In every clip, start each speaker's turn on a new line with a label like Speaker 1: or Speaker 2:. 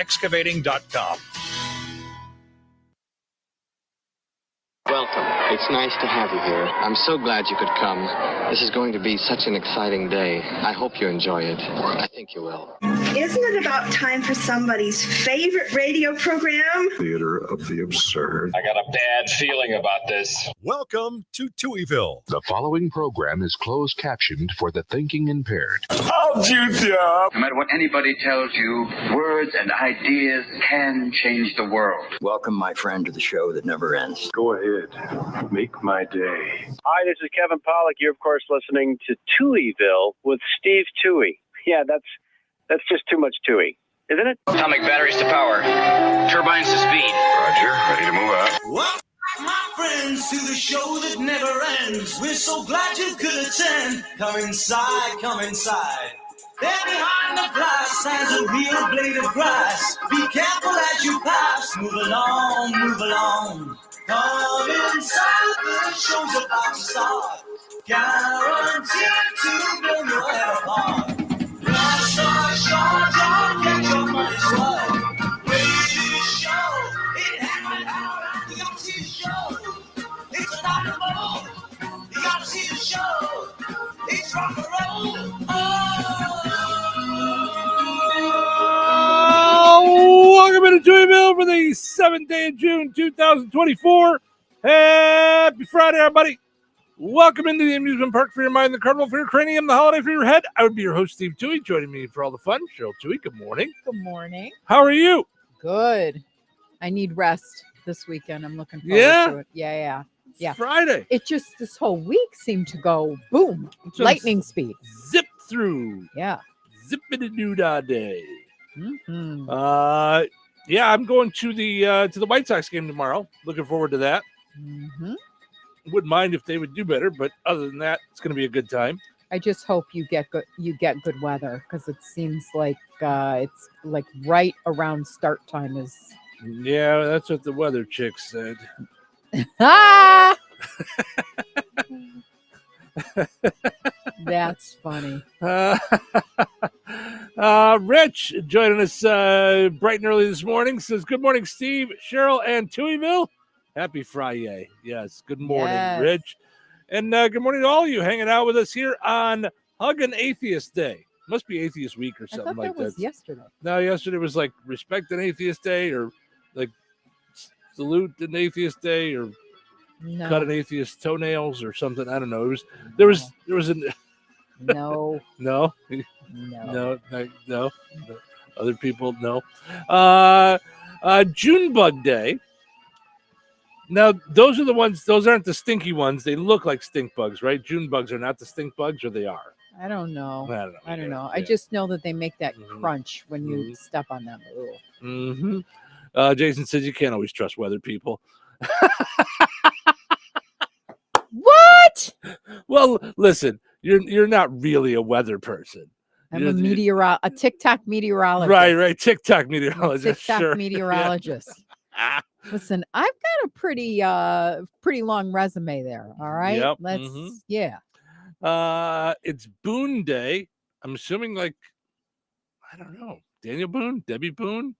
Speaker 1: TouhyvilleExcavating.com.
Speaker 2: Welcome. It's nice to have you here. I'm so glad you could come. This is going to be such an exciting day. I hope you enjoy it. I think you will.
Speaker 3: Isn't it about time for somebody's favorite radio program?
Speaker 4: Theater of the absurd.
Speaker 5: I got a bad feeling about this.
Speaker 1: Welcome to Touhyville.
Speaker 6: The following program is closed captioned for the thinking impaired.
Speaker 5: I'll juice you up.
Speaker 7: No matter what anybody tells you, words and ideas can change the world.
Speaker 8: Welcome, my friend, to the show that never ends.
Speaker 4: Go ahead. Make my day.
Speaker 9: Hi, this is Kevin Pollak. You're, of course, listening to Touhyville with Steve Touhy. Yeah, that's just too much Touhy, isn't it?
Speaker 5: Atomic batteries to power. Turbines to speed.
Speaker 4: Roger. Ready to move out.
Speaker 10: Welcome, my friends, to the show that never ends. We're so glad you could attend. Come inside, come inside. There behind the glass stands a real blade of grass. Be careful as you pass. Move along, move along. Come inside, the show's about to start. Guaranteed to blow your head apart. Last short, don't get your money's worth. Radio show, it happened out. You gotta see the show. It's a dynamo. You gotta see the show. It's rock and roll.
Speaker 11: Welcome into Touhyville for the 7th day of June, 2024. Happy Friday, everybody. Welcome into the amusement park for your mind, the carnival for your cranium, the holiday for your head. I would be your host, Steve Touhy. Joining me for all the fun, Cheryl Touhy. Good morning.
Speaker 12: Good morning.
Speaker 11: How are you?
Speaker 12: Good. I need rest this weekend. I'm looking forward to it. Yeah.
Speaker 11: It's Friday.
Speaker 12: It just, this whole week seemed to go boom, lightning speed.
Speaker 11: Zip through.
Speaker 12: Yeah.
Speaker 11: Zippity-doo-dah day.
Speaker 12: Mm-hmm.
Speaker 11: I'm going to the White Sox game tomorrow. Looking forward to that.
Speaker 12: Mm-hmm.
Speaker 11: Wouldn't mind if they would do better, but other than that, it's going to be a good time.
Speaker 12: I just hope you get good weather, because it seems like it's like right around start time is.
Speaker 11: Yeah, that's what the weather chick said.
Speaker 12: Ah! That's funny.
Speaker 11: Rich joining us bright and early this morning says, "Good morning, Steve, Cheryl, and Touhyville. Happy Friday." Yes, good morning,
Speaker 12: yes.
Speaker 11: Rich. And good morning to all of you hanging out with us here on Hug an Atheist Day. Must be Atheist Week or something like that.
Speaker 12: Was yesterday.
Speaker 11: No, yesterday was like Respect an Atheist Day, or like Salute an Atheist Day, or Cut an Atheist Toenails or something. I don't know. There was an
Speaker 12: no.
Speaker 11: No. Other people, no. Junebug Day. Now, those are the ones, those aren't the stinky ones. They look like stink bugs, right? June bugs are not the stink bugs, or they are?
Speaker 12: I don't know. I don't know.
Speaker 11: Yeah.
Speaker 12: I just know that they make that crunch when you step on them.
Speaker 11: Mm-hmm. Jason says you can't always trust weather people.
Speaker 12: What?
Speaker 11: Well, listen, you're not really a weather person.
Speaker 12: I'm a TikTok meteorologist.
Speaker 11: Right. TikTok meteorologist.
Speaker 12: TikTok meteorologist.
Speaker 11: Yeah.
Speaker 12: Listen, I've got a pretty long resume there. All right.
Speaker 11: Yep. It's Boone Day. I'm assuming, like, I don't know, Daniel Boone, Debbie Boone,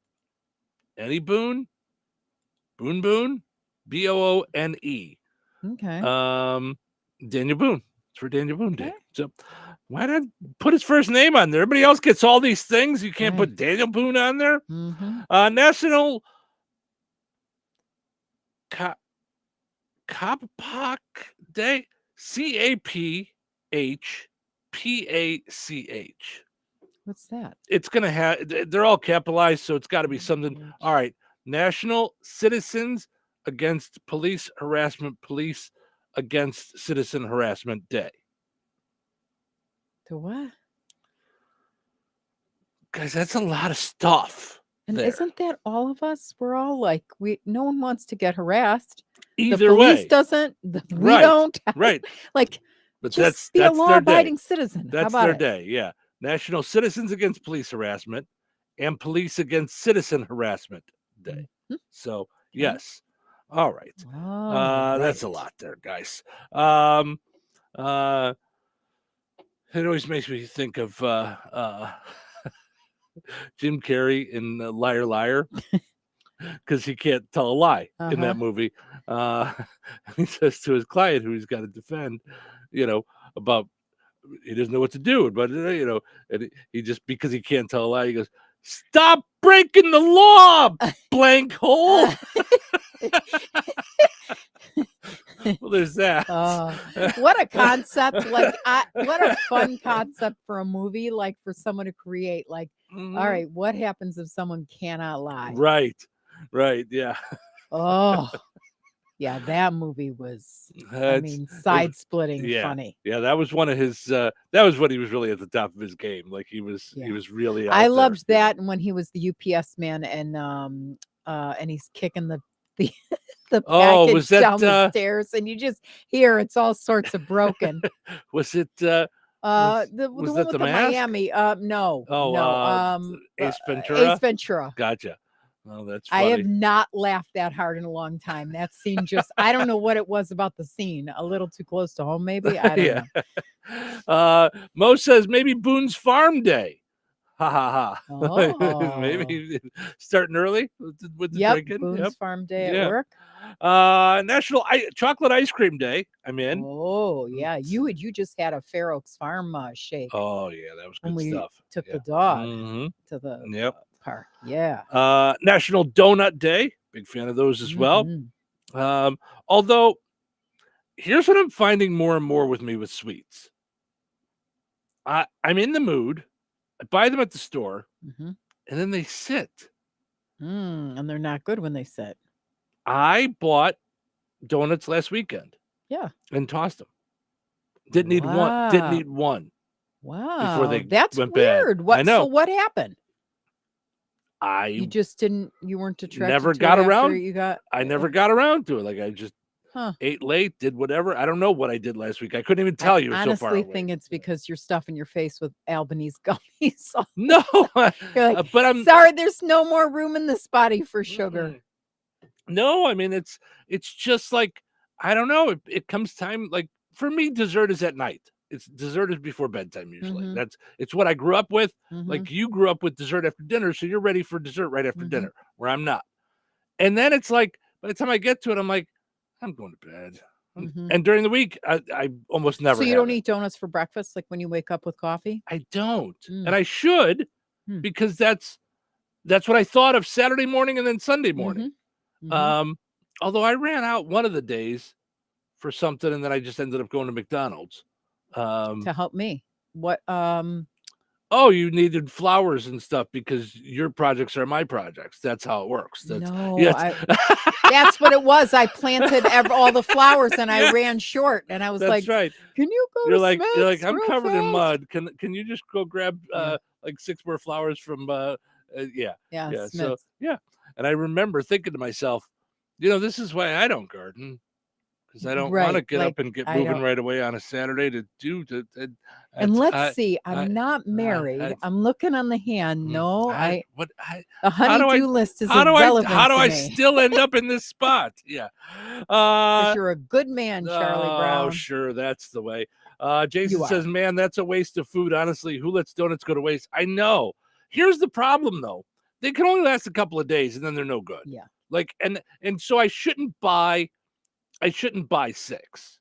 Speaker 11: Eddie Boone, Boone, Boone.
Speaker 12: Okay.
Speaker 11: Daniel Boone. It's for Daniel Boone Day. Okay. So why not put his first name on there? Everybody else gets all these things. You can't put Daniel Boone on there.
Speaker 12: Mm-hmm.
Speaker 11: National Kapach Day. CAPHPACH.
Speaker 12: What's that?
Speaker 11: It's going to have, they're all capitalized, so it's got to be something. All right. National Citizens Against Police Harassment, Police Against Citizen Harassment Day.
Speaker 12: To what?
Speaker 11: Guys, that's a lot of stuff.
Speaker 12: And
Speaker 11: there.
Speaker 12: Isn't that all of us? We're all like, no one wants to get harassed.
Speaker 11: Either
Speaker 12: the police
Speaker 11: way.
Speaker 12: Doesn't. We don't.
Speaker 11: Right.
Speaker 12: Like,
Speaker 11: but
Speaker 12: just
Speaker 11: that's
Speaker 12: be a law-abiding citizen.
Speaker 11: That's their day. Yeah. National Citizens Against Police Harassment and Police Against Citizen Harassment Day. Mm-hmm. So, yes. All right. That's a lot there, guys. It always makes me think of Jim Carrey in Liar Liar, because he can't tell a lie in that movie. He says to his client, who he's got to defend, about he doesn't know what to do, but and he just, because he can't tell a lie, he goes, "Stop breaking the law, blank hole." Well, there's that.
Speaker 12: What a concept! Like, what a fun concept for a movie, like for someone to create. Like, all right, what happens if someone cannot lie?
Speaker 11: Right, yeah.
Speaker 12: Oh, yeah, that movie was, side-splitting funny.
Speaker 11: Yeah, that was one of his. That was when he was really at the top of his game. Like he was really. Out
Speaker 12: I
Speaker 11: there.
Speaker 12: loved that, and when he was the UPS man, and he's kicking the package
Speaker 11: was that,
Speaker 12: down the stairs, and you just hear it's all sorts of broken.
Speaker 11: Was it?
Speaker 12: The
Speaker 11: was
Speaker 12: one
Speaker 11: that
Speaker 12: with
Speaker 11: the
Speaker 12: the
Speaker 11: mask?
Speaker 12: Miami. No.
Speaker 11: Ace Ventura.
Speaker 12: Ace Ventura.
Speaker 11: Gotcha. Oh, that's funny.
Speaker 12: I have not laughed that hard in a long time. That scene I don't know what it was about the scene. A little too close to home, maybe. I don't know.
Speaker 11: Mo says maybe Boone's Farm Day. Ha ha ha.
Speaker 12: Oh.
Speaker 11: Maybe starting early with the drinking.
Speaker 12: Boone's Farm Day at work.
Speaker 11: National Chocolate Ice Cream Day. I'm in.
Speaker 12: Oh yeah, you just had a Fair Oaks Farm shake.
Speaker 11: Oh yeah, that was good stuff.
Speaker 12: Took the dog to the park. Yeah.
Speaker 11: National Donut Day. Big fan of those as well. Although, here's what I'm finding more and more with me with sweets. I'm in the mood. I buy them at the store, and then they sit.
Speaker 12: And they're not good when they sit.
Speaker 11: I bought donuts last weekend.
Speaker 12: Yeah.
Speaker 11: And tossed them. Didn't eat one.
Speaker 12: Wow.
Speaker 11: Before they
Speaker 12: That's
Speaker 11: went
Speaker 12: weird.
Speaker 11: bad.
Speaker 12: What?
Speaker 11: I know.
Speaker 12: So what happened?
Speaker 11: You
Speaker 12: just didn't. You weren't attracted.
Speaker 11: Never
Speaker 12: to
Speaker 11: got
Speaker 12: it
Speaker 11: around.
Speaker 12: after you got.
Speaker 11: I never got around to it. Like I just ate late, did whatever. I don't know what I did last week. I couldn't even tell you.
Speaker 12: I
Speaker 11: so far away.
Speaker 12: think it's because you're stuffing your face with Albanese gummies.
Speaker 11: No,
Speaker 12: you're like,
Speaker 11: but I'm
Speaker 12: sorry. There's no more room in this body for sugar.
Speaker 11: No, I mean it's just like I don't know. It comes time, like for me, dessert is at night. Dessert is before bedtime usually. It's what I grew up with. Like you grew up with dessert after dinner, so you're ready for dessert right after dinner, where I'm not. And then it's like by the time I get to it, I'm like, I'm going to bed. And during the week, I almost never.
Speaker 12: So you don't eat donuts for breakfast, like when you wake up with coffee?
Speaker 11: I don't, and I should, because that's what I thought of Saturday morning and then Sunday morning. Although I ran out one of the days for something, and then I just ended up going to McDonald's
Speaker 12: to help me. What?
Speaker 11: Oh, you needed flowers and stuff because your projects are my projects. That's how it works. That's
Speaker 12: what it was. I planted all the flowers and I ran short, and I was like,
Speaker 11: right.
Speaker 12: Can you go?
Speaker 11: You're
Speaker 12: to
Speaker 11: like,
Speaker 12: Smith's
Speaker 11: you're like, I'm
Speaker 12: real
Speaker 11: covered in
Speaker 12: fast?"
Speaker 11: mud. Can you just go grab like 6 more flowers from
Speaker 12: Smith's.
Speaker 11: So and I remember thinking to myself, this is why I don't garden, because I don't want to get up and get moving right away on a Saturday to do.
Speaker 12: And let's see, I'm not married. I'm looking on the hand. No, the honey-do list is irrelevant.
Speaker 11: How do I
Speaker 12: to me.
Speaker 11: still end up in this spot? Yeah,
Speaker 12: because you're a good man, Charlie Brown.
Speaker 11: Oh, sure, that's the way. Jason says, "Man, that's a waste of food. Honestly, who lets donuts go to waste?" I know. Here's the problem, though. They can only last a couple of days, and then they're no good.
Speaker 12: Yeah.
Speaker 11: Like, and so I shouldn't buy 6.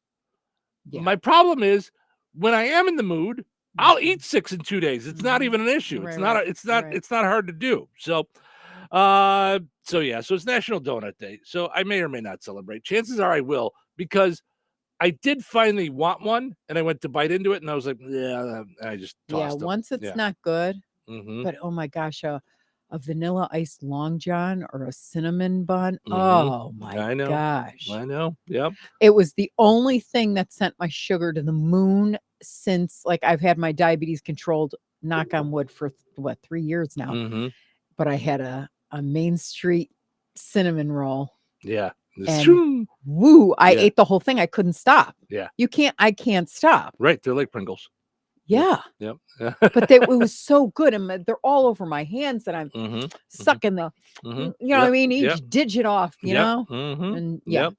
Speaker 11: Yeah. My problem is when I am in the mood, I'll eat 6 in 2 days. It's not even an issue.
Speaker 12: Right,
Speaker 11: it's not hard to do. So, so it's National Donut Day. So I may or may not celebrate. Chances are I will, because I did finally want one, and I went to bite into it, and I was like, yeah, I just tossed them.
Speaker 12: Once it's not good, but oh my gosh, a vanilla iced Long John or a cinnamon bun. Oh my gosh.
Speaker 11: I know. Yep.
Speaker 12: It was the only thing that sent my sugar to the moon since, like, I've had my diabetes controlled, knock on wood, for 3 years now. But I had a Main Street cinnamon roll.
Speaker 11: Yeah.
Speaker 12: And I ate the whole thing. I couldn't stop.
Speaker 11: Yeah.
Speaker 12: I can't stop.
Speaker 11: Right. They're like Pringles.
Speaker 12: Yeah.
Speaker 11: Yep.
Speaker 12: But it was so good, and they're all over my hands, and I'm sucking the, what I mean, each digit off, you know, and and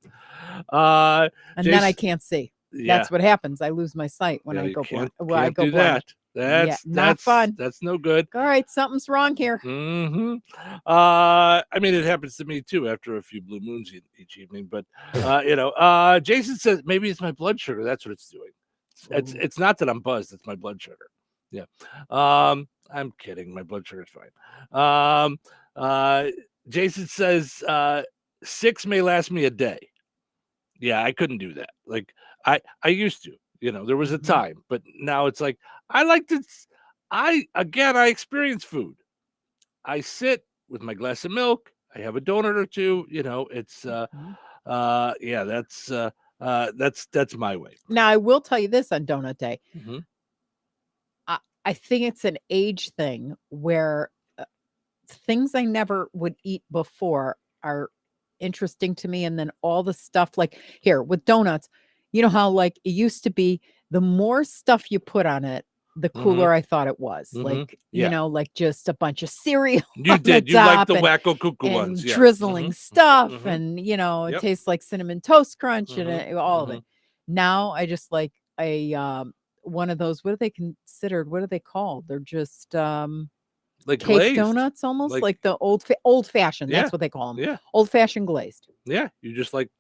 Speaker 12: then I can't see. That's what happens. I lose my sight when I go blind.
Speaker 11: I go blind.
Speaker 12: not fun.
Speaker 11: That's no good.
Speaker 12: All right, something's wrong here.
Speaker 11: I mean, it happens to me too after a few blue moons each evening. But Jason says maybe it's my blood sugar. That's what it's doing. It's not that I'm buzzed. It's my blood sugar. Yeah. I'm kidding. My blood sugar is fine. Jason says 6 may last me a day. Yeah, I couldn't do that. Like I used to. There was a time, but now it's like I experience food. I sit with my glass of milk. I have a donut or two. It's that's my way.
Speaker 12: Now I will tell you this on Donut Day. I think it's an age thing where things I never would eat before are interesting to me, and then all the stuff like here with donuts. You know how like it used to be, the more stuff you put on it, the cooler I thought it was. Like, like just a bunch of cereal.
Speaker 11: You did. You like the wacko cuckoo ones.
Speaker 12: Yeah. Drizzling stuff. And, it tastes like Cinnamon Toast Crunch and all of it. Now I just like one of those, what are they considered? What are they called? They're just
Speaker 11: like
Speaker 12: cake
Speaker 11: glazed.
Speaker 12: Donuts almost, like the old fashioned.
Speaker 11: Yeah.
Speaker 12: That's what they call them.
Speaker 11: Yeah.
Speaker 12: Old fashioned glazed.
Speaker 11: Yeah. You just like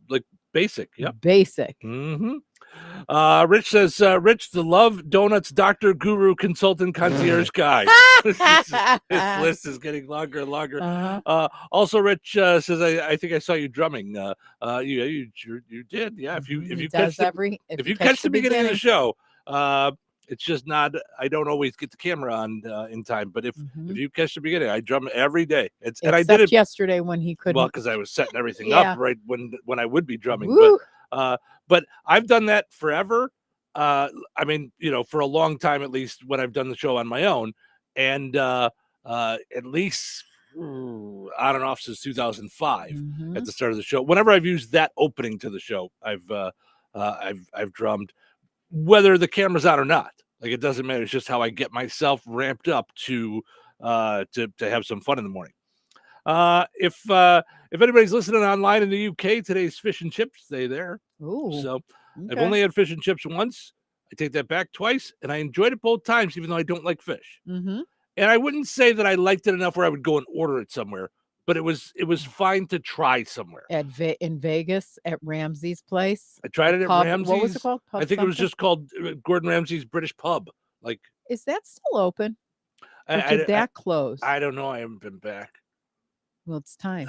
Speaker 11: basic. Yep.
Speaker 12: Basic.
Speaker 11: Rich says, Rich, the love donuts doctor guru consultant concierge guy. His list is getting longer and longer. Also, Rich says, I think I saw you drumming. You did. Yeah. If you catch the beginning of the show, it's just not. I don't always get the camera on in time, but if you catch the beginning, I drum every day. And I did it
Speaker 12: yesterday when he couldn't.
Speaker 11: Well, because I was setting everything up right when I would be drumming. But I've done that forever. I mean, for a long time, at least when I've done the show on my own, and at least on and off since 2005 at the start of the show. Whenever I've used that opening to the show, I've drummed. Whether the camera's on or not, like it doesn't matter. It's just how I get myself ramped up to have some fun in the morning. If anybody's listening online in the UK, today's fish and chips day there.
Speaker 12: Ooh,
Speaker 11: so I've only had fish and chips once. I take that back twice, and I enjoyed it both times, even though I don't like fish. And I wouldn't say that I liked it enough where I would go and order it somewhere. But it was fine to try somewhere.
Speaker 12: In Vegas at Ramsey's place.
Speaker 11: I tried it at Ramsey's.
Speaker 12: What was it called?
Speaker 11: I think it was just called Gordon Ramsay's British Pub. Like,
Speaker 12: is that still open? Or did that close?
Speaker 11: I don't know. I haven't been back.
Speaker 12: Well, it's time.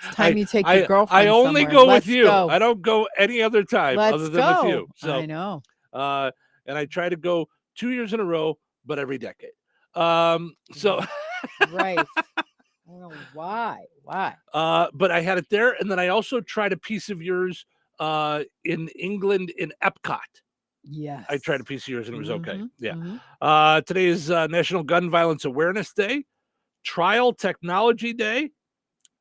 Speaker 12: It's time you take your girlfriend.
Speaker 11: I only
Speaker 12: somewhere.
Speaker 11: go
Speaker 12: Let's
Speaker 11: with you.
Speaker 12: go.
Speaker 11: I don't go any other time other than with you. So
Speaker 12: I know.
Speaker 11: And I try to go 2 years in a row, but every decade. So
Speaker 12: right. I don't know why.
Speaker 11: But I had it there, and then I also tried a piece of yours in England in Epcot.
Speaker 12: Yes.
Speaker 11: I tried a piece of yours, and it was okay. Yeah. Today is National Gun Violence Awareness Day, Trial Technology Day.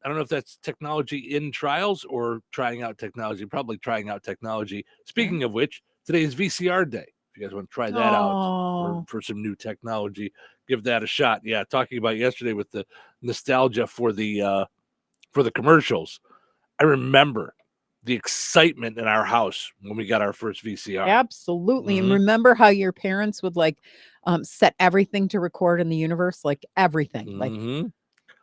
Speaker 11: I don't know if that's technology in trials or trying out technology. Probably trying out technology. Speaking of which, today is VCR Day. If you guys want to try that out for some new technology, give that a shot. Yeah, talking about yesterday with the nostalgia for the commercials. I remember the excitement in our house when we got our first VCR.
Speaker 12: Absolutely. And remember how your parents would like set everything to record in the universe, like everything. Like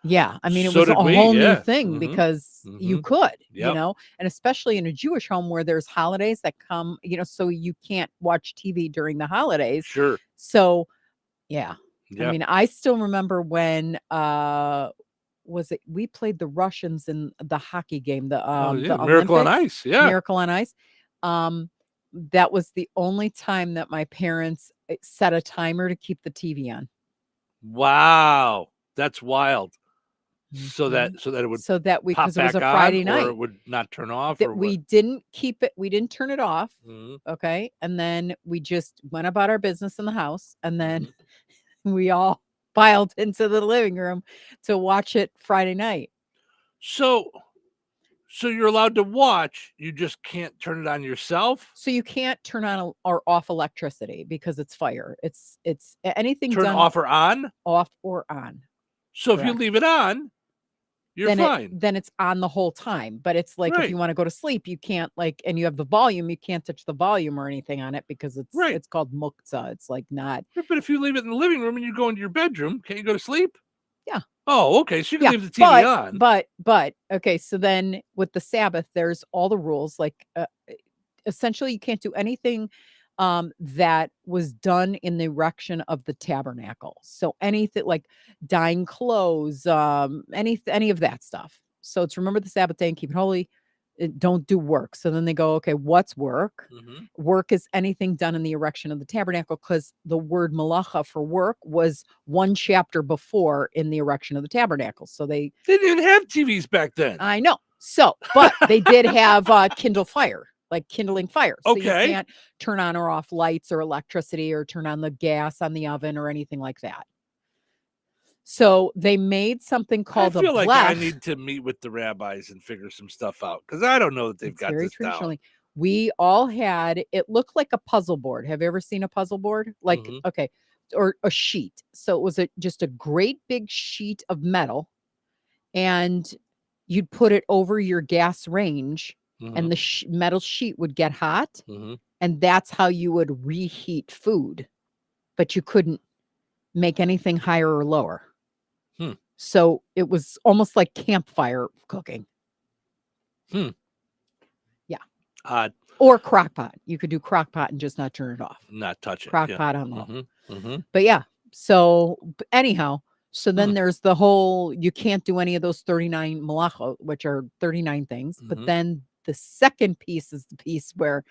Speaker 12: yeah, I mean, it was a whole new thing because you could, and especially in a Jewish home where there's holidays that come, so you can't watch TV during the holidays.
Speaker 11: Sure.
Speaker 12: So, yeah. I mean, I still remember when we played the Russians in the hockey game, the
Speaker 11: Miracle on Ice. Yeah.
Speaker 12: Miracle on Ice. That was the only time that my parents set a timer to keep the TV on.
Speaker 11: Wow. That's wild. So that it would
Speaker 12: because it was a Friday night,
Speaker 11: or it would not turn off.
Speaker 12: That we didn't keep it. We didn't turn it off. Okay, and then we just went about our business in the house, and then we all piled into the living room to watch it Friday night.
Speaker 11: So you're allowed to watch. You just can't turn it on yourself.
Speaker 12: So you can't turn on or off electricity because it's fire. It's anything
Speaker 11: turn
Speaker 12: done
Speaker 11: off or on.
Speaker 12: Off or on.
Speaker 11: So if you leave it on, you're fine.
Speaker 12: Then it's on the whole time. But it's like if you want to go to sleep, you can't and you have the volume, you can't touch the volume or anything on it because it's called muktzah. It's like not.
Speaker 11: But if you leave it in the living room and you go into your bedroom, can't you go to sleep?
Speaker 12: Yeah.
Speaker 11: Oh, okay. So you can leave the TV on.
Speaker 12: But okay. So then with the Sabbath, there's all the rules. Like essentially, you can't do anything that was done in the erection of the tabernacle. So anything like dyeing clothes, any of that stuff. So it's remember the Sabbath day and keep it holy. Don't do work. So then they go, okay, what's work? Work is anything done in the erection of the tabernacle, because the word malacha for work was one chapter before in the erection of the tabernacle. So they
Speaker 11: didn't even have TVs back then.
Speaker 12: I know. So, but they did have kindle fire. Like kindling fire. So you can't turn on or off lights or electricity or turn on the gas on the oven or anything like that. So they made something called
Speaker 11: I feel
Speaker 12: a
Speaker 11: like I need to meet with the rabbis and figure some stuff out because I don't know that they've got this down.
Speaker 12: We all had, it looked like a puzzle board. Have you ever seen a puzzle board? Like, okay, or a sheet. So it was just a great big sheet of metal, and you'd put it over your gas range. And the metal sheet would get hot, and that's how you would reheat food, but you couldn't make anything higher or lower. So it was almost like campfire cooking. Yeah.
Speaker 11: Odd.
Speaker 12: Or crock pot. You could do crock pot and just not turn it off.
Speaker 11: Not touch it.
Speaker 12: Crock pot on low. But yeah. So anyhow, so then there's the whole, you can't do any of those 39 malacha, which are 39 things. But then the second piece is the piece where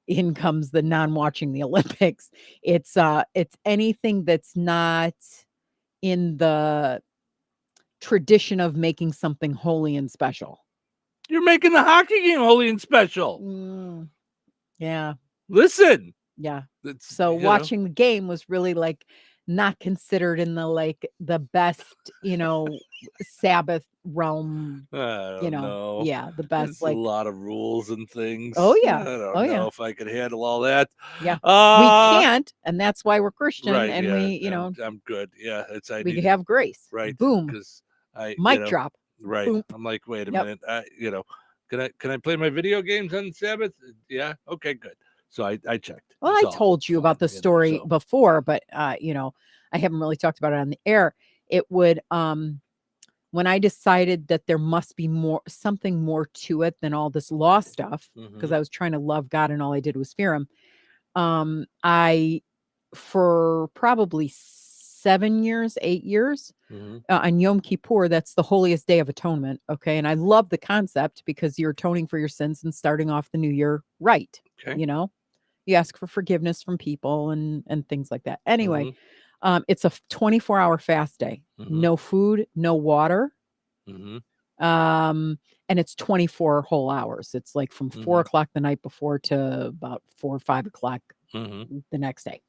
Speaker 12: in comes the non-watching the Olympics. It's anything that's not in the tradition of making something holy and special.
Speaker 11: You're making the hockey game holy and special.
Speaker 12: Yeah.
Speaker 11: Listen.
Speaker 12: Yeah. So watching the game was really like not considered in the best, Sabbath realm.
Speaker 11: I don't know.
Speaker 12: Yeah, the best.
Speaker 11: There's a lot of rules and things.
Speaker 12: Oh yeah.
Speaker 11: I don't know if I could handle all that.
Speaker 12: Yeah, we can't, and that's why we're Christian, and we,
Speaker 11: I'm good. Yeah,
Speaker 12: we have grace.
Speaker 11: Right.
Speaker 12: Boom.
Speaker 11: Because
Speaker 12: mic drop.
Speaker 11: Right.
Speaker 12: Boom.
Speaker 11: I'm like, wait a minute. Can I play my video games on Sabbath? Yeah. Okay. Good. So I checked.
Speaker 12: Well, I told you about the story before, but I haven't really talked about it on the air. It would when I decided that there must be something more to it than all this law stuff, because I was trying to love God and all I did was fear him. I for probably 8 years on Yom Kippur, that's the holiest day of atonement. Okay. And I love the concept because you're atoning for your sins and starting off the new year right.
Speaker 11: Okay.
Speaker 12: You ask for forgiveness from people and things like that. Anyway, it's a 24-hour fast day. No food, no water. And it's 24 whole hours. It's like from 4 o'clock the night before to about 4 or 5 o'clock the next day.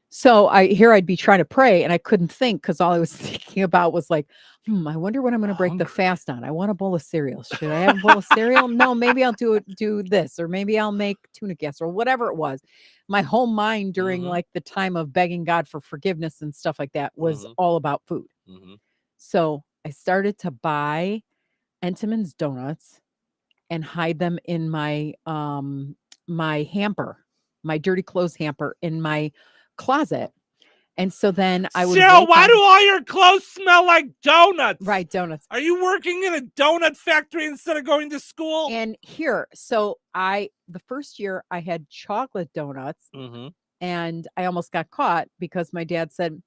Speaker 12: So I'd be trying to pray and I couldn't think because all I was thinking about was like, I wonder what I'm going to break the fast on. I want a bowl of cereal. Should I have a bowl of cereal? No, maybe I'll do this, or maybe I'll make tuna casserole, whatever it was. My whole mind during like the time of begging God for forgiveness and stuff like that was all about food. So I started to buy Entenmann's donuts and hide them in my my hamper, my dirty clothes hamper in my closet. And so then I would
Speaker 11: Cheryl, why do all your clothes smell like donuts?
Speaker 12: Right, donuts.
Speaker 11: Are you working in a donut factory instead of going to school?
Speaker 12: And so the first year I had chocolate donuts and I almost got caught because my dad said,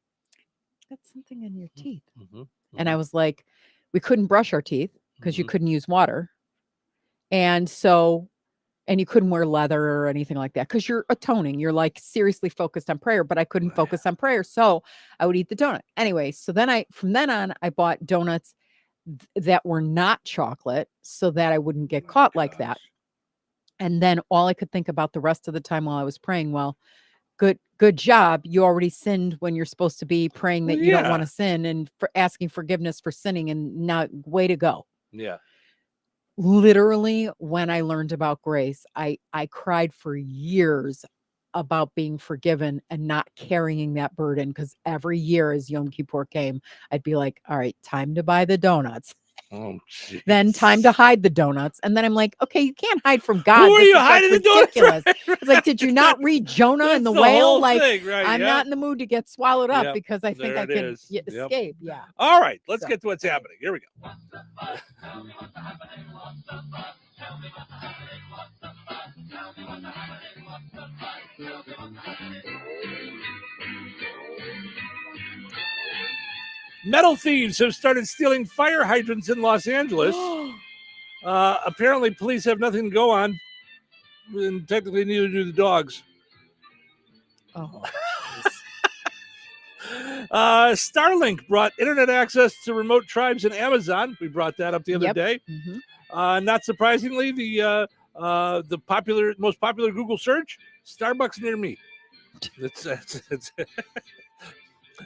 Speaker 12: "Got something in your teeth." And I was like, we couldn't brush our teeth because you couldn't use water. And you couldn't wear leather or anything like that because you're atoning. You're like seriously focused on prayer, but I couldn't focus on prayer. So I would eat the donut. Anyway, so then from then on, I bought donuts that were not chocolate so that I wouldn't get caught like that. And then all I could think about the rest of the time while I was praying, well, good job. You already sinned when you're supposed to be praying that you don't want to sin and for asking forgiveness for sinning, and now way to go.
Speaker 11: Yeah.
Speaker 12: Literally, when I learned about grace, I cried for years about being forgiven and not carrying that burden, because every year as Yom Kippur came, I'd be like, all right, time to buy the donuts.
Speaker 11: Oh, geez.
Speaker 12: Then time to hide the donuts. And then I'm like, okay, you can't hide from God.
Speaker 11: Who are
Speaker 12: This
Speaker 11: you
Speaker 12: is, like,
Speaker 11: hiding the donuts from?
Speaker 12: ridiculous. It's like, did you not read Jonah and the whale?
Speaker 11: Whole
Speaker 12: Like,
Speaker 11: thing, right?
Speaker 12: I'm not in the mood to get swallowed up because I think
Speaker 11: there
Speaker 12: I
Speaker 11: it
Speaker 12: can
Speaker 11: is.
Speaker 12: escape. Yeah.
Speaker 11: All right, let's get to what's happening. Here we go. Metal thieves have started stealing fire hydrants in Los Angeles. Apparently, police have nothing to go on, and technically neither do the dogs.
Speaker 12: Oh.
Speaker 11: Starlink brought internet access to remote tribes in Amazon. We brought that up the other day.
Speaker 12: Mm-hmm.
Speaker 11: Not surprisingly, the most popular Google search: Starbucks near me. It's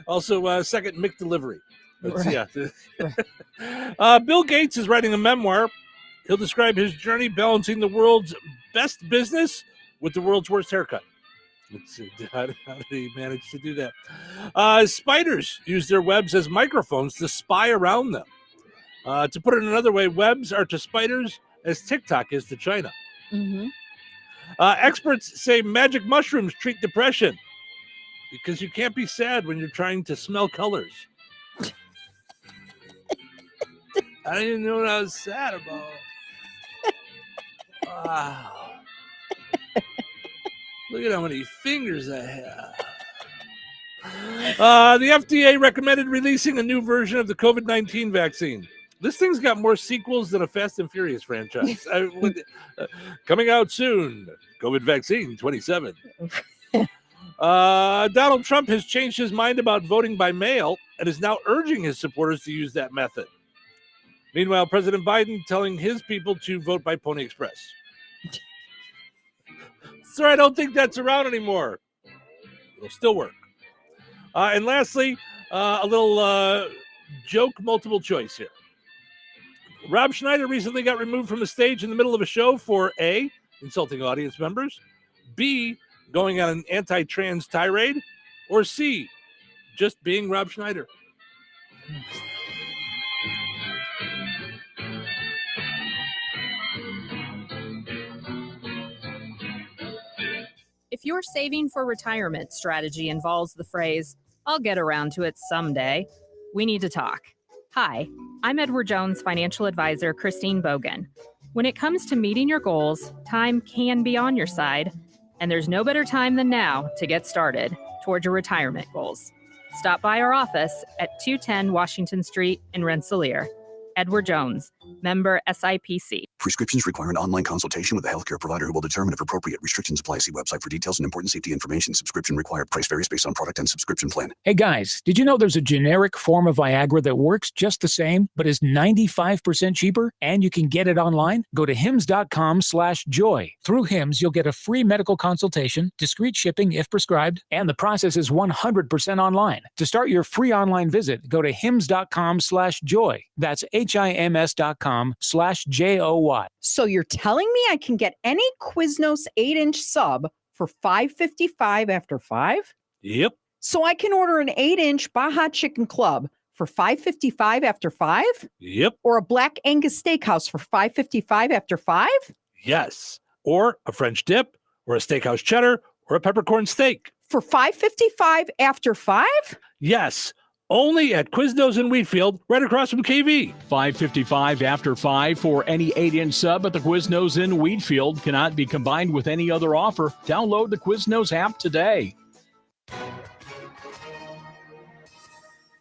Speaker 11: also second McDelivery.
Speaker 12: Right.
Speaker 11: Yeah. Bill Gates is writing a memoir. He'll describe his journey balancing the world's best business with the world's worst haircut. Let's see, how did he manage to do that? Spiders use their webs as microphones to spy around them. To put it another way, webs are to spiders as TikTok is to China.
Speaker 12: Mm-hmm.
Speaker 11: Experts say magic mushrooms treat depression because you can't be sad when you're trying to smell colors. I didn't know what I was sad about. Wow. Look at how many fingers I have. The FDA recommended releasing a new version of the COVID-19 vaccine. This thing's got more sequels than a Fast and Furious franchise. Coming out soon. COVID vaccine 27. Donald Trump has changed his mind about voting by mail and is now urging his supporters to use that method. Meanwhile, President Biden telling his people to vote by Pony Express. Sir, I don't think that's around anymore. It'll still work. And lastly, a little joke multiple choice here. Rob Schneider recently got removed from the stage in the middle of a show for A, insulting audience members, B, going on an anti-trans tirade, or C, just being Rob Schneider.
Speaker 13: If your saving for retirement strategy involves the phrase, "I'll get around to it someday," we need to talk. Hi, I'm Edward Jones financial advisor Christine Bogan. When it comes to meeting your goals, time can be on your side, and there's no better time than now to get started toward your retirement goals. Stop by our office at 210 Washington Street in Rensselaer. Edward Jones, member SIPC.
Speaker 14: Prescriptions require an online consultation with a healthcare provider who will determine if appropriate. Restrictions apply. See website for details and important safety information. Subscription required. Price varies based on product and subscription plan.
Speaker 15: Hey guys, did you know there's a generic form of Viagra that works just the same, but is 95% cheaper, and you can get it online? Go to hims.com/joy. Through Hims, you'll get a free medical consultation, discreet shipping if prescribed, and the process is 100% online. To start your free online visit, go to hims.com/joy. That's HIMS.com/JOY.
Speaker 16: So you're telling me I can get any Quiznos 8-inch sub for $5.55 after 5?
Speaker 11: Yep.
Speaker 16: So I can order an 8-inch Baja Chicken Club for $5.55 after 5?
Speaker 11: Yep.
Speaker 16: Or a Black Angus Steakhouse for $5.55 after 5?
Speaker 11: Yes. Or a French dip, or a steakhouse cheddar, or a peppercorn steak.
Speaker 16: For $5.55 after 5?
Speaker 11: Yes. Only at Quiznos in Wheatfield, right across from KV.
Speaker 17: $5.55 after 5 for any 8-inch sub at the Quiznos in Wheatfield. Cannot be combined with any other offer. Download the Quiznos app today.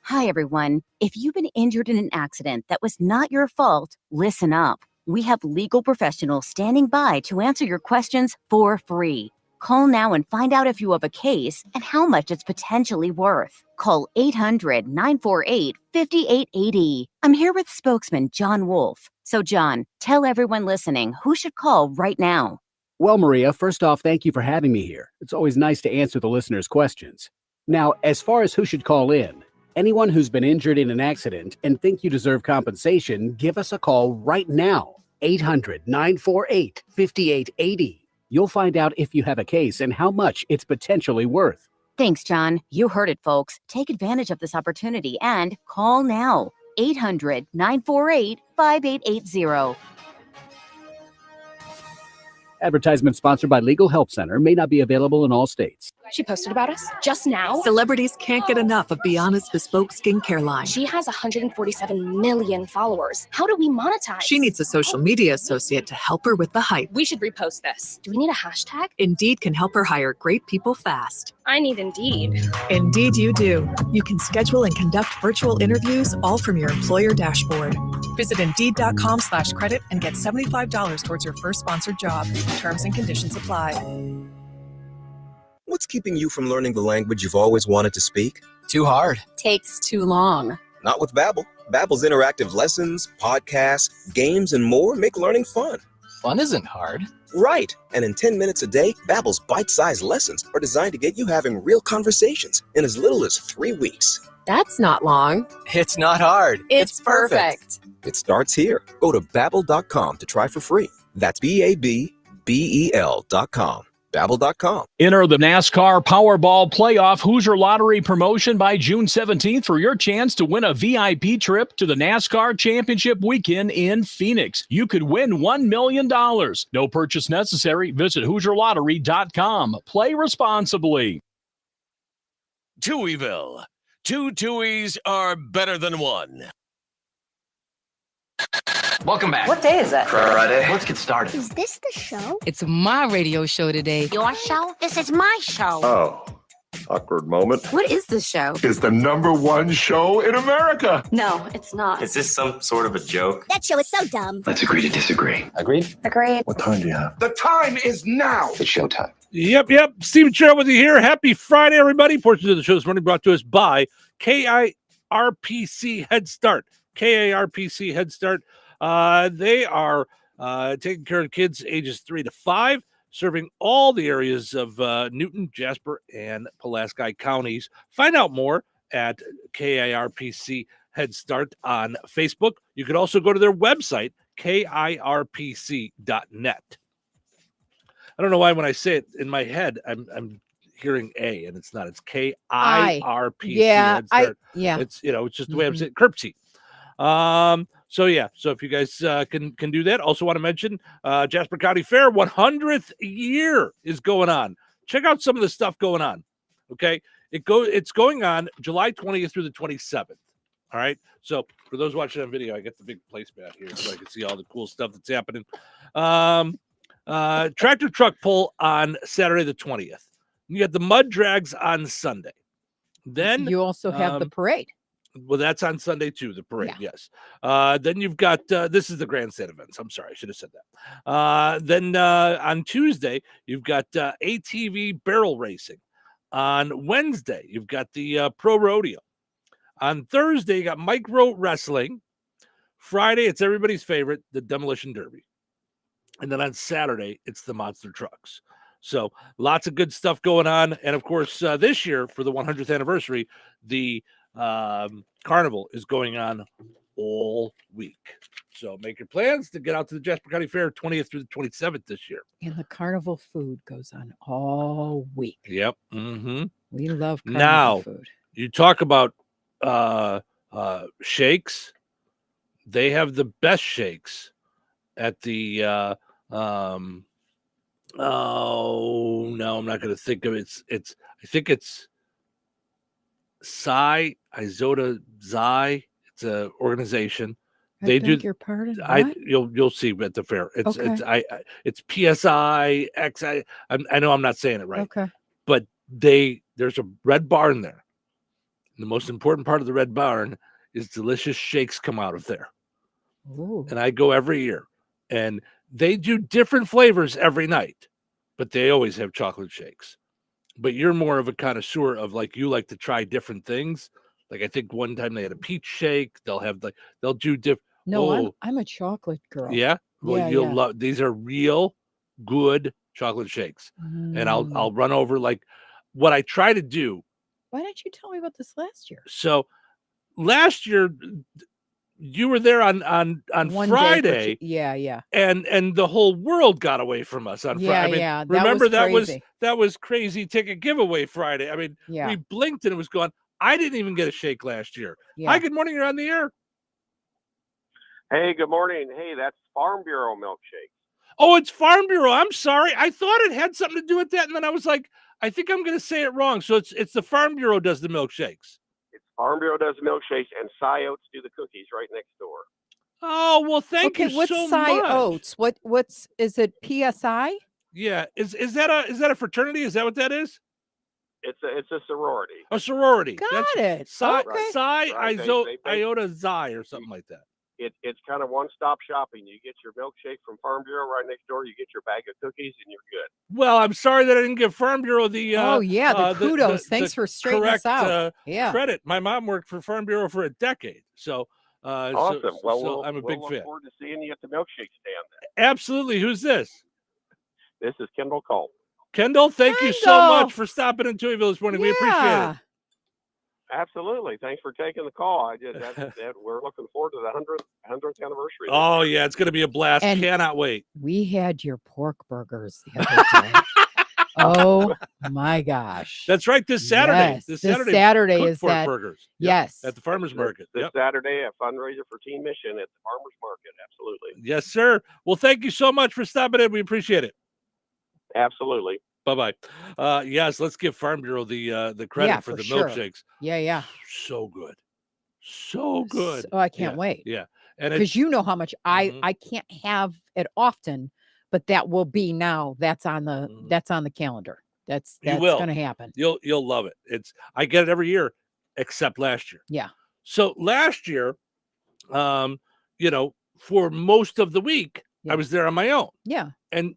Speaker 18: Hi, everyone. If you've been injured in an accident that was not your fault, listen up. We have legal professionals standing by to answer your questions for free. Call now and find out if you have a case and how much it's potentially worth. Call 800-948-5880. I'm here with spokesman John Wolf. So, John, tell everyone listening who should call right now.
Speaker 19: Well, Maria, first off, thank you for having me here. It's always nice to answer the listeners' questions. Now, as far as who should call in, anyone who's been injured in an accident and think you deserve compensation, give us a call right now. 800-948-5880. You'll find out if you have a case and how much it's potentially worth.
Speaker 18: Thanks, John. You heard it, folks. Take advantage of this opportunity and call now. 800-948-5880.
Speaker 19: Advertisement sponsored by Legal Help Center may not be available in all states.
Speaker 20: She posted about us just now.
Speaker 21: Celebrities can't get enough of Beyonce's bespoke skincare line.
Speaker 20: She has 147 million followers. How do we monetize?
Speaker 21: She needs a social media associate to help her with the hype.
Speaker 20: We should repost this. Do we need a hashtag?
Speaker 21: Indeed can help her hire great people fast.
Speaker 20: I need Indeed.
Speaker 21: Indeed you do. You can schedule and conduct virtual interviews all from your employer dashboard. Visit Indeed.com/credit and get $75 towards your first sponsored job. Terms and conditions apply.
Speaker 22: What's keeping you from learning the language you've always wanted to speak?
Speaker 23: Too hard.
Speaker 20: Takes too long.
Speaker 22: Not with Babbel. Babbel's interactive lessons, podcasts, games, and more make learning fun.
Speaker 23: Fun isn't hard.
Speaker 22: Right. And in 10 minutes a day, Babbel's bite-sized lessons are designed to get you having real conversations in as little as 3 weeks.
Speaker 20: That's not long.
Speaker 23: It's not hard.
Speaker 20: It's perfect.
Speaker 22: It starts here. Go to Babbel.com to try for free. That's BABBEL.com. Babbel.com.
Speaker 17: Enter the NASCAR Powerball Playoff Hoosier Lottery promotion by June 17th for your chance to win a VIP trip to the NASCAR Championship Weekend in Phoenix. You could win $1 million. No purchase necessary. Visit HoosierLottery.com. Play responsibly.
Speaker 1: Touhyville. Two Tuohys are better than one.
Speaker 5: Welcome back.
Speaker 24: What day is it?
Speaker 5: Friday. Let's get started.
Speaker 24: Is this the show?
Speaker 25: It's my radio show today.
Speaker 24: Your show? This is my show.
Speaker 4: Oh, awkward moment.
Speaker 24: What is this show?
Speaker 4: It's the #1 show in America.
Speaker 24: No, it's not.
Speaker 5: Is this some sort of a joke?
Speaker 24: That show is so dumb.
Speaker 5: Let's agree to disagree. Agreed?
Speaker 24: Agreed.
Speaker 4: What time do you have?
Speaker 5: The time is now. It's showtime.
Speaker 11: Yep. Stephen Cheryl with you here. Happy Friday, everybody. Portions of the show this morning brought to us by KIRPC Head Start. KIRPC Head Start. They are taking care of kids ages 3 to 5, serving all the areas of Newton, Jasper, and Pulaski counties. Find out more at KIRPC Head Start on Facebook. You could also go to their website, KIRPC.net. I don't know why when I say it in my head, I'm hearing A, and it's not. It's KIRPC.
Speaker 12: Yeah,
Speaker 11: Head Start.
Speaker 12: yeah.
Speaker 11: It's it's just the way I'm saying Kirpsey. So if you guys can do that. Also want to mention Jasper County Fair 100th year is going on. Check out some of the stuff going on. Okay, it's going on July 20th through the 27th. All right. So for those watching on video, I get the big placemat here so I can see all the cool stuff that's happening. Tractor truck pull on Saturday the 20th. You got the mud drags on Sunday. Then
Speaker 12: you also have the parade.
Speaker 11: Well, that's on Sunday too, the parade, yes. Then you've got, this is the grandstand events. I'm sorry, I should have said that. Then on Tuesday, you've got ATV barrel racing. On Wednesday, you've got the pro rodeo. On Thursday, you got micro wrestling. Friday, it's everybody's favorite, the demolition derby. And then on Saturday, it's the monster trucks. So lots of good stuff going on. And of course, this year for the 100th anniversary, the carnival is going on all week. So make your plans to get out to the Jasper County Fair 20th through the 27th this year.
Speaker 12: And the carnival food goes on all week.
Speaker 11: Yep. Mm-hmm.
Speaker 12: We love carnival
Speaker 11: now,
Speaker 12: food.
Speaker 11: You talk about shakes. They have the best shakes at the oh no, I'm not going to think of it. I think it's Psi Izota Xi. It's a organization. They do
Speaker 12: your pardon.
Speaker 11: You'll see at the fair. It's PSI XI. I know I'm not saying it right.
Speaker 12: Okay.
Speaker 11: But there's a red barn there. The most important part of the red barn is delicious shakes come out of there.
Speaker 12: Ooh.
Speaker 11: And I go every year, and they do different flavors every night, but they always have chocolate shakes. But you're more of a connoisseur of you like to try different things. Like I think one time they had a peach shake. They'll do different.
Speaker 12: No, I'm a chocolate girl.
Speaker 11: Yeah. Well, you'll love. These are real good chocolate shakes, and I'll run over what I try to do.
Speaker 12: Why didn't you tell me about this last year?
Speaker 11: So last year you were there on
Speaker 12: One
Speaker 11: Friday.
Speaker 12: Yeah.
Speaker 11: And the whole world got away from us on Friday.
Speaker 12: Yeah.
Speaker 11: Remember that
Speaker 12: crazy.
Speaker 11: was crazy ticket giveaway Friday. I mean, we blinked and it was gone. I didn't even get a shake last year.
Speaker 12: Yeah.
Speaker 11: Hi, good morning. You're on the air.
Speaker 2: Hey, good morning. Hey, that's Farm Bureau milkshake.
Speaker 11: Oh, it's Farm Bureau. I'm sorry. I thought it had something to do with that, and then I was like, I think I'm going to say it wrong. So it's the Farm Bureau does the milkshakes.
Speaker 2: It's Farm Bureau does the milkshakes, and Syotes do the cookies right next door.
Speaker 11: Oh, well, thank you
Speaker 12: what's
Speaker 11: so
Speaker 12: Psy
Speaker 11: much.
Speaker 12: Oats? What's is it? PSI?
Speaker 11: Yeah, is that a fraternity? Is that what that is?
Speaker 2: It's a sorority.
Speaker 11: A sorority.
Speaker 12: Got it.
Speaker 11: Psi
Speaker 12: Okay.
Speaker 2: Right.
Speaker 11: Iota Xi or something like that.
Speaker 2: It's kind of one-stop shopping. You get your milkshake from Farm Bureau right next door. You get your bag of cookies, and you're good.
Speaker 11: Well, I'm sorry that I didn't give Farm Bureau the
Speaker 12: the kudos. Thanks
Speaker 11: the
Speaker 12: for straightening us out.
Speaker 11: Credit. My mom worked for Farm Bureau for a decade, so
Speaker 2: awesome.
Speaker 11: So I'm a big
Speaker 2: look
Speaker 11: fan.
Speaker 2: Forward to seeing you at the milkshake stand.
Speaker 11: Absolutely. Who's this?
Speaker 2: This is Kendall Cole.
Speaker 11: Kendall, thank you so much for stopping in Touhyville this morning. We appreciate it.
Speaker 2: Absolutely. Thanks for taking the call. We're looking forward to the 100th anniversary.
Speaker 11: Oh yeah, it's going to be a blast.
Speaker 12: And
Speaker 11: cannot wait.
Speaker 12: We had your pork burgers the other day. Oh my gosh.
Speaker 11: That's right. This Saturday.
Speaker 12: Yes, this Saturday is
Speaker 11: pork
Speaker 12: that.
Speaker 11: burgers.
Speaker 12: Yes.
Speaker 11: At the farmers market.
Speaker 2: This Saturday, a fundraiser for Teen Mission at the farmers market. Absolutely.
Speaker 11: Yes, sir. Well, thank you so much for stopping in. We appreciate it.
Speaker 2: Absolutely.
Speaker 11: Bye-bye. Yes, let's give Farm Bureau the credit for the milkshakes.
Speaker 12: Yeah.
Speaker 11: So good. So good.
Speaker 12: Oh, I can't wait.
Speaker 11: Yeah. And
Speaker 12: because you know how much I can't have it often, but that will be now. That's on the calendar. That's going to happen.
Speaker 11: You'll love it. I get it every year except last year.
Speaker 12: Yeah.
Speaker 11: So last year, for most of the week, I was there on my own.
Speaker 12: Yeah.
Speaker 11: And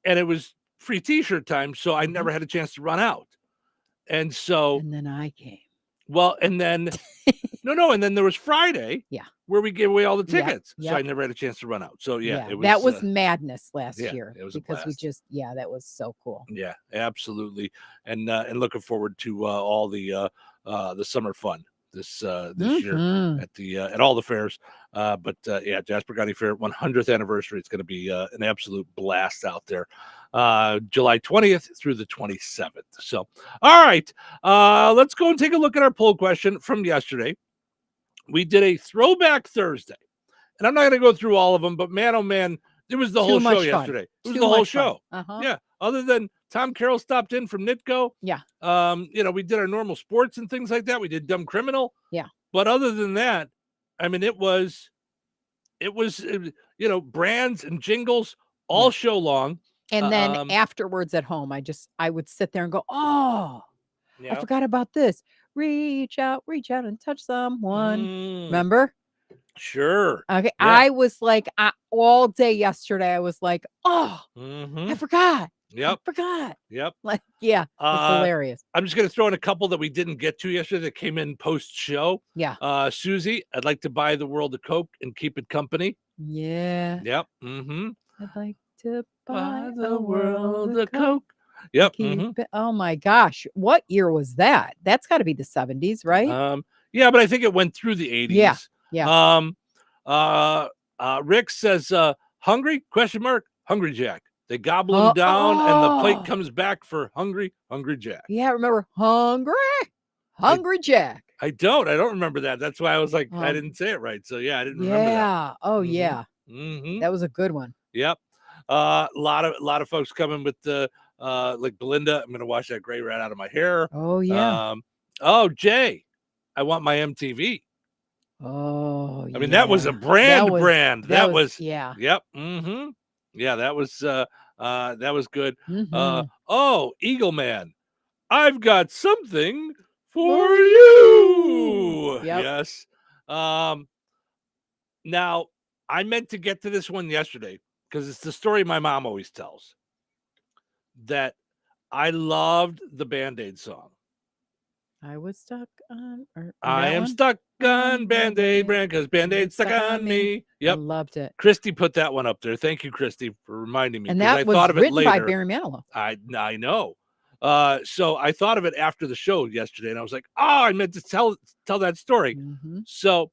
Speaker 11: it was free t-shirt time, so I never had a chance to run out. And
Speaker 12: then I came.
Speaker 11: Well, and then and then there was Friday, where we gave away all the tickets. So I never had a chance to run out. So it was,
Speaker 12: that was madness last year.
Speaker 11: It was
Speaker 12: because we just that was so cool.
Speaker 11: Yeah, absolutely. And looking forward to all the summer fun this year at all the fairs. But Jasper County Fair 100th anniversary. It's going to be an absolute blast out there. July 20th through the 27th. So, all right, let's go and take a look at our poll question from yesterday. We did a throwback Thursday, and I'm not going to go through all of them, but man, oh man, it was the whole show yesterday. It was the whole show. Yeah. Other than Tom Carroll stopped in from NITCO.
Speaker 12: Yeah.
Speaker 11: We did our normal sports and things like that. We did Dumb Criminal.
Speaker 12: Yeah.
Speaker 11: But other than that, I mean, it was brands and jingles all show long.
Speaker 12: And then afterwards at home, I would sit there and go, oh, I forgot about this. Reach out and touch someone. Remember?
Speaker 11: Sure.
Speaker 12: Okay. Yeah. I was like, all day yesterday, I was like, oh, I forgot.
Speaker 11: Yep.
Speaker 12: I forgot.
Speaker 11: Yep.
Speaker 12: Like, yeah, it's hilarious.
Speaker 11: I'm just going to throw in a couple that we didn't get to yesterday that came in post-show.
Speaker 12: Yeah.
Speaker 11: Susie, I'd like to buy the world a Coke and keep it company.
Speaker 12: Yeah.
Speaker 11: Yep. Mm-hmm.
Speaker 12: I'd like to buy the world a Coke.
Speaker 11: Yep.
Speaker 12: Oh my gosh. What year was that? That's got to be the 70s, right?
Speaker 11: Yeah, but I think it went through the 80s.
Speaker 12: Yeah.
Speaker 11: Rick says, hungry? ? Hungry Jack. They gobble him down and the plate comes back for Hungry Jack.
Speaker 12: Yeah, remember Hungry Jack.
Speaker 11: I don't remember that. That's why I was like, I didn't say it right. So yeah, I didn't remember that.
Speaker 12: Yeah. Oh yeah.
Speaker 11: Mm-hmm.
Speaker 12: That was a good one.
Speaker 11: Yep. A lot of folks coming with the like Belinda. I'm gonna wash that gray rat out of my hair.
Speaker 12: Oh yeah.
Speaker 11: Jay, I want my MTV.
Speaker 12: Oh,
Speaker 11: I mean, that was a brand. That was
Speaker 12: yeah.
Speaker 11: Yep. Mm-hmm. Yeah, that was good.
Speaker 12: Mm-hmm.
Speaker 11: Eagle Man, I've got something for you.
Speaker 12: Yep.
Speaker 11: Yes. Now I meant to get to this one yesterday because it's the story my mom always tells. That I loved the Band-Aid song.
Speaker 12: I was stuck on.
Speaker 11: I am stuck on Band-Aid brand because Band-Aid stuck on me. Yep.
Speaker 12: I loved it.
Speaker 11: Christy put that one up there. Thank you, Christy, for reminding me.
Speaker 12: And that was written by Barry Manilow.
Speaker 11: I know. So I thought of it after the show yesterday, and I was like, I meant to tell that story.
Speaker 12: Mm-hmm.
Speaker 11: So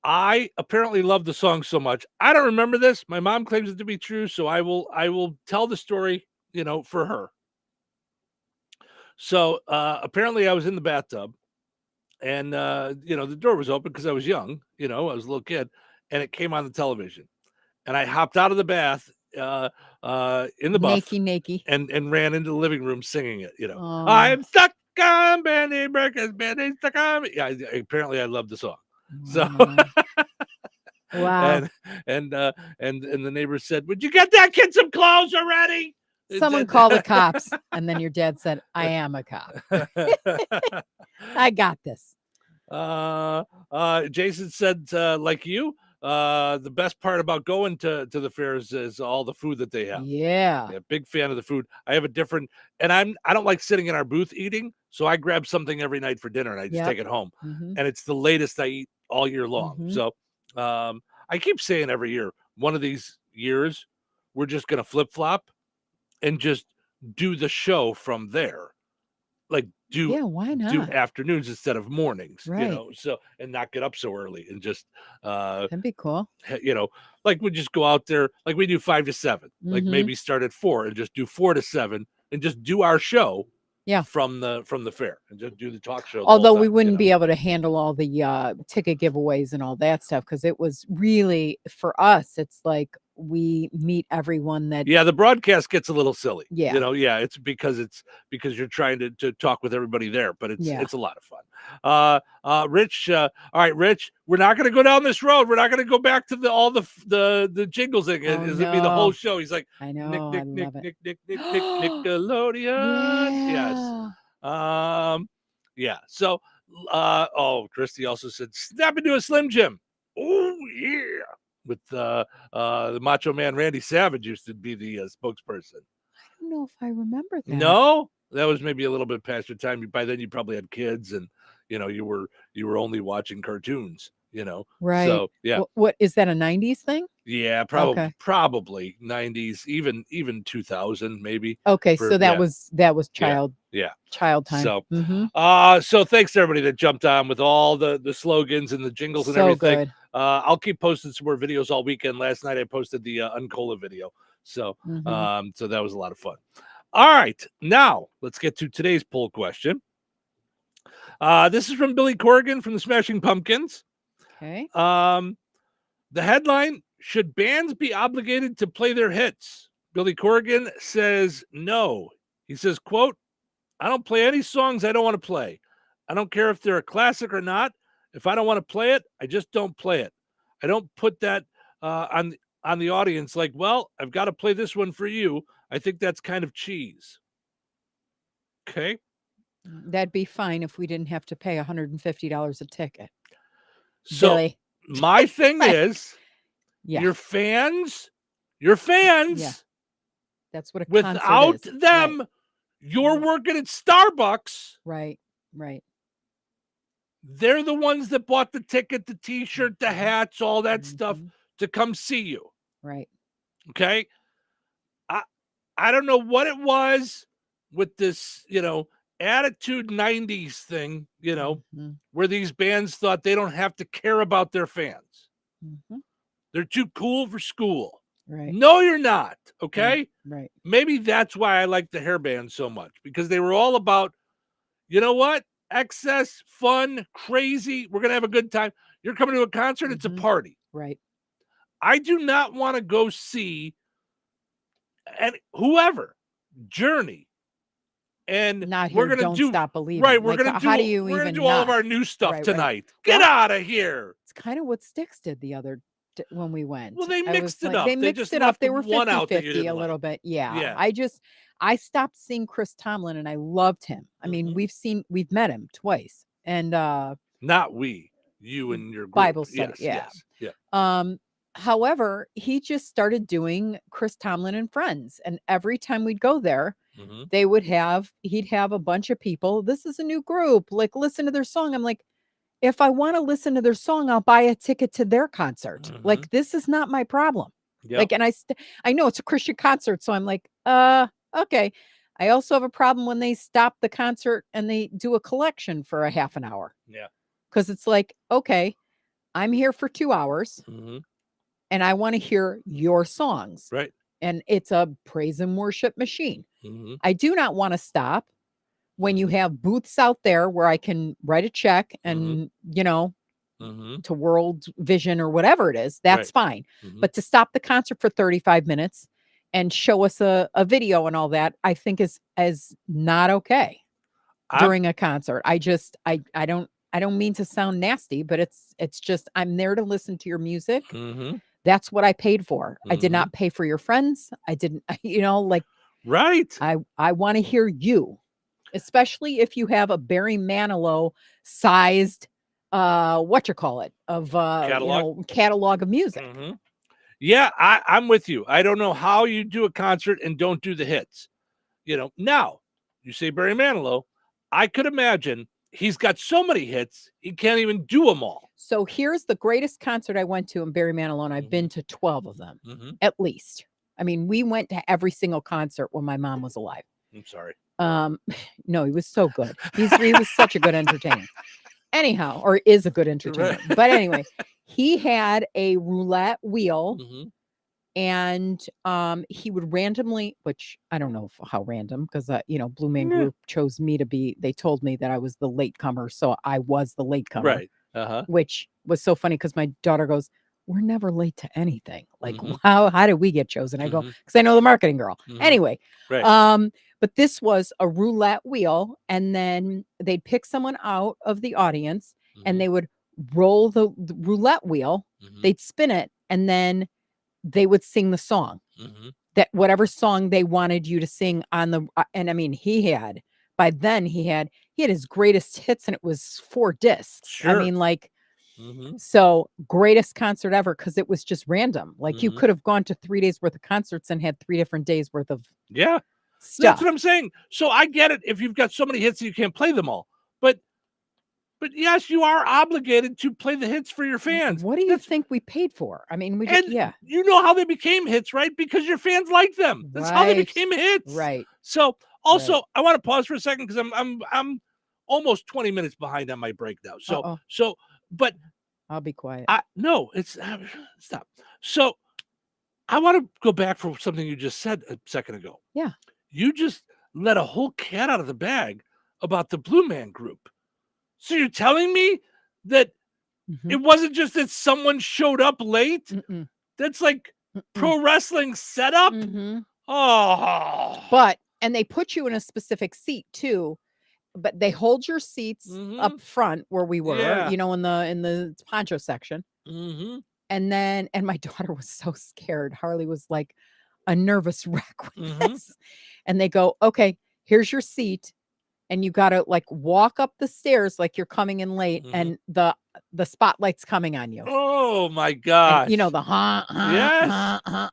Speaker 11: I apparently love the song so much. I don't remember this. My mom claims it to be true, so I will tell the story, for her. So apparently I was in the bathtub and, the door was open because I was young, I was a little kid. and it came on the television, and I hopped out of the bath in the buff
Speaker 12: naked,
Speaker 11: and ran into the living room singing it.
Speaker 12: Oh.
Speaker 11: I'm stuck on Benny Breakers, Benny stuck on me. Yeah, apparently I love the song. So
Speaker 12: wow.
Speaker 11: and the neighbor said, "Would you get that kid some clothes already?"
Speaker 12: Someone called the cops, and then your dad said, "I am a cop. I got this."
Speaker 11: Jason said, like you, the best part about going to the fairs is all the food that they have.
Speaker 12: Yeah.
Speaker 11: Big fan of the food. I have a different, and I don't like sitting in our booth eating, so I grab something every night for dinner and I just take it home.
Speaker 12: Mhm.
Speaker 11: And it's the latest I eat all year long.
Speaker 12: Mhm.
Speaker 11: So I keep saying every year, one of these years, we're just gonna flip flop and just do the show from there. Like
Speaker 12: why
Speaker 11: do
Speaker 12: not?
Speaker 11: afternoons instead of mornings,
Speaker 12: Right.
Speaker 11: so and not get up so early and just
Speaker 12: That'd be cool.
Speaker 11: like we just go out there like we do 5 to 7, like
Speaker 12: Mhm.
Speaker 11: maybe start at 4 and just do 4 to 7 and just do our show from the fair and just do the talk show.
Speaker 12: Although we wouldn't be able to handle all the ticket giveaways and all that stuff, because it was really, for us, it's like we meet everyone that
Speaker 11: the broadcast gets a little silly.
Speaker 12: Yeah.
Speaker 11: It's because you're trying to talk with everybody there, but it's a lot of fun. Rich, all right, Rich, we're not going to go down this road. We're not going to go back to all the jingles. It'll be the whole show. He's like,
Speaker 12: I know,
Speaker 11: Nick, Nickelodeon. Yes. So, Christy also said, snap into a Slim Jim. Oh yeah. With the Macho Man Randy Savage used to be the spokesperson.
Speaker 12: I don't know if I remember that.
Speaker 11: No, that was maybe a little bit past your time. By then you probably had kids, and you were only watching cartoons.
Speaker 12: Right.
Speaker 11: So yeah.
Speaker 12: What is that, a 90s thing?
Speaker 11: Yeah, probably 90s, even 2000 maybe.
Speaker 12: Okay, so that was child time.
Speaker 11: So
Speaker 12: Mhm.
Speaker 11: so thanks to everybody that jumped on with all the slogans and the jingles and
Speaker 12: So
Speaker 11: everything.
Speaker 12: good.
Speaker 11: I'll keep posting some more videos all weekend. Last night I posted the Uncola video. So
Speaker 12: Mhm.
Speaker 11: so that was a lot of fun. All right, now let's get to today's poll question. This is from Billy Corrigan from the Smashing Pumpkins.
Speaker 12: Okay.
Speaker 11: The headline, should bands be obligated to play their hits? Billy Corrigan says no. He says, quote, I don't play any songs I don't want to play. I don't care if they're a classic or not. If I don't want to play it, I just don't play it. I don't put that on the audience like, well, I've got to play this one for you. I think that's kind of cheese. Okay.
Speaker 12: That'd be fine if we didn't have to pay $150 a ticket.
Speaker 11: So
Speaker 12: Billy.
Speaker 11: my thing is,
Speaker 12: Yeah.
Speaker 11: your fans,
Speaker 12: Yeah. That's what a concert
Speaker 11: without
Speaker 12: is.
Speaker 11: them,
Speaker 12: Right.
Speaker 11: you're working at Starbucks.
Speaker 12: Right.
Speaker 11: They're the ones that bought the ticket, the t-shirt, the hats, all that stuff to come see you.
Speaker 12: Right.
Speaker 11: Okay. I don't know what it was with this, attitude 90s thing, where these bands thought they don't have to care about their fans.
Speaker 12: Mhm.
Speaker 11: They're too cool for school.
Speaker 12: Right.
Speaker 11: No, you're not. Okay.
Speaker 12: Right.
Speaker 11: Maybe that's why I like the hair band so much, because they were all about, you know what? Excess, fun, crazy. We're going to have a good time. You're coming to a concert. It's a party.
Speaker 12: Right.
Speaker 11: I do not want to go see whoever, Journey. And
Speaker 12: Not
Speaker 11: we're
Speaker 12: here,
Speaker 11: going to
Speaker 12: Don't
Speaker 11: do
Speaker 12: Stop Believing.
Speaker 11: right. We're
Speaker 12: Like,
Speaker 11: going to do
Speaker 12: how do you
Speaker 11: we're gonna
Speaker 12: even
Speaker 11: do all of
Speaker 12: not?
Speaker 11: our new stuff
Speaker 12: Right.
Speaker 11: tonight. Get
Speaker 12: Well,
Speaker 11: out of here.
Speaker 12: It's kind of what Styx did the other when we went.
Speaker 11: Well, they
Speaker 12: I
Speaker 11: mixed
Speaker 12: was
Speaker 11: it up.
Speaker 12: They
Speaker 11: They
Speaker 12: mixed
Speaker 11: just
Speaker 12: it up.
Speaker 11: left
Speaker 12: They
Speaker 11: the
Speaker 12: were
Speaker 11: one out that you
Speaker 12: 50-50 a
Speaker 11: didn't
Speaker 12: little
Speaker 11: like.
Speaker 12: bit. Yeah.
Speaker 11: Yeah.
Speaker 12: I stopped seeing Chris Tomlin, and I loved him. I mean, we've met him twice, and
Speaker 11: Not we, you and your group.
Speaker 12: Bible study.
Speaker 11: Yes. Yeah.
Speaker 12: However, he just started doing Chris Tomlin and Friends, and every time we'd go there, he'd have a bunch of people. This is a new group. Like, listen to their song. I'm like, if I want to listen to their song, I'll buy a ticket to their concert. Like, this is not my problem.
Speaker 11: Yep.
Speaker 12: Like, and I know it's a Christian concert, so I'm like, okay. I also have a problem when they stop the concert and they do a collection for a half an hour.
Speaker 11: Yeah.
Speaker 12: Because it's like, okay, I'm here for 2 hours and I want to hear your songs.
Speaker 11: Right.
Speaker 12: And it's a praise and worship machine.
Speaker 11: Mhm.
Speaker 12: I do not want to stop when you have booths out there where I can write a check and, to World Vision or whatever it is, that's fine. But to stop the concert for 35 minutes and show us a video and all that, I think is not okay during a concert. I don't mean to sound nasty, but it's just, I'm there to listen to your music. That's what I paid for. I did not pay for your friends. I didn't,
Speaker 11: right.
Speaker 12: I want to hear you, especially if you have a Barry Manilow sized catalog of music.
Speaker 11: Yeah, I'm with you. I don't know how you do a concert and don't do the hits. Now you say Barry Manilow, I could imagine he's got so many hits, he can't even do them all.
Speaker 12: So here's the greatest concert I went to in Barry Manilow, and I've been to 12 of them, at least. I mean, we went to every single concert when my mom was alive.
Speaker 11: I'm sorry.
Speaker 12: No, he was so good. He was such a good entertainer. Anyhow, or is a good entertainer.
Speaker 11: Right.
Speaker 12: But anyway, he had a roulette wheel, and he would randomly, which I don't know how random, because Blue Man Group chose me to be. They told me that I was the latecomer, so I was the latecomer.
Speaker 11: Right.
Speaker 12: Which was so funny because my daughter goes, "We're never late to anything. Like, how did we get chosen?" I go, "Because I know the marketing girl." Anyway, but this was a roulette wheel, and then they'd pick someone out of the audience, and they would roll the roulette wheel. They'd spin it, and then they would sing the song, that whatever song they wanted you to sing on the. And I mean, he had his greatest hits, and it was 4 discs.
Speaker 11: Sure.
Speaker 12: I mean, so greatest concert ever, because it was just random. Like, you could have gone to 3 days worth of concerts and had 3 different days worth of stuff.
Speaker 11: That's what I'm saying. So I get it if you've got so many hits that you can't play them all, but yes, you are obligated to play the hits for your fans.
Speaker 12: What do you think we paid for? I mean,
Speaker 11: you know how they became hits, right? Because your fans like them. That's how they became hits.
Speaker 12: Right.
Speaker 11: So also, I want to pause for a second because I'm almost 20 minutes behind on my break now. But
Speaker 12: I'll be quiet.
Speaker 11: Stop. So I want to go back for something you just said a second ago.
Speaker 12: Yeah.
Speaker 11: You just let a whole cat out of the bag about the Blue Man Group. So you're telling me that it wasn't just that someone showed up late? That's like pro wrestling setup? Oh.
Speaker 12: And they put you in a specific seat too, but they hold your seats up front where we were, in the poncho section. And my daughter was so scared. Harley was like a nervous wreck with this. And they go, "Okay, here's your seat." And you got to walk up the stairs like you're coming in late, and the spotlight's coming on you.
Speaker 11: Oh my gosh.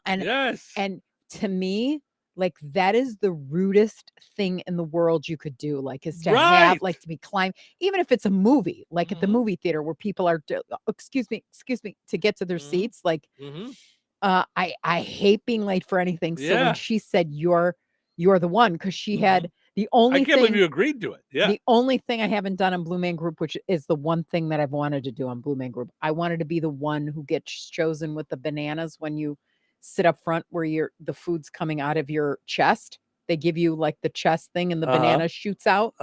Speaker 12: And, and to me, that is the rudest thing in the world you could do, is to have, to be climbed, even if it's a movie, at the movie theater where people are, excuse me, to get to their seats. I hate being late for anything. So when she said you're the one, because she had the only
Speaker 11: I can't believe you agreed to it. Yeah.
Speaker 12: The only thing I haven't done on Blue Man Group, which is the one thing that I've wanted to do on Blue Man Group, I wanted to be the one who gets chosen with the bananas when you sit up front where the food's coming out of your chest. They give you the chest thing and the banana shoots out.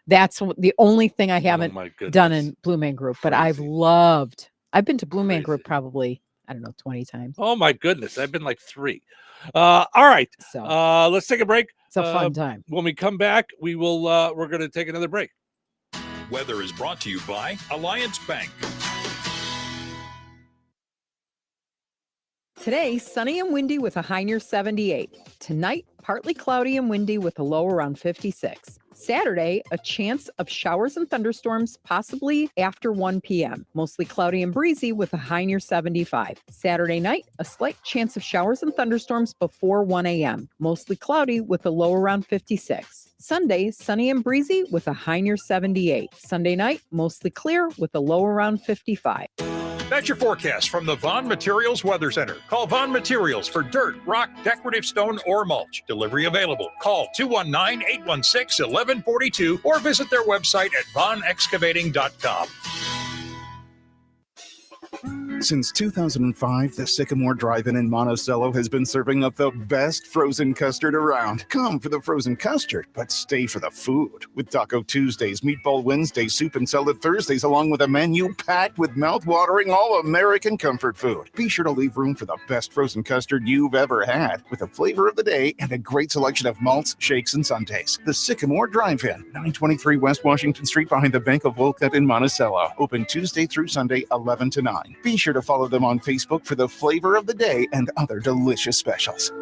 Speaker 12: That's the only thing I haven't done in Blue Man Group, but I've been to Blue Man Group probably, I don't know, 20 times.
Speaker 11: Oh my goodness. I've been 3. All right.
Speaker 12: So
Speaker 11: let's take a break.
Speaker 12: It's a fun time.
Speaker 11: When we come back, we're going to take another break.
Speaker 3: Weather is brought to you by Alliance Bank.
Speaker 12: Today, sunny and windy with a high near 78. Tonight, partly cloudy and windy with a low around 56. Saturday, a chance of showers and thunderstorms, possibly after 1 p.m. Mostly cloudy and breezy with a high near 75. Saturday night, a slight chance of showers and thunderstorms before 1 a.m. Mostly cloudy with a low around 56. Sunday, sunny and breezy with a high near 78. Sunday night, mostly clear with a low around 55.
Speaker 3: That's your forecast from the Vaughn Materials Weather Center. Call Vaughn Materials for dirt, rock, decorative stone, or mulch. Delivery available. Call 219-816-1142 or visit their website at vaughnexcavating.com.
Speaker 6: Since 2005, the Sycamore Drive-In in Monticello has been serving up the best frozen custard around. Come for the frozen custard, but stay for the food. With Taco Tuesdays, Meatball Wednesdays, Soup and Salad Thursdays, along with a menu packed with mouth-watering all-American comfort food. Be sure to leave room for the best frozen custard you've ever had, with a flavor of the day and a great selection of malts, shakes, and sundaes. The Sycamore Drive-In, 923 West Washington Street behind the Bank of Wolcott in Monticello. Open Tuesday through Sunday, 11 to 9. Be sure to follow them on Facebook for the flavor of the day and other delicious specials.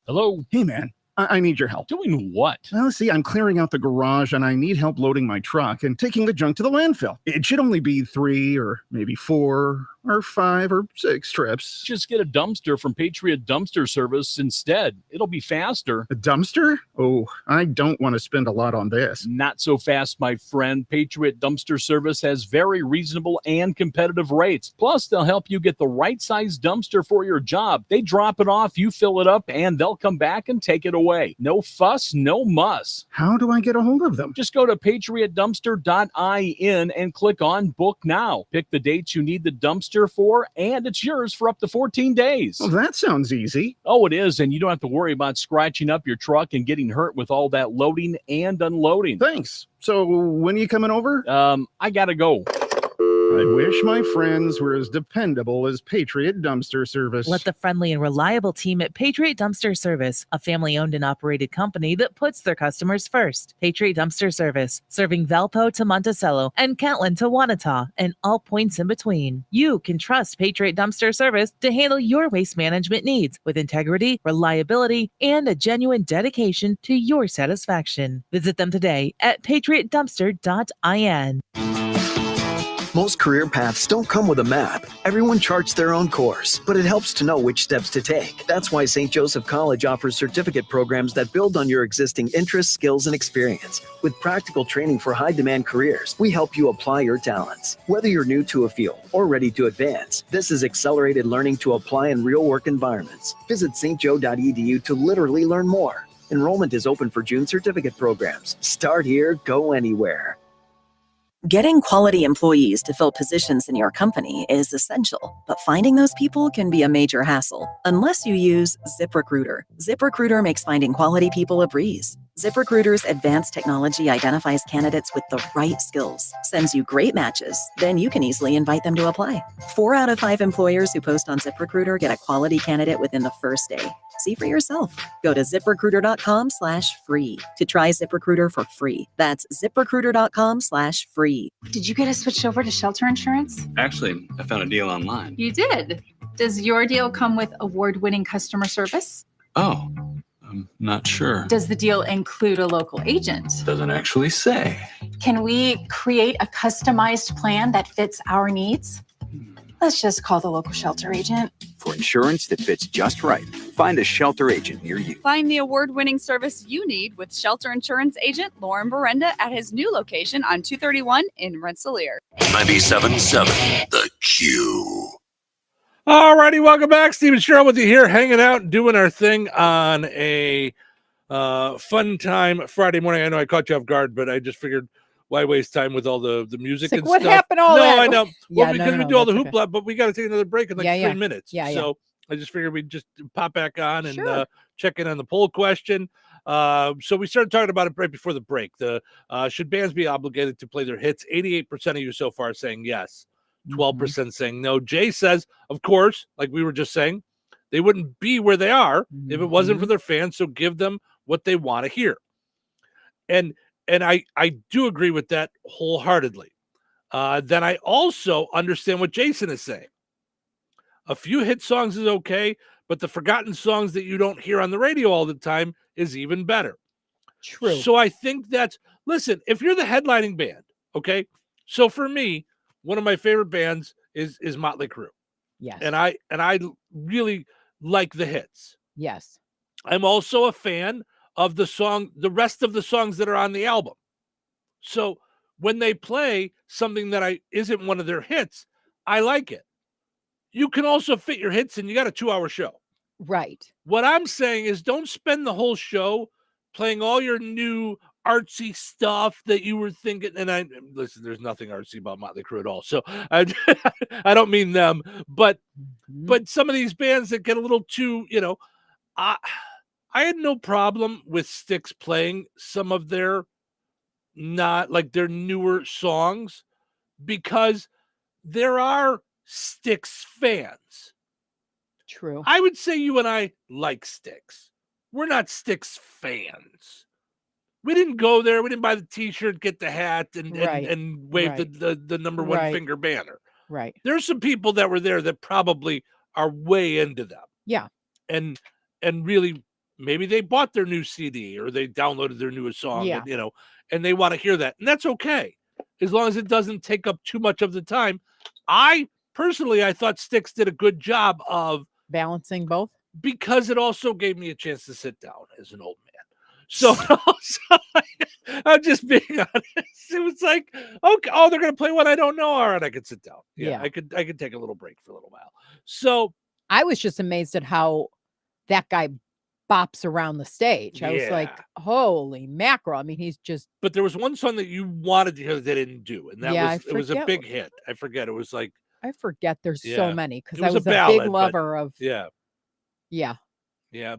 Speaker 17: Hello?
Speaker 6: Hey, man. I need your help.
Speaker 17: Doing what?
Speaker 6: Well, see, I'm clearing out the garage and I need help loading my truck and taking the junk to the landfill. It should only be 3 or maybe 4 or 5 or 6 trips.
Speaker 17: Just get a dumpster from Patriot Dumpster Service instead. It'll be faster.
Speaker 6: A dumpster? Oh, I don't want to spend a lot on this.
Speaker 17: Not so fast, my friend. Patriot Dumpster Service has very reasonable and competitive rates. Plus, they'll help you get the right size dumpster for your job. They drop it off, you fill it up, and they'll come back and take it away. No fuss, no muss.
Speaker 6: How do I get a hold of them?
Speaker 17: Just go to patriotdumpster.in and click on Book Now. Pick the dates you need the dumpster for, and it's yours for up to 14 days.
Speaker 6: Well, that sounds easy.
Speaker 17: Oh, it is, and you don't have to worry about scratching up your truck and getting hurt with all that loading and unloading.
Speaker 6: Thanks. So when are you coming over?
Speaker 17: I gotta go.
Speaker 6: I wish my friends were as dependable as Patriot Dumpster Service.
Speaker 7: Let the friendly and reliable team at Patriot Dumpster Service, a family-owned and operated company that puts their customers first. Patriot Dumpster Service, serving Valpo to Monticello and Catlin to Wanata and all points in between. You can trust Patriot Dumpster Service to handle your waste management needs with integrity, reliability, and a genuine dedication to your satisfaction. Visit them today at patriotdumpster.in.
Speaker 8: Most career paths don't come with a map. Everyone charts their own course, but it helps to know which steps to take. That's why St. Joseph College offers certificate programs that build on your existing interests, skills, and experience. With practical training for high-demand careers, we help you apply your talents. Whether you're new to a field or ready to advance, this is accelerated learning to apply in real-work environments. Visit stjo.edu to literally learn more. Enrollment is open for June certificate programs. Start here, go anywhere.
Speaker 9: Getting quality employees to fill positions in your company is essential, but finding those people can be a major hassle unless you use ZipRecruiter. ZipRecruiter makes finding quality people a breeze. ZipRecruiter's advanced technology identifies candidates with the right skills, sends you great matches, then you can easily invite them to apply. 4 out of 5 employers who post on ZipRecruiter get a quality candidate within the first day. See for yourself. Go to ziprecruiter.com/free to try ZipRecruiter for free. That's ziprecruiter.com/free.
Speaker 10: Did you get us switched over to shelter insurance?
Speaker 26: Actually, I found a deal online.
Speaker 10: You did. Does your deal come with award-winning customer service?
Speaker 26: Oh, I'm not sure.
Speaker 10: Does the deal include a local agent?
Speaker 26: Doesn't actually say.
Speaker 10: Can we create a customized plan that fits our needs? Let's just call the local shelter agent.
Speaker 27: For insurance that fits just right, find a shelter agent near you.
Speaker 28: Find the award-winning service you need with shelter insurance agent Lauren Berenda at his new location on 231 in Rensselaer.
Speaker 1: 97.7 The Q.
Speaker 11: All righty, welcome back. Steve and Cheryl with you here, hanging out, doing our thing on a fun time Friday morning. I know I caught you off guard, but I just figured, why waste time with all the music and
Speaker 12: what
Speaker 11: stuff?
Speaker 12: happened all that?
Speaker 11: No, I know.
Speaker 12: Yeah,
Speaker 11: Well, because we do all the hoopla, but we got to take another break in like 3 minutes.
Speaker 12: Yeah,
Speaker 11: so I just figured we'd just pop back on and check in on the poll question. So we started talking about it right before the break. Should bands be obligated to play their hits? 88% of you so far saying yes. 12% saying no. Jay says, of course, like we were just saying, they wouldn't be where they are if it wasn't for their fans. So give them what they want to hear. And I do agree with that wholeheartedly. Then I also understand what Jason is saying. A few hit songs is okay, but the forgotten songs that you don't hear on the radio all the time is even better.
Speaker 12: True.
Speaker 11: So I think listen, if you're the headlining band, okay? So for me, one of my favorite bands is Motley Crue.
Speaker 12: Yes.
Speaker 11: And I really like the hits.
Speaker 12: Yes.
Speaker 11: I'm also a fan of the rest of the songs that are on the album. So when they play something that isn't one of their hits, I like it. You can also fit your hits and you got a 2-hour show.
Speaker 12: Right.
Speaker 11: What I'm saying is don't spend the whole show playing all your new artsy stuff that you were thinking? And I listen, there's nothing artsy about Motley Crue at all. So I don't mean them, but some of these bands that get a little too, I had no problem with Styx playing some of their their newer songs, because there are Styx fans.
Speaker 12: True.
Speaker 11: I would say you and I like Styx. We're not Styx fans. We didn't go there. We didn't buy the T-shirt, get the hat, and wave the number one finger banner.
Speaker 12: Right.
Speaker 11: There's some people that were there that probably are way into them.
Speaker 12: Yeah.
Speaker 11: And really, maybe they bought their new CD or they downloaded their newest song.
Speaker 12: Yeah.
Speaker 11: And, and they want to hear that, and that's okay, as long as it doesn't take up too much of the time. I thought Styx did a good job of
Speaker 12: balancing both,
Speaker 11: because it also gave me a chance to sit down as an old man. So I'm just being honest. It was like, okay, they're going to play one I don't know. All right, I could sit down. Yeah, I could take a little break for a little while. So
Speaker 12: I was just amazed at how that guy bops around the stage. I was like, holy mackerel. I mean, he's just.
Speaker 11: But there was one song that you wanted to hear that they didn't do, and that was a big hit. I forget. It was like.
Speaker 12: I forget. There's so many, because I
Speaker 11: was
Speaker 12: was
Speaker 11: a ballad,
Speaker 12: big lover of.
Speaker 11: Yeah.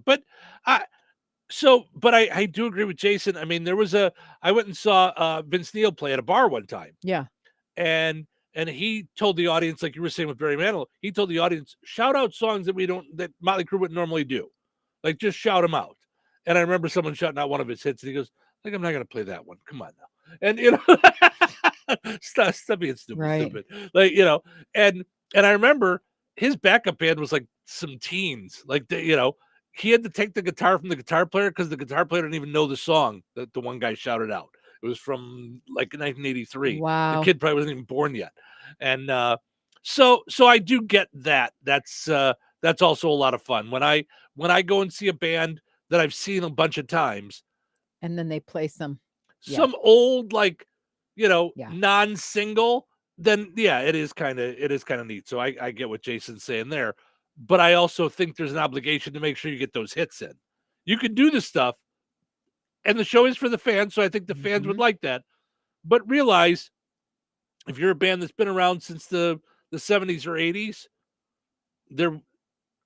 Speaker 11: But I do agree with Jason. I mean, I went and saw Vince Neil play at a bar one time.
Speaker 12: Yeah.
Speaker 11: And he told the audience, like you were saying with Barry Manilow, he told the audience, shout out songs that Motley Crue wouldn't normally do. Like, just shout them out. And I remember someone shouting out one of his hits, and he goes, like, I'm not going to play that one. Come on now. And, stop being stupid. Like, and I remember his backup band was like some teens. Like, he had to take the guitar from the guitar player because the guitar player didn't even know the song that the one guy shouted out. It was from like 1983.
Speaker 12: Wow.
Speaker 11: The kid probably wasn't even born yet. And so I do get that. That's also a lot of fun. When I go and see a band that I've seen a bunch of times,
Speaker 12: and then they play some
Speaker 11: old, non-single, then it is kind of neat. So I get what Jason's saying there. But I also think there's an obligation to make sure you get those hits in. You can do this stuff, and the show is for the fans, so I think the fans would like that. But realize, if you're a band that's been around since the 70s or 80s,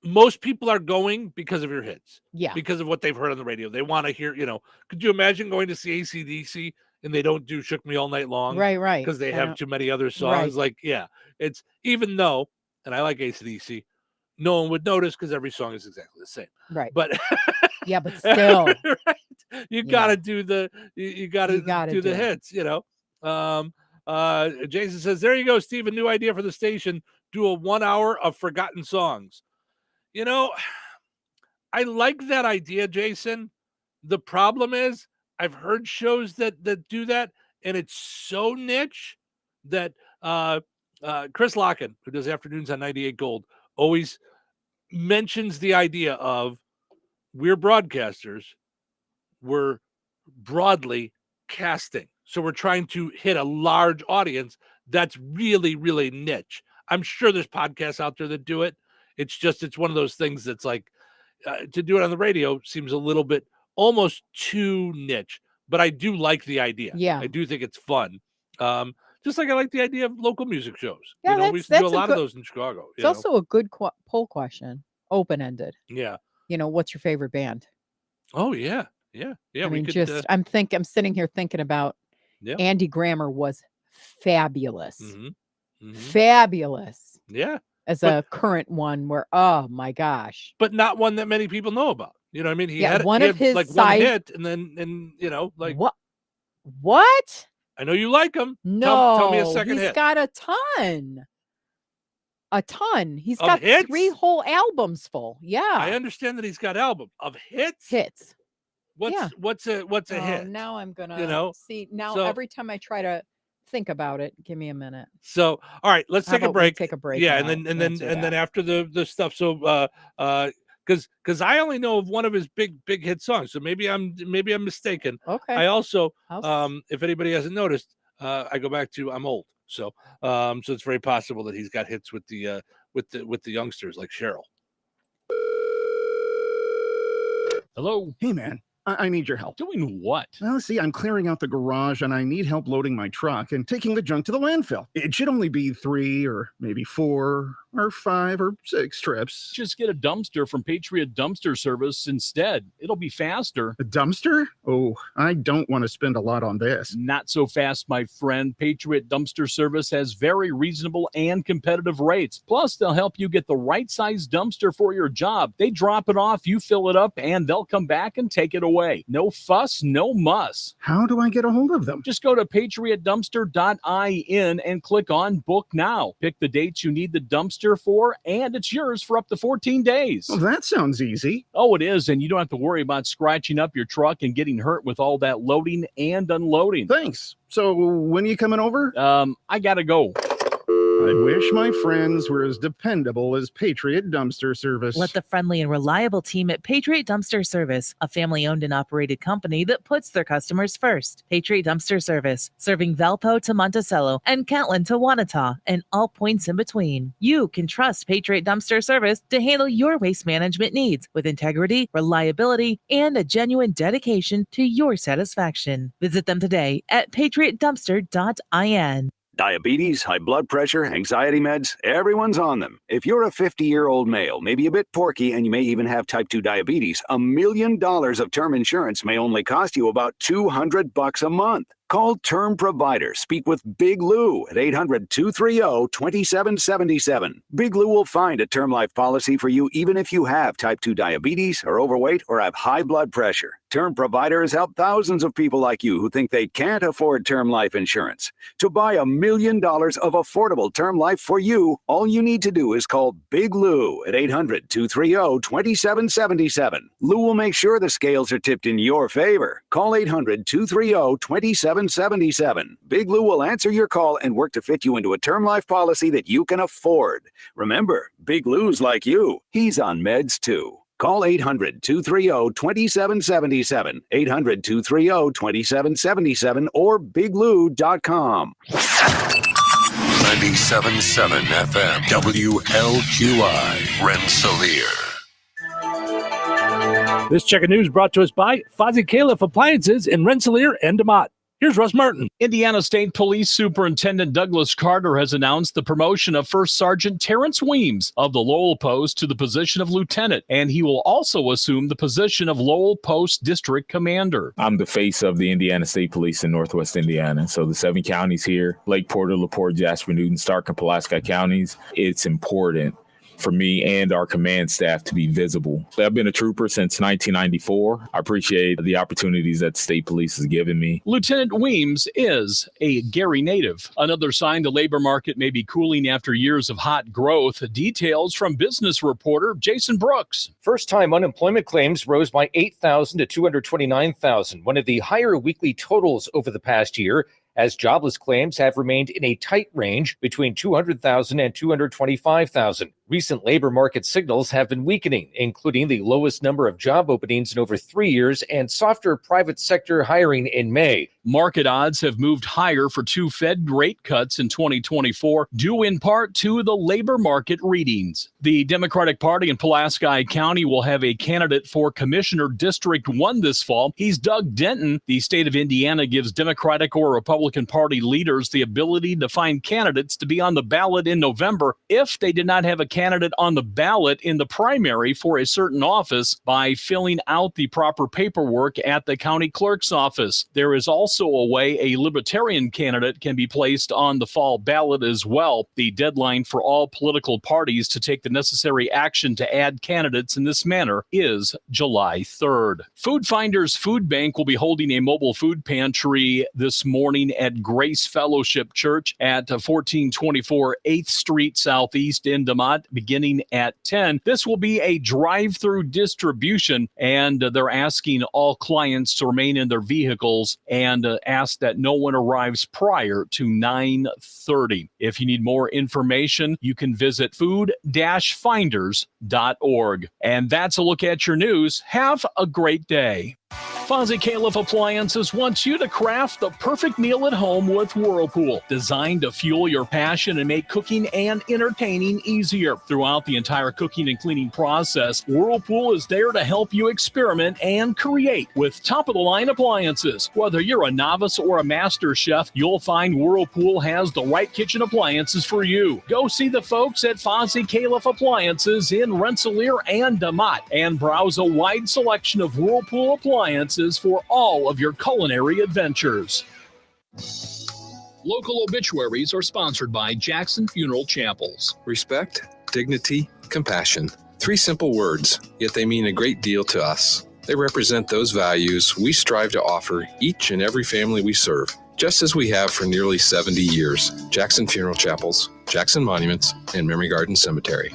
Speaker 11: most people are going because of your hits.
Speaker 12: Yeah.
Speaker 11: Because of what they've heard on the radio. They want to hear, could you imagine going to see AC/DC and they don't do Shook Me All Night Long?
Speaker 12: Right.
Speaker 11: Because they have too many other songs. Like, it's, even though, and I like AC/DC, no one would notice because every song is exactly the same.
Speaker 12: Right.
Speaker 11: But
Speaker 12: but still,
Speaker 11: right? You gotta do the the hits, Jason says, there you go, Steve, a new idea for the station. Do a 1 hour of forgotten songs. I like that idea, Jason. The problem is I've heard shows that do that, and it's so niche that Chris Locken, who does afternoons on 98 Gold, always mentions the idea of, we're broadcasters, we're broadly casting. So we're trying to hit a large audience that's really, really niche. I'm sure there's podcasts out there that do it. It's one of those things that's like, to do it on the radio seems a little bit almost too niche, but I do like the idea.
Speaker 12: Yeah.
Speaker 11: I do think it's fun. Just like I like the idea of local music shows.
Speaker 12: Yeah,
Speaker 11: we used to do a lot of those in Chicago.
Speaker 12: It's also a good poll question, open-ended.
Speaker 11: Yeah.
Speaker 12: What's your favorite band?
Speaker 11: Oh, yeah. Yeah.
Speaker 12: I mean, I'm sitting here thinking about Andy Grammer was fabulous. Fabulous.
Speaker 11: Yeah.
Speaker 12: As a current one where, oh my gosh.
Speaker 11: But not one that many people know about. You know what I mean? He had
Speaker 12: one his
Speaker 11: like one hit, and like
Speaker 12: what?
Speaker 11: I know you like him.
Speaker 12: No,
Speaker 11: tell me a second hit.
Speaker 12: He's got a ton. He's
Speaker 11: Of
Speaker 12: got
Speaker 11: hits?
Speaker 12: 3 whole albums full. Yeah.
Speaker 11: I understand that he's got album of hits. What's a hit?
Speaker 12: Now I'm gonna see. Now every time I try to think about it, give me a minute.
Speaker 11: So all right, let's take a break.
Speaker 12: Take a break.
Speaker 11: Yeah, and then after the stuff. So because I only know of one of his big hit songs. So maybe I'm mistaken.
Speaker 12: Okay.
Speaker 11: I also if anybody hasn't noticed, I go back to I'm old. So so it's very possible that he's got hits with the youngsters like Cheryl.
Speaker 17: Hello.
Speaker 6: Hey man, I need your help.
Speaker 17: Doing what?
Speaker 6: Well, see, I'm clearing out the garage and I need help loading my truck and taking the junk to the landfill. It should only be 3 or maybe 4 or 5 or 6 trips.
Speaker 17: Just get a dumpster from Patriot Dumpster Service instead. It'll be faster.
Speaker 6: A dumpster? Oh, I don't want to spend a lot on this.
Speaker 17: Not so fast, my friend. Patriot Dumpster Service has very reasonable and competitive rates. Plus, they'll help you get the right size dumpster for your job. They drop it off, you fill it up, and they'll come back and take it away. No fuss, no muss.
Speaker 6: How do I get a hold of them?
Speaker 17: Just go to patriotdumpster.in and click on Book Now. Pick the dates you need the dumpster for, and it's yours for up to 14 days.
Speaker 6: Well, that sounds easy.
Speaker 17: Oh, it is, and you don't have to worry about scratching up your truck and getting hurt with all that loading and unloading.
Speaker 6: Thanks. So when are you coming over?
Speaker 17: I gotta go.
Speaker 6: I wish my friends were as dependable as Patriot Dumpster Service.
Speaker 7: Let the friendly and reliable team at Patriot Dumpster Service, a family-owned and operated company that puts their customers first. Patriot Dumpster Service, serving Valpo to Monticello and Catlin to Wanata and all points in between. You can trust Patriot Dumpster Service to handle your waste management needs with integrity, reliability, and a genuine dedication to your satisfaction. Visit them today at patriotdumpster.in.
Speaker 13: Diabetes, high blood pressure, anxiety meds, everyone's on them. If you're a 50-year-old male, maybe a bit porky, and you may even have type 2 diabetes, $1 million of term insurance may only cost you about $200 a month. Call Term Provider. Speak with Big Lou at 800-230-2777. Big Lou will find a term life policy for you even if you have type 2 diabetes, are overweight, or have high blood pressure. Term Provider has helped thousands of people like you who think they can't afford term life insurance. To buy $1 million of affordable term life for you, all you need to do is call Big Lou at 800-230-2777. Lou will make sure the scales are tipped in your favor. Call 800-230-2777. Big Lou will answer your call and work to fit you into a term life policy that you can afford. Remember, Big Lou's like you. He's on meds too. Call 800-230-2777, 800-230-2777, or biglou.com.
Speaker 14: 97.7 FM, WLQI, Rensselaer.
Speaker 11: This check of news brought to us by Fozzie Califf Appliances in Rensselaer and DeMott. Here's Russ Martin.
Speaker 17: Indiana State Police Superintendent Douglas Carter has announced the promotion of First Sergeant Terrence Weems of the Lowell Post to the position of lieutenant, and he will also assume the position of Lowell Post District Commander.
Speaker 15: I'm the face of the Indiana State Police in Northwest Indiana. So the 7 counties here, Lake Porter, LaPorte, Jasper, Newton, Stark, and Pulaski counties, it's important for me and our command staff to be visible. I've been a trooper since 1994. I appreciate the opportunities that the state police has given me.
Speaker 17: Lieutenant Weems is a Gary native. Another sign the labor market may be cooling after years of hot growth. Details from business reporter Jason Brooks.
Speaker 16: First-time unemployment claims rose by 8,000 to 229,000, one of the higher weekly totals over the past year, as jobless claims have remained in a tight range between 200,000 and 225,000. Recent labor market signals have been weakening, including the lowest number of job openings in over 3 years and softer private sector hiring in May.
Speaker 17: Market odds have moved higher for 2 Fed rate cuts in 2024, due in part to the labor market readings. The Democratic Party in Pulaski County will have a candidate for Commissioner District 1 this fall. He's Doug Denton. The state of Indiana gives Democratic or Republican Party leaders the ability to find candidates to be on the ballot in November if they did not have a candidate on the ballot in the primary for a certain office by filling out the proper paperwork at the county clerk's office. There is also a way a libertarian candidate can be placed on the fall ballot as well. The deadline for all political parties to take the necessary action to add candidates in this manner is July 3rd. Food Finders Food Bank will be holding a mobile food pantry this morning at Grace Fellowship Church at 1424 8th Street Southeast in DeMott, beginning at 10. This will be a drive-through distribution, and they're asking all clients to remain in their vehicles and ask that no one arrives prior to 9:30. If you need more information, you can visit food-finders.org. And that's a look at your news. Have a great day. Fonzie Califf Appliances wants you to craft the perfect meal at home with Whirlpool, designed to fuel your passion and make cooking and entertaining easier. Throughout the entire cooking and cleaning process, Whirlpool is there to help you experiment and create with top-of-the-line appliances. Whether you're a novice or a master chef, you'll find Whirlpool has the right kitchen appliances for you. Go see the folks at Fonzie Califf Appliances in Rensselaer and DeMott and browse a wide selection of Whirlpool appliances for all of your culinary adventures.
Speaker 18: Local obituaries are sponsored by Jackson Funeral Chapels.
Speaker 19: Respect, dignity, compassion. 3 simple words, yet they mean a great deal to us. They represent those values we strive to offer each and every family we serve, just as we have for nearly 70 years. Jackson Funeral Chapels, Jackson Monuments, and Memory Garden Cemetery.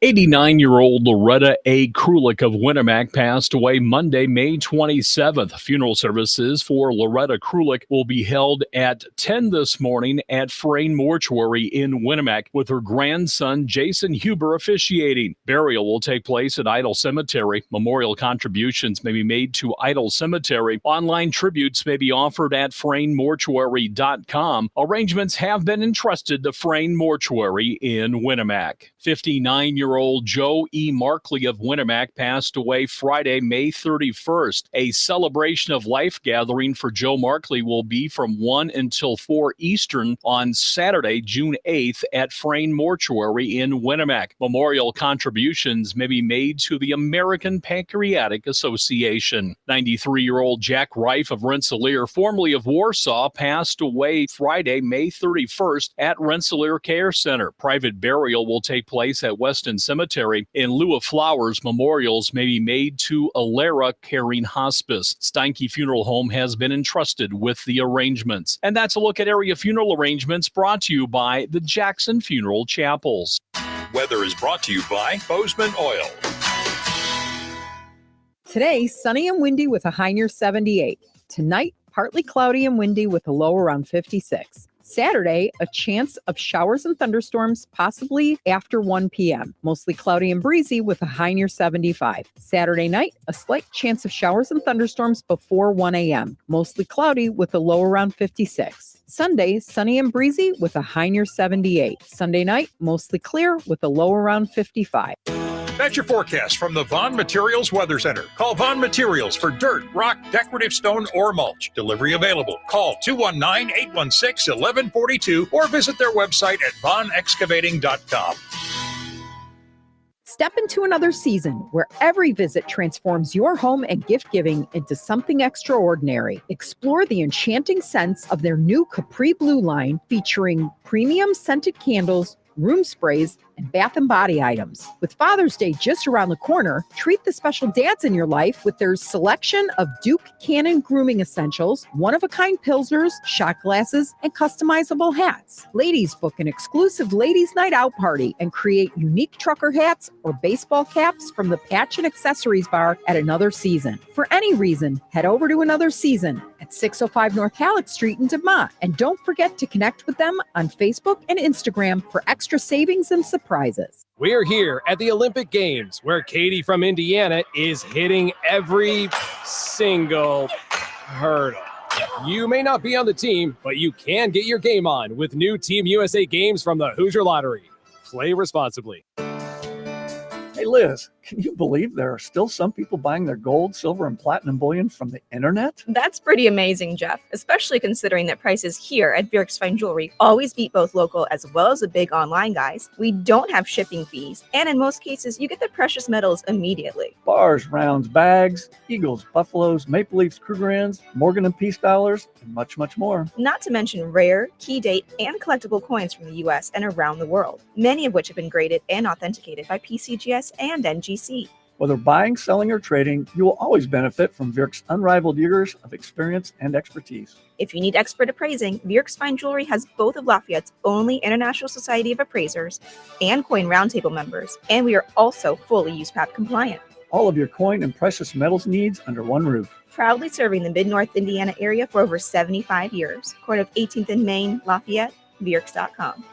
Speaker 17: 89-year-old Loretta A. Krulik of Winnemac passed away Monday, May 27th. Funeral services for Loretta Krulik will be held at 10 this morning at Frayne Mortuary in Winnemac, with her grandson Jason Huber officiating. Burial will take place at Idle Cemetery. Memorial contributions may be made to Idle Cemetery. Online tributes may be offered at FrayneMortuary.com. Arrangements have been entrusted to Frayne Mortuary in Winnemac. 59-year-old Joe E. Markley of Winnemac passed away Friday, May 31st. A celebration of life gathering for Joe Markley will be from 1 until 4 Eastern on Saturday, June 8th at Frayne Mortuary in Winnemac. Memorial contributions may be made to the American Pancreatic Association. 93-year-old Jack Reif of Rensselaer, formerly of Warsaw, passed away Friday, May 31st at Rensselaer Care Center. Private burial will take place at Weston Cemetery. In lieu of flowers, memorials may be made to Alera Caring Hospice. Steinke Funeral Home has been entrusted with the arrangements. And that's a look at area funeral arrangements brought to you by the Jackson Funeral Chapels.
Speaker 3: Weather is brought to you by Bozeman Oil.
Speaker 12: Today, sunny and windy with a high near 78. Tonight, partly cloudy and windy with a low around 56. Saturday, a chance of showers and thunderstorms, possibly after 1 p.m. Mostly cloudy and breezy with a high near 75. Saturday night, a slight chance of showers and thunderstorms before 1 a.m. Mostly cloudy with a low around 56. Sunday, sunny and breezy with a high near 78. Sunday night, mostly clear with a low around 55.
Speaker 3: That's your forecast from the Vaughn Materials Weather Center. Call Vaughn Materials for dirt, rock, decorative stone, or mulch. Delivery available. Call 219-816-1142 or visit their website at vaughnexcavating.com.
Speaker 12: Step into another season where every visit transforms your home and gift giving into something extraordinary. Explore the enchanting scents of their new Capri Blue line, featuring premium scented candles, room sprays, and bath and body items. With Father's Day just around the corner, treat the special dads in your life with their selection of Duke Cannon grooming essentials, one-of-a-kind pilsners, shot glasses, and customizable hats. Ladies, book an exclusive ladies' night out party and create unique trucker hats or baseball caps from the Patch and Accessories Bar at Another Season. For any reason, head over to Another Season at 605 North Halleck Street in DeMont. And don't forget to connect with them on Facebook and Instagram for extra savings and surprises.
Speaker 20: We're here at the Olympic Games, where Katie from Indiana is hitting every single hurdle. You may not be on the team, but you can get your game on with new Team USA games from the Hoosier Lottery. Play responsibly.
Speaker 21: Hey, Liz, can you believe there are still some people buying their gold, silver, and platinum bullion from the internet?
Speaker 22: That's pretty amazing, Jeff, especially considering that prices here at Bjork's Fine Jewelry always beat both local as well as the big online guys. We don't have shipping fees, and in most cases, you get the precious metals immediately.
Speaker 21: Bars, rounds, bags, eagles, buffaloes, maple leafs, Krugerrands, Morgan & Peace dollars, and much, much more.
Speaker 22: Not to mention rare, key date, and collectible coins from the U.S. and around the world, many of which have been graded and authenticated by PCGS and NGC.
Speaker 21: Whether buying, selling, or trading, you will always benefit from Bjork's unrivaled years of experience and expertise.
Speaker 22: If you need expert appraising, Bjork's Fine Jewelry has both of Lafayette's only International Society of Appraisers and Coin Roundtable members, and we are also fully USPAP compliant.
Speaker 21: All of your coin and precious metals needs under one roof.
Speaker 22: Proudly serving the Mid-North Indiana area for over 75 years. Corner of 18th and Main, Lafayette, Bjorks.com.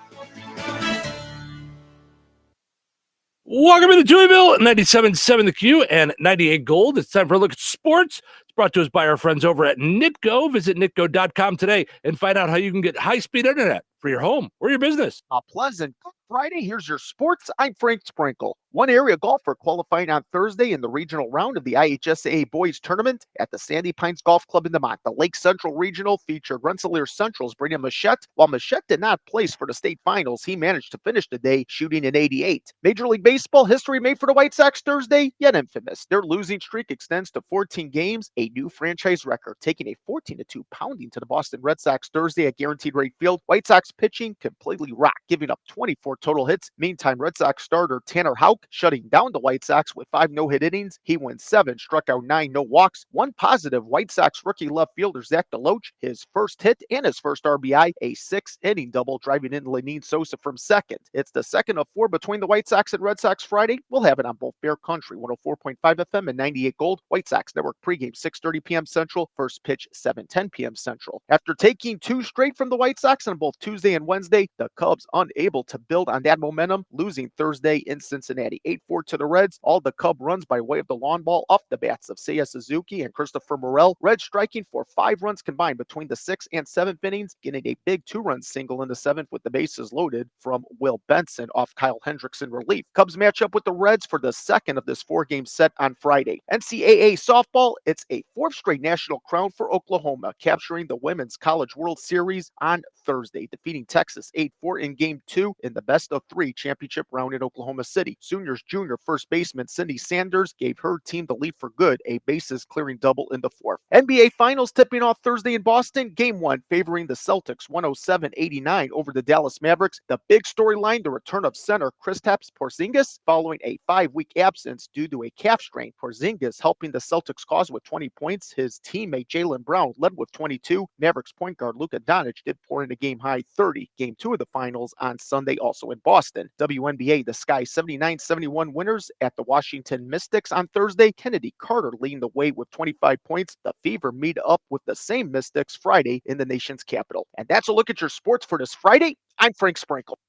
Speaker 11: Welcome to Touhyville, 97.7 The Q and 98 Gold. It's time for a look at sports. It's brought to us by our friends over at Nitco. Visit nitco.com today and find out how you can get high-speed internet for your home or your business.
Speaker 2: A pleasant Good Friday. Here's your sports. I'm Frank Sprinkle. One area golfer qualifying on Thursday in the regional round of the IHSAA Boys Tournament at the Sandy Pines Golf Club in DeMont. The Lake Central Regional featured Rensselaer Central's Brandon Machette. While Machette did not place for the state finals, he managed to finish the day shooting an 88. Major League Baseball history made for the White Sox Thursday, yet infamous. Their losing streak extends to 14 games, a new franchise record, taking a 14-2 pounding to the Boston Red Sox Thursday at Guaranteed Rate Field. White Sox pitching completely rocked, giving up 24 total hits. Meantime, Red Sox starter Tanner Houck shutting down the White Sox with 5 no-hit innings. He went 7, struck out 9, no walks. One positive, White Sox rookie left fielder Zach DeLoach, his first hit and his first RBI, a 6-inning double, driving in Lenine Sosa from second. It's the second of 4 between the White Sox and Red Sox Friday. We'll have it on both Bear Country, 104.5 FM and 98 Gold. White Sox Network pregame 6:30 p.m. Central, first pitch 7:10 p.m. Central. After taking 2 straight from the White Sox on both Tuesday and Wednesday, the Cubs unable to build on that momentum, losing Thursday in Cincinnati. 8-4 to the Reds. All the Cub runs by way of the lawn ball off the bats of Seiya Suzuki and Christopher Morel. Reds striking for 5 runs combined between the 6th and 7th innings, getting a big 2-run single in the 7th with the bases loaded from Will Benson off Kyle Hendricks in relief. Cubs match up with the Reds for the second of this 4-game set on Friday. NCAA softball, it's a 4th straight national crown for Oklahoma, capturing the Women's College World Series on Thursday, defeating Texas 8-4 in Game 2 in the best-of-3 championship round in Oklahoma City. Sooners junior first baseman Cindy Sanders gave her team the lead for good, a bases-clearing double in the 4th. NBA Finals tipping off Thursday in Boston. Game 1 favoring the Celtics 107-89 over the Dallas Mavericks. The big storyline, the return of center Kristaps Porzingis following a 5-week absence due to a calf strain. Porzingis helping the Celtics cause with 20 points. His teammate Jaylen Brown led with 22. Mavericks point guard Luka Doncic did pour in a game-high 30. Game 2 of the finals on Sunday, also in Boston. WNBA, the Sky 79-71 winners at the Washington Mystics on Thursday. Kennedy Carter leading the way with 25 points. The Fever meet up with the same Mystics Friday in the nation's capital. And that's a look at your sports for this Friday. I'm Frank Sprinkle.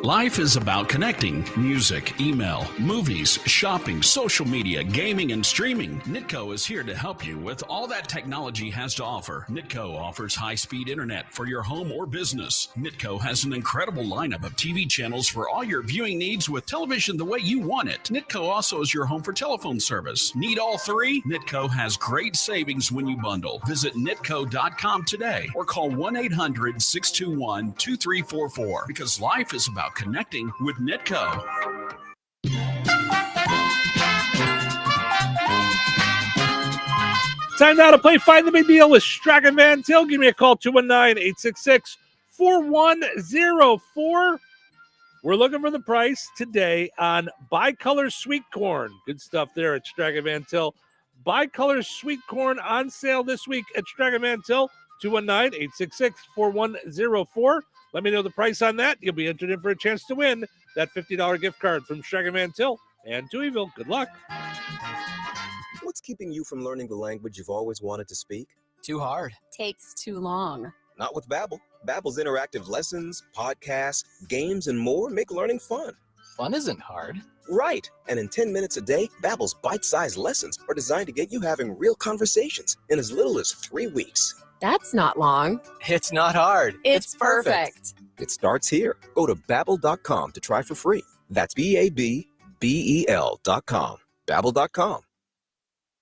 Speaker 4: Life is about connecting. Music, email, movies, shopping, social media, gaming, and streaming. Nitco is here to help you with all that technology has to offer. Nitco offers high-speed internet for your home or business. Nitco has an incredible lineup of TV channels for all your viewing needs with television the way you want it. Nitco also is your home for telephone service. Need all 3? Nitco has great savings when you bundle. Visit nitco.com today or call 1-800-621-2344 because life is about connecting with Nitco.
Speaker 11: Time now to play Find the Big Deal with Strachan Van Til. Give me a call, 219-866-4104. We're looking for the price today on Bicolor Sweet Corn. Good stuff there at Strachan Van Til. Bicolor Sweet Corn on sale this week at Strachan Van Til, 219-866-4104. Let me know the price on that. You'll be entered in for a chance to win that $50 gift card from Strachan Van Til and Touhyville. Good luck.
Speaker 5: What's keeping you from learning the language you've always wanted to speak?
Speaker 8: Too hard. Takes too long.
Speaker 5: Not with Babbel. Babbel's interactive lessons, podcasts, games, and more make learning fun.
Speaker 8: Fun isn't hard.
Speaker 5: Right. And in 10 minutes a day, Babbel's bite-sized lessons are designed to get you having real conversations in as little as 3 weeks.
Speaker 8: That's not long.
Speaker 5: It's not hard.
Speaker 8: It's perfect.
Speaker 5: It starts here. Go to Babbel.com to try for free. That's Babbel.com. Babbel.com.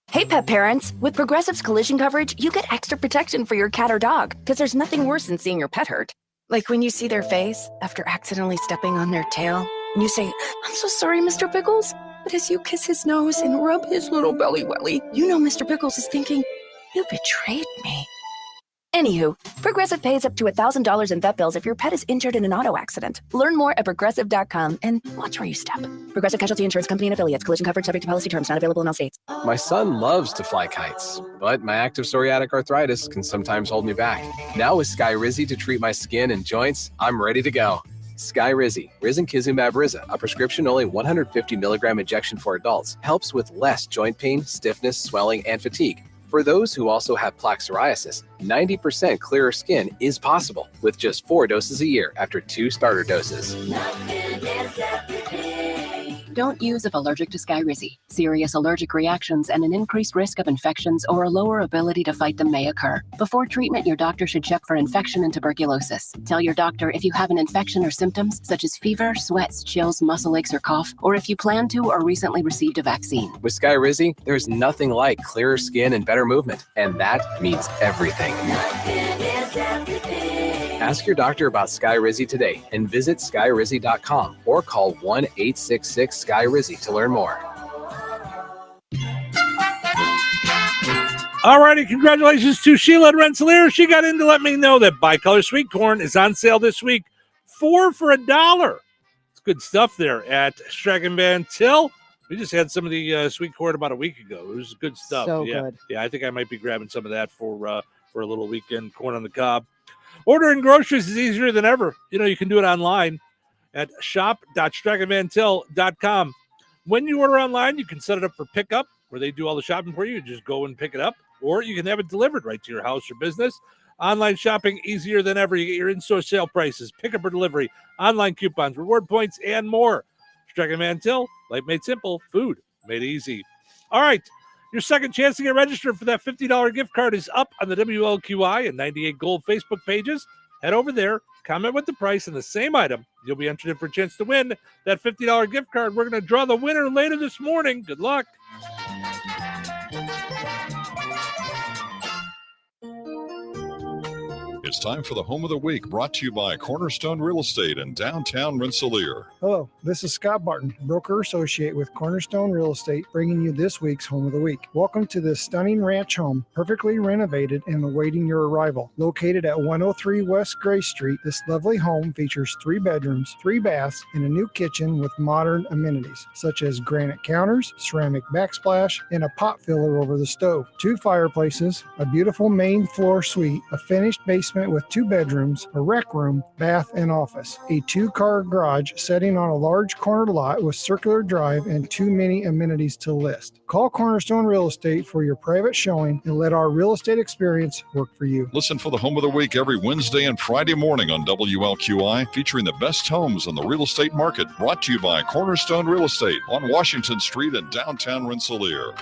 Speaker 9: Hey, pet parents. With Progressive's collision coverage, you get extra protection for your cat or dog because there's nothing worse than seeing your pet hurt. Like when you see their face after accidentally stepping on their tail, and you say, "I'm so sorry, Mr. Pickles." But as you kiss his nose and rub his little belly welly, you know Mr. Pickles is thinking, "You betrayed me." Anywho, Progressive pays up to $1,000 in vet bills if your pet is injured in an auto accident. Learn more at Progressive.com and watch where you step. Progressive Casualty Insurance Company and Affiliates. Collision coverage subject to policy terms. Not available in all states.
Speaker 20: My son loves to fly kites, but my active psoriatic arthritis can sometimes hold me back. Now with Skyrizi to treat my skin and joints, I'm ready to go. Skyrizi, Risankizumab Riza, a prescription-only 150 milligram injection for adults, helps with less joint pain, stiffness, swelling, and fatigue. For those who also have plaque psoriasis, 90% clearer skin is possible with just 4 doses a year after 2 starter doses.
Speaker 1: Don't use if allergic to Skyrizi. Serious allergic reactions and an increased risk of infections or a lower ability to fight them may occur. Before treatment, your doctor should check for infection and tuberculosis. Tell your doctor if you have an infection or symptoms such as fever, sweats, chills, muscle aches, or cough, or if you plan to or recently received a vaccine.
Speaker 20: With Skyrizi, there's nothing like clearer skin and better movement, and that means everything. Ask your doctor about Skyrizi today and visit skyrizi.com or call 1-866-SKY-RIZZI to learn more.
Speaker 11: All righty, congratulations to Sheila and Rensselaer. She got in to let me know that Bicolor Sweet Corn is on sale this week. 4 for $1. It's good stuff there at Strachan Van Til. We just had some of the sweet corn about a week ago. It was good stuff.
Speaker 12: So
Speaker 11: yeah.
Speaker 12: good.
Speaker 11: Yeah, I think I might be grabbing some of that for a little weekend corn on the cob. Ordering groceries is easier than ever. You can do it online at shop.strachanvantil.com. When you order online, you can set it up for pickup, where they do all the shopping for you. You just go and pick it up, or you can have it delivered right to your house or business. Online shopping easier than ever. You get your in-store sale prices, pickup or delivery, online coupons, reward points, and more. Strachan Van Til, life made simple, food made easy. All right, your second chance to get registered for that $50 gift card is up on the WLQI and 98 Gold Facebook pages. Head over there, comment with the price and the same item. You'll be entered in for a chance to win that $50 gift card. We're going to draw the winner later this morning. Good luck.
Speaker 10: It's time for the Home of the Week, brought to you by Cornerstone Real Estate in downtown Rensselaer.
Speaker 23: Hello, this is Scott Barton, broker associate with Cornerstone Real Estate, bringing you this week's Home of the Week. Welcome to this stunning ranch home, perfectly renovated and awaiting your arrival. Located at 103 West Gray Street, this lovely home features 3 bedrooms, 3 baths, and a new kitchen with modern amenities, such as granite counters, ceramic backsplash, and a pot filler over the stove. 2 fireplaces, a beautiful main floor suite, a finished basement with 2 bedrooms, a rec room, bath, and office. A 2-car garage setting on a large corner lot with circular drive and too many amenities to list. Call Cornerstone Real Estate for your private showing and let our real estate experience work for you.
Speaker 10: Listen for the Home of the Week every Wednesday and Friday morning on WLQI, featuring the best homes on the real estate market, brought to you by Cornerstone Real Estate on Washington Street in downtown Rensselaer.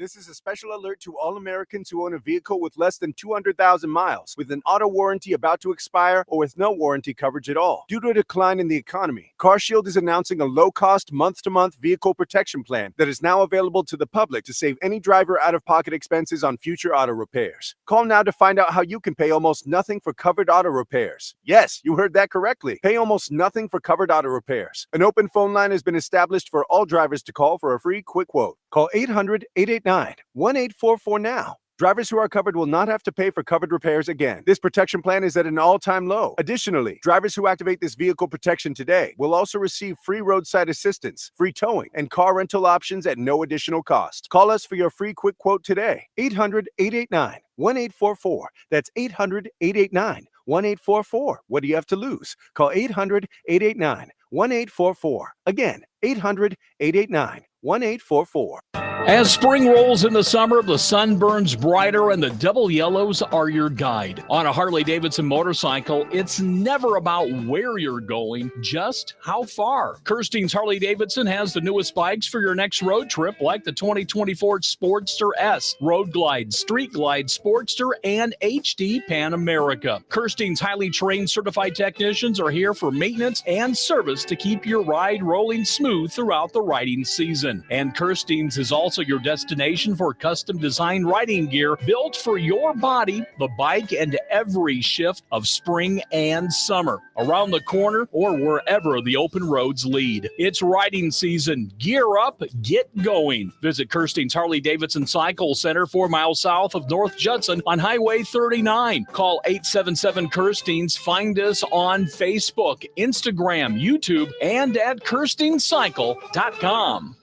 Speaker 24: This is a special alert to all Americans who own a vehicle with less than 200,000 miles, with an auto warranty about to expire, or with no warranty coverage at all. Due to a decline in the economy, CarShield is announcing a low-cost, month-to-month vehicle protection plan that is now available to the public to save any driver out-of-pocket expenses on future auto repairs. Call now to find out how you can pay almost nothing for covered auto repairs. Yes, you heard that correctly. Pay almost nothing for covered auto repairs. An open phone line has been established for all drivers to call for a free quick quote. Call 800-889-1844 now. Drivers who are covered will not have to pay for covered repairs again. This protection plan is at an all-time low. Additionally, drivers who activate this vehicle protection today will also receive free roadside assistance, free towing, and car rental options at no additional cost. Call us for your free quick quote today. 800-889-1844. That's 800-889-1844. What do you have to lose? Call 800-889-1844. Again, 800-889-1844.
Speaker 17: As spring rolls into summer, the sun burns brighter and the double yellows are your guide. On a Harley-Davidson motorcycle, it's never about where you're going, just how far. Kirstein's Harley-Davidson has the newest bikes for your next road trip, like the 2024 Sportster S, Road Glide, Street Glide, Sportster, and HD Pan America. Kirstein's highly trained certified technicians are here for maintenance and service to keep your ride rolling smooth throughout the riding season. And Kirstein's is also your destination for custom designed riding gear built for your body, the bike, and every shift of spring and summer. Around the corner or wherever the open roads lead. It's riding season. Gear up, get going. Visit Kirstein's Harley-Davidson Cycle Center 4 miles south of North Judson on Highway 39. Call 877-KIRSTEINS. Find us on Facebook, Instagram, YouTube, and at KirsteinCycle.com.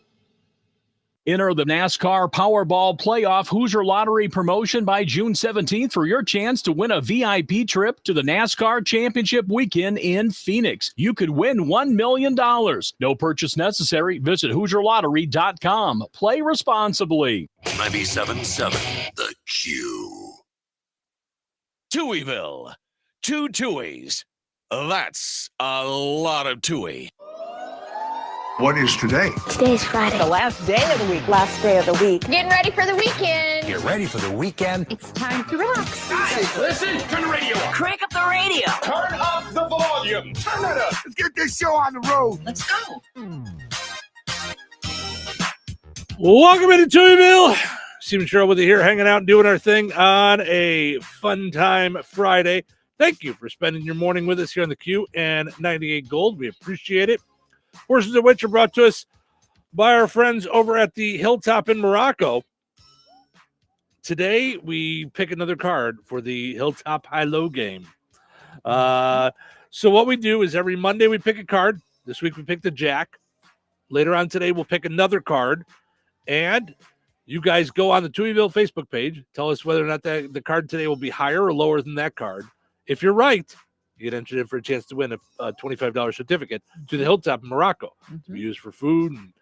Speaker 17: Enter the NASCAR Powerball Playoff Hoosier Lottery promotion by June 17th for your chance to win a VIP trip to the NASCAR Championship Weekend in Phoenix. You could win $1 million. No purchase necessary. Visit HoosierLottery.com. Play responsibly.
Speaker 14: 97.7 The Q.
Speaker 4: Touhyville. 2 Touhies.
Speaker 6: That's a lot of Touhy.
Speaker 7: What is today?
Speaker 13: Today's Friday.
Speaker 15: The last day of the week.
Speaker 13: Last day of the week.
Speaker 15: Getting ready for the weekend.
Speaker 6: Get ready for the weekend.
Speaker 15: It's time to relax.
Speaker 6: Guys, listen, turn the radio up.
Speaker 15: Crank up the radio.
Speaker 6: Turn up the volume.
Speaker 7: Turn it up. Let's get this show on the road.
Speaker 15: Let's go.
Speaker 11: Welcome into Touhyville. Steve and Cheryl with you here, hanging out and doing our thing on a fun time Friday. Thank you for spending your morning with us here on the Q and 98 Gold. We appreciate it. Horses of which are brought to us by our friends over at the Hilltop in Morocco. Today, we pick another card for the Hilltop High-Low game. So what we do is every Monday we pick a card. This week we picked the Jack. Later on today, we'll pick another card. And you guys go on the Touhyville Facebook page. Tell us whether or not the card today will be higher or lower than that card. If you're right, you get entered in for a chance to win a $25 certificate to the Hilltop in Morocco to be used for food and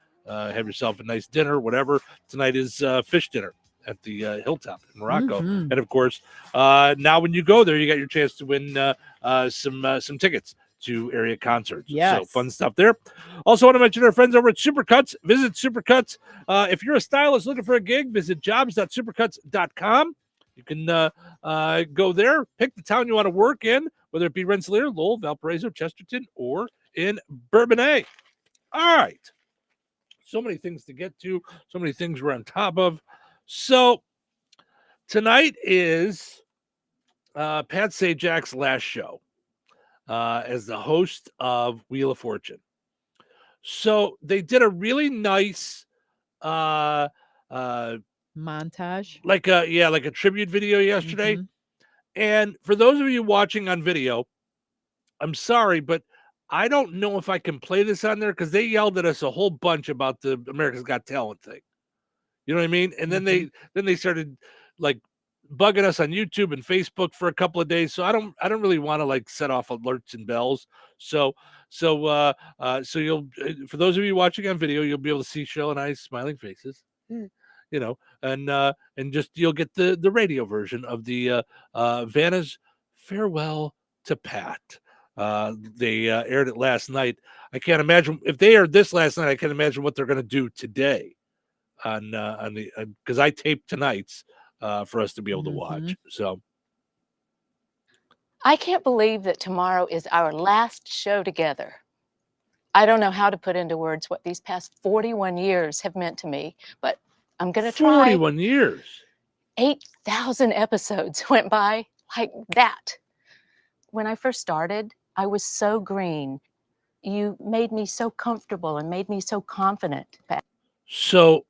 Speaker 11: have yourself a nice dinner, whatever. Tonight is fish dinner at the Hilltop in Morocco. And, of course, now when you go there, you got your chance to win some tickets to area concerts.
Speaker 12: Yes.
Speaker 11: So fun stuff there. Also want to mention our friends over at Supercuts. Visit Supercuts. If you're a stylist looking for a gig, visit jobs.supercuts.com. You can go there, pick the town you want to work in, whether it be Rensselaer, Lowell, Valparaiso, Chesterton, or in Bourbonnais. All right. So many things to get to. So many things we're on top of. So tonight is Pat Sajak's last show as the host of Wheel of Fortune. So they did a really nice
Speaker 12: montage,
Speaker 11: like a tribute video yesterday. And for those of you watching on video, I'm sorry, but I don't know if I can play this on there because they yelled at us a whole bunch about the America's Got Talent thing. You know what I mean? And then they started like bugging us on YouTube and Facebook for a couple of days. So I don't really want to like set off alerts and bells. So you'll, for those of you watching on video, you'll be able to see Cheryl and I's smiling faces. You know, and just you'll get the radio version of the Vanna's Farewell to Pat. They aired it last night. I can't imagine if they aired this last night. I can't imagine what they're going to do today on the because I taped tonight's for us to be able to watch. So
Speaker 25: I can't believe that tomorrow is our last show together. I don't know how to put into words what these past 41 years have meant to me, but I'm going to try.
Speaker 11: 41 years.
Speaker 25: 8,000 episodes went by like that. When I first started, I was so green. You made me so comfortable and made me so confident.
Speaker 11: So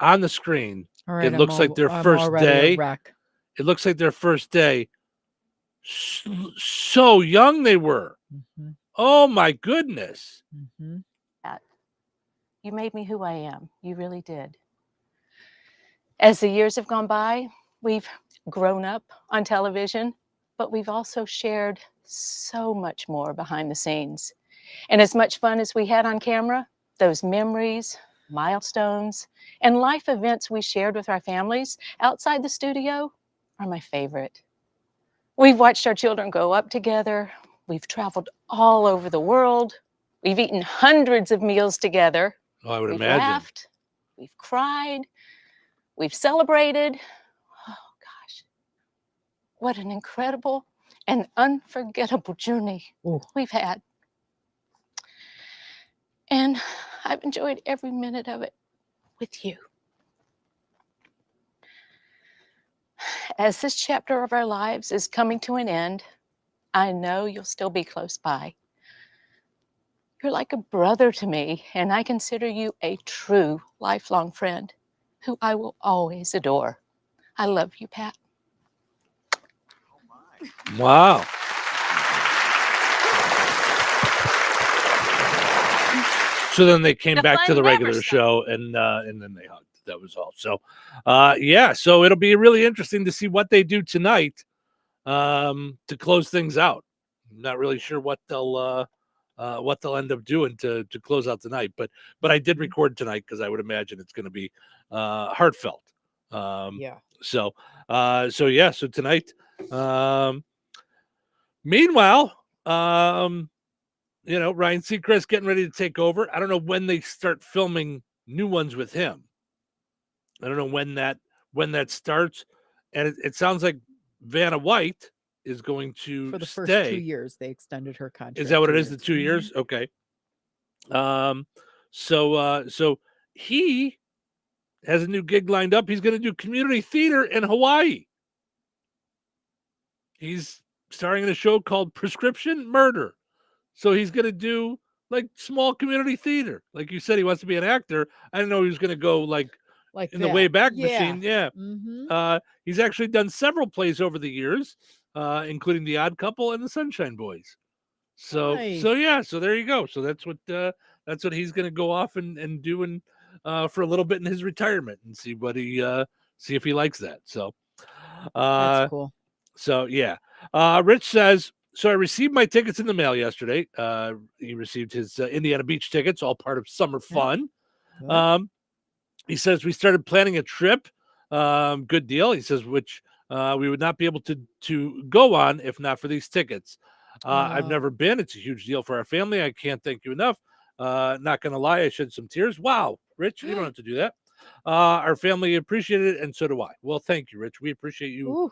Speaker 11: on the screen,
Speaker 12: right,
Speaker 11: it looks like their first day. It looks like their first day. So young they were. Oh, my goodness.
Speaker 25: You made me who I am. You really did. As the years have gone by, we've grown up on television, but we've also shared so much more behind the scenes. And as much fun as we had on camera, those memories, milestones, and life events we shared with our families outside the studio are my favorite. We've watched our children grow up together. We've traveled all over the world. We've eaten hundreds of meals together.
Speaker 11: Oh, I would
Speaker 25: We've
Speaker 11: imagine.
Speaker 25: laughed. We've cried. We've celebrated. Oh, gosh. What an incredible and unforgettable journey we've had. And I've enjoyed every minute of it with you. As this chapter of our lives is coming to an end, I know you'll still be close by. You're like a brother to me, and I consider you a true lifelong friend who I will always adore. I love you, Pat.
Speaker 11: Wow. So then they came back to the regular show, and then they hugged. That was all. So, yeah. So it'll be really interesting to see what they do tonight to close things out. I'm not really sure what they'll end up doing to close out tonight. But I did record tonight because I would imagine it's going to be heartfelt.
Speaker 12: Yeah.
Speaker 11: So yeah. So tonight. Meanwhile, Ryan Seacrest getting ready to take over. I don't know when they start filming new ones with him. I don't know when that starts. And it sounds like Vanna White is going to
Speaker 12: For the
Speaker 11: stay.
Speaker 12: first 2 years, they extended her contract.
Speaker 11: Is that what it is?
Speaker 12: 2
Speaker 11: The 2 years?
Speaker 12: Mhm.
Speaker 11: Okay. So he has a new gig lined up. He's going to do community theater in Hawaii. He's starring in a show called Prescription Murder. So he's going to do like small community theater. Like you said, he wants to be an actor. I didn't know he was going to go like in the
Speaker 12: that.
Speaker 11: Wayback
Speaker 12: Yeah.
Speaker 11: Machine. Yeah.
Speaker 12: Mhm.
Speaker 11: He's actually done several plays over the years, including The Odd Couple and The Sunshine Boys. So there you go. So that's what he's going to go off and do for a little bit in his retirement and see if he likes that. So
Speaker 12: That's cool.
Speaker 11: So yeah. Rich says, so I received my tickets in the mail yesterday. He received his Indiana Beach tickets, all part of summer fun.
Speaker 12: Good.
Speaker 11: He says we started planning a trip. Good deal. He says, which we would not be able to go on if not for these tickets. I've never been. It's a huge deal for our family. I can't thank you enough. Not going to lie, I shed some tears. Wow, Rich, you don't have to do that. Our family appreciated it, and so do I. Well, thank you, Rich. We appreciate you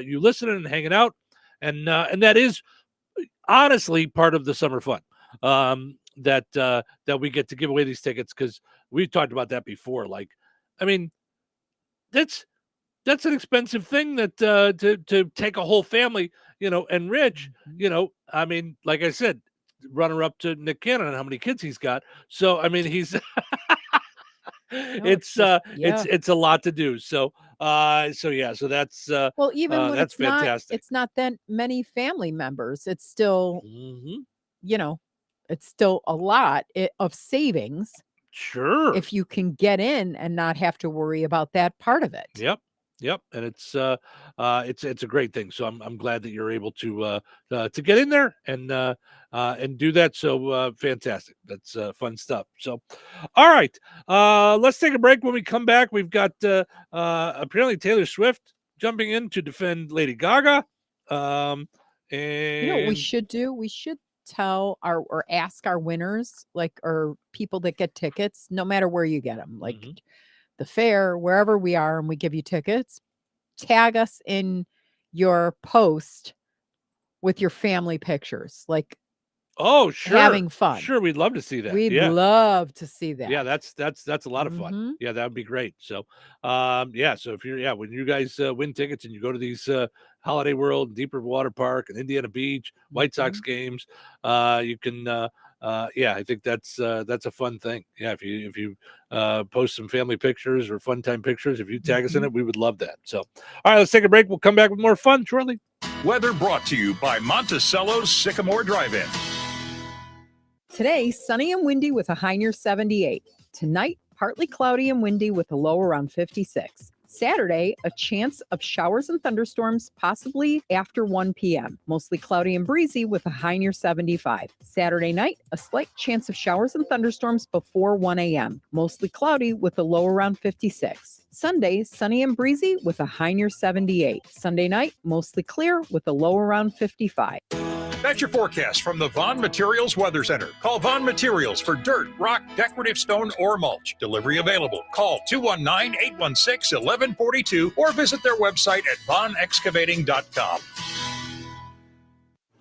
Speaker 11: you listening and hanging out. And that is honestly part of the summer fun. That we get to give away these tickets, because we've talked about that before. Like, I mean, that's an expensive thing that to take a whole family, and Rich, I mean, like I said, runner up to Nick Cannon on how many kids he's got. So I mean, he's it's a lot to do. So that's
Speaker 12: Well, even when
Speaker 11: that's fantastic.
Speaker 12: it's not that many family members. It's still, it's still a lot of savings.
Speaker 11: Sure.
Speaker 12: If you can get in and not have to worry about that part of it.
Speaker 11: Yep, and it's a great thing. So I'm glad that you're able to get in there and do that. So fantastic. That's fun stuff. So, all right, let's take a break. When we come back, we've got apparently Taylor Swift jumping in to defend Lady Gaga. And
Speaker 12: you know what we should do? We should tell or ask our winners, or people that get tickets, no matter where you get them, the fair, wherever we are, and we give you tickets, tag us in your post with your family pictures,
Speaker 11: sure,
Speaker 12: having fun.
Speaker 11: Sure, we'd love to see that.
Speaker 12: We'd love to see that.
Speaker 11: Yeah, that's a lot of fun. Yeah, that would be great. So so if you're when you guys win tickets and you go to these Holiday World, Deep River Water Park, and Indiana Beach, White Sox games, you can I think that's a fun thing. Yeah, if you post some family pictures or fun time pictures, if you tag us in it, we would love that. So, all right, let's take a break. We'll come back with more fun shortly.
Speaker 3: Weather brought to you by Monticello's Sycamore Drive-In.
Speaker 12: Today, sunny and windy with a high near 78. Tonight, partly cloudy and windy with a low around 56. Saturday, a chance of showers and thunderstorms, possibly after 1 p.m. Mostly cloudy and breezy with a high near 75. Saturday night, a slight chance of showers and thunderstorms before 1 a.m. Mostly cloudy with a low around 56. Sunday, sunny and breezy with a high near 78. Sunday night, mostly clear with a low around 55.
Speaker 3: That's your forecast from the Vaughn Materials Weather Center. Call Vaughn Materials for dirt, rock, decorative stone, or mulch. Delivery available. Call 219-816-1142 or visit their website at vaughnexcavating.com.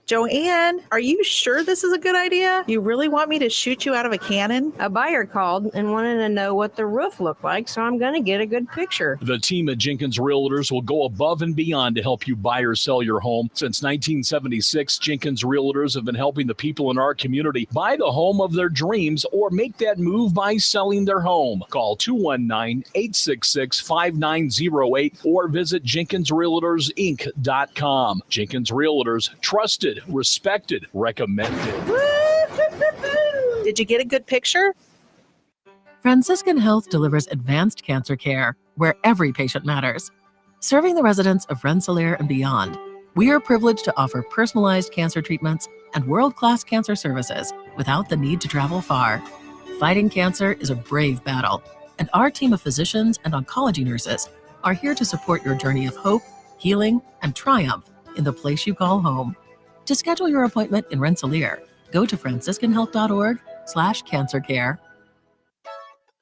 Speaker 22: Joanne, are you sure this is a good idea? You really want me to shoot you out of a cannon?
Speaker 15: A buyer called and wanted to know what the roof looked like, so I'm going to get a good picture.
Speaker 17: The team at Jenkins Realtors will go above and beyond to help you buy or sell your home. Since 1976, Jenkins Realtors have been helping the people in our community buy the home of their dreams or make that move by selling their home. Call 219-866-5908 or visit JenkinsRealtorsInc.com. Jenkins Realtors, trusted, respected, recommended.
Speaker 22: Did you get a good picture?
Speaker 13: Franciscan Health delivers advanced cancer care where every patient matters. Serving the residents of Rensselaer and beyond, we are privileged to offer personalized cancer treatments and world-class cancer services without the need to travel far. Fighting cancer is a brave battle, and our team of physicians and oncology nurses are here to support your journey of hope, healing, and triumph in the place you call home. To schedule your appointment in Rensselaer, go to franciscanhealth.org/cancercare.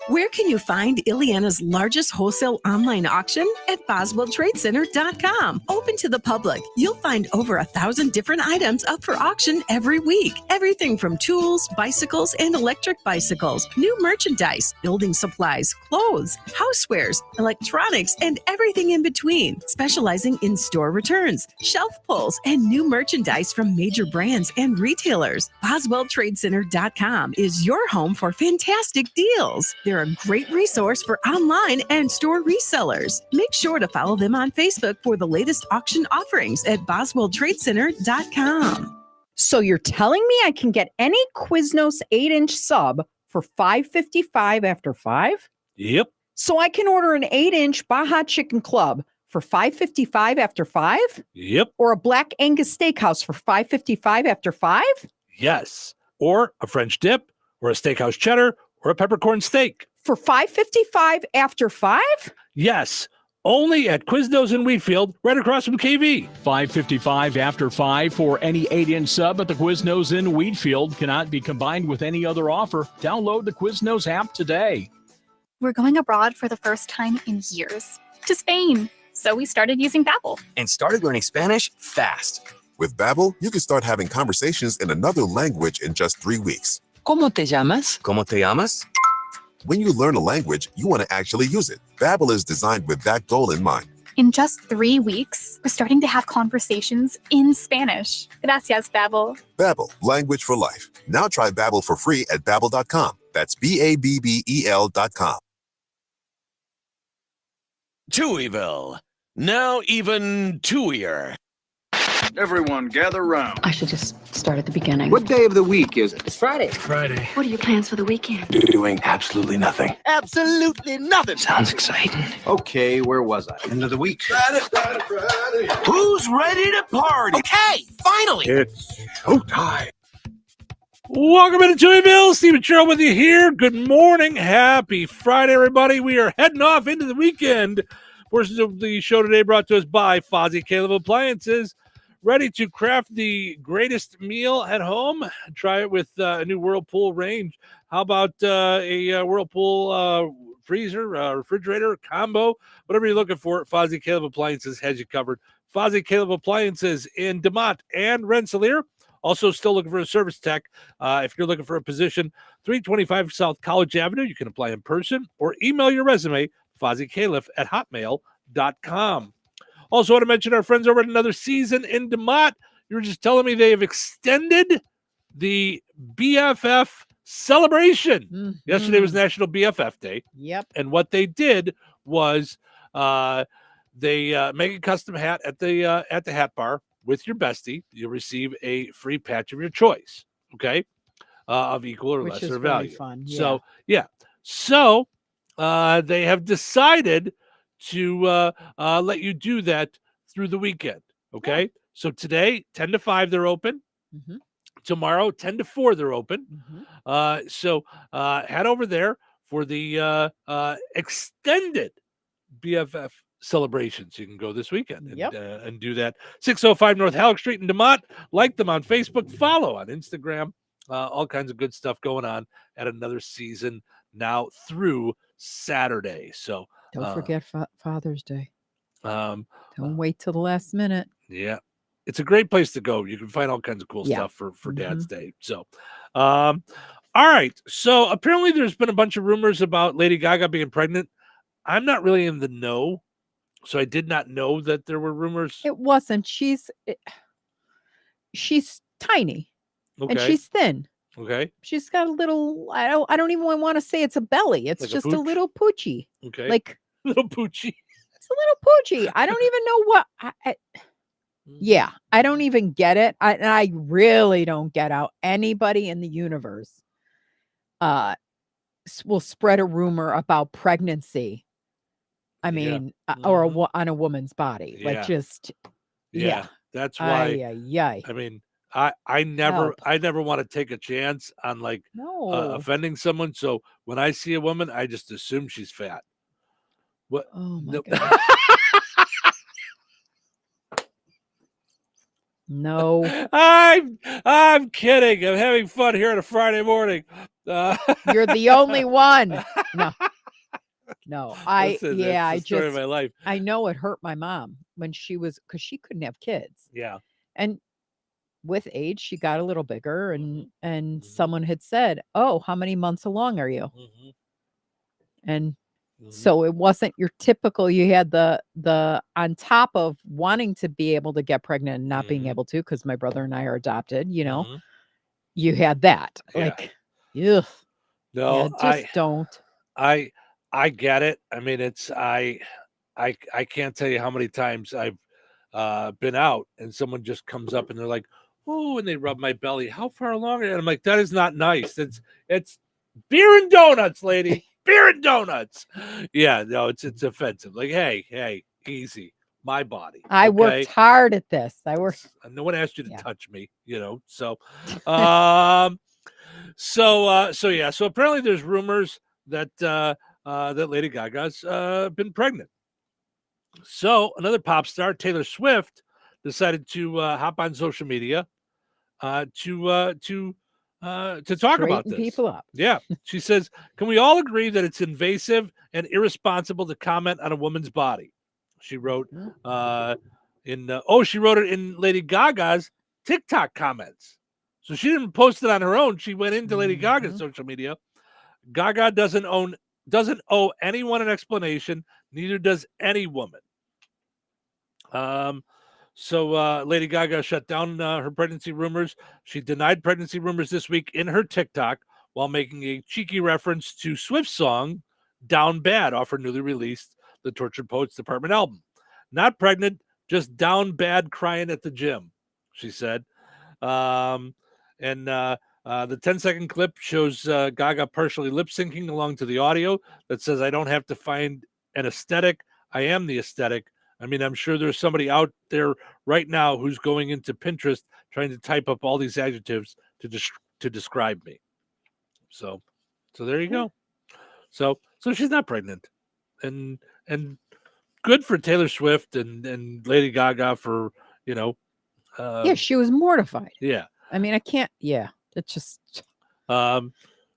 Speaker 2: Where can you find Ileana's largest wholesale online auction? At BoswellTradeCenter.com. Open to the public. You'll find over 1,000 different items up for auction every week. Everything from tools, bicycles, and electric bicycles, new merchandise, building supplies, clothes, housewares, electronics, and everything in between. Specializing in store returns, shelf pulls, and new merchandise from major brands and retailers. BoswellTradeCenter.com is your home for fantastic deals. They're a great resource for online and store resellers. Make sure to follow them on Facebook for the latest auction offerings at BoswellTradeCenter.com.
Speaker 12: So you're telling me I can get any Quiznos 8-inch sub for $5.55 after 5?
Speaker 11: Yep.
Speaker 12: So I can order an 8-inch Baja Chicken Club for $5.55 after 5?
Speaker 11: Yep.
Speaker 12: Or a Black Angus Steakhouse for $5.55 after 5?
Speaker 11: Yes. Or a French dip, or a steakhouse cheddar, or a peppercorn steak.
Speaker 12: For $5.55 after 5?
Speaker 11: Yes. Only at Quiznos in Wheatfield, right across from KV.
Speaker 17: $5.55 after 5 for any 8-inch sub at the Quiznos in Wheatfield. Cannot be combined with any other offer. Download the Quiznos app today.
Speaker 16: We're going abroad for the first time in years. To Spain. So we started using Babbel.
Speaker 5: And started learning Spanish fast.
Speaker 18: With Babbel, you can start having conversations in another language in just 3 weeks.
Speaker 5: ¿Cómo te llamas? ¿Cómo te llamas?
Speaker 18: When you learn a language, you want to actually use it. Babbel is designed with that goal in mind.
Speaker 16: In just 3 weeks, we're starting to have conversations in Spanish. Gracias, Babbel.
Speaker 18: Babbel, language for life. Now try Babbel for free at Babbel.com. That's Babbel.com.
Speaker 6: Touhyville. Now even Touhier.
Speaker 19: Everyone gather round.
Speaker 21: I should just start at the beginning.
Speaker 19: What day of the week is it?
Speaker 21: It's Friday.
Speaker 19: Friday.
Speaker 21: What are your plans for the weekend?
Speaker 19: Doing absolutely nothing.
Speaker 21: Absolutely nothing.
Speaker 19: Sounds exciting. Okay, where was I? End of the week. Friday. Who's ready to party?
Speaker 6: Okay, finally.
Speaker 19: It's showtime.
Speaker 11: Welcome into Touhyville. Steve and Cheryl with you here. Good morning. Happy Friday, everybody. We are heading off into the weekend. Portions of the show today brought to us by Fozzie Caleb Appliances. Ready to craft the greatest meal at home? Try it with a new Whirlpool range. How about a Whirlpool freezer, refrigerator, combo? Whatever you're looking for, Fozzie Caleb Appliances has you covered. Fozzie Caleb Appliances in DeMont and Rensselaer. Also still looking for a service tech. If you're looking for a position, 325 South College Avenue. You can apply in person or email your resume, FozzieCaleb@hotmail.com. Also want to mention our friends over at Another Season in DeMont. You were just telling me they have extended the BFF celebration.
Speaker 12: Mm-hmm.
Speaker 11: Yesterday was National BFF Day.
Speaker 12: Yep.
Speaker 11: And what they did was they make a custom hat at the hat bar with your bestie. You'll receive a free patch of your choice, okay, of equal or
Speaker 12: Which
Speaker 11: lesser
Speaker 12: is
Speaker 11: value.
Speaker 12: really fun. Yeah.
Speaker 11: So, yeah. So they have decided to let you do that through the weekend. Okay. Yeah. So today, 10 to 5, they're open.
Speaker 12: Mm-hmm.
Speaker 11: Tomorrow, 10 to 4, they're open.
Speaker 12: Mm-hmm.
Speaker 11: So head over there for the extended BFF celebrations. You can go this weekend and do that. 605 North Halleck Street in DeMont. Like them on Facebook. Follow on Instagram. All kinds of good stuff going on at Another Season now through Saturday. So
Speaker 12: don't forget Father's Day.
Speaker 11: Don't
Speaker 12: wait till the last minute.
Speaker 11: Yeah. It's a great place to go. You can find all kinds of cool stuff for Dad's Day. So, all right. So apparently there's been a bunch of rumors about Lady Gaga being pregnant. I'm not really in the know. So I did not know that there were rumors.
Speaker 12: It wasn't. She's tiny.
Speaker 11: Okay.
Speaker 12: And she's thin.
Speaker 11: Okay.
Speaker 12: She's got a little, I don't even want to say it's a belly. It's like just a little poochie.
Speaker 11: Okay.
Speaker 12: Like
Speaker 11: little poochie.
Speaker 12: It's a little poochie. I don't even know what yeah, I don't even get it. I really don't get how anybody in the universe will spread a rumor about pregnancy. I mean, or on a woman's body. Like just
Speaker 11: that's why.
Speaker 12: I
Speaker 11: mean, I never want to take a chance on like offending someone. So when I see a woman, I just assume she's fat. What?
Speaker 12: Oh my God. No.
Speaker 11: I'm kidding. I'm having fun here on a Friday morning.
Speaker 12: You're the only one. No,
Speaker 11: Listen, that's the story of my life.
Speaker 12: I know it hurt my mom when because she couldn't have kids.
Speaker 11: Yeah.
Speaker 12: And with age, she got a little bigger, and
Speaker 11: Mm-hmm.
Speaker 12: someone had said, "Oh, how many months along are you?"
Speaker 11: Mm-hmm.
Speaker 12: And so it wasn't your typical. You had the on top of wanting to be able to get pregnant and not being able to, because my brother and I are adopted. You had that.
Speaker 11: Yeah.
Speaker 12: Like, ugh.
Speaker 11: No,
Speaker 12: Yeah, don't.
Speaker 11: I get it. I mean, I can't tell you how many times I've been out and someone just comes up and they're like, "Oh," and they rub my belly. "How far along?" And I'm like, "That is not nice. It's beer and donuts, lady. Beer and donuts." Yeah, no, it's offensive. Like, hey, easy. My body.
Speaker 12: I
Speaker 11: okay?
Speaker 12: worked hard at this.
Speaker 11: No one asked you to touch me, So, so yeah. So apparently, there's rumors that that Lady Gaga's been pregnant. So another pop star, Taylor Swift, decided to hop on social media to talk about
Speaker 12: Straighten
Speaker 11: this.
Speaker 12: people up.
Speaker 11: Yeah, she says, "Can we all agree that it's invasive and irresponsible to comment on a woman's body?" She wrote she wrote it in Lady Gaga's TikTok comments. So she didn't post it on her own. She went into Lady Gaga's social media. Gaga doesn't owe anyone an explanation. Neither does any woman. So Lady Gaga shut down her pregnancy rumors. She denied pregnancy rumors this week in her TikTok while making a cheeky reference to Swift's song "Down Bad" off her newly released The Tortured Poets Department album. "Not pregnant, just down bad, crying at the gym," she said. The 10-second clip shows Gaga partially lip syncing along to the audio that says, "I don't have to find an aesthetic. I am the aesthetic. I mean, I'm sure there's somebody out there right now who's going into Pinterest trying to type up all these adjectives to describe me." So there you go. So she's not pregnant, and good for Taylor Swift and Lady Gaga for
Speaker 12: Yeah, she was mortified.
Speaker 11: Yeah.
Speaker 12: I mean, I can't. Yeah, it's just.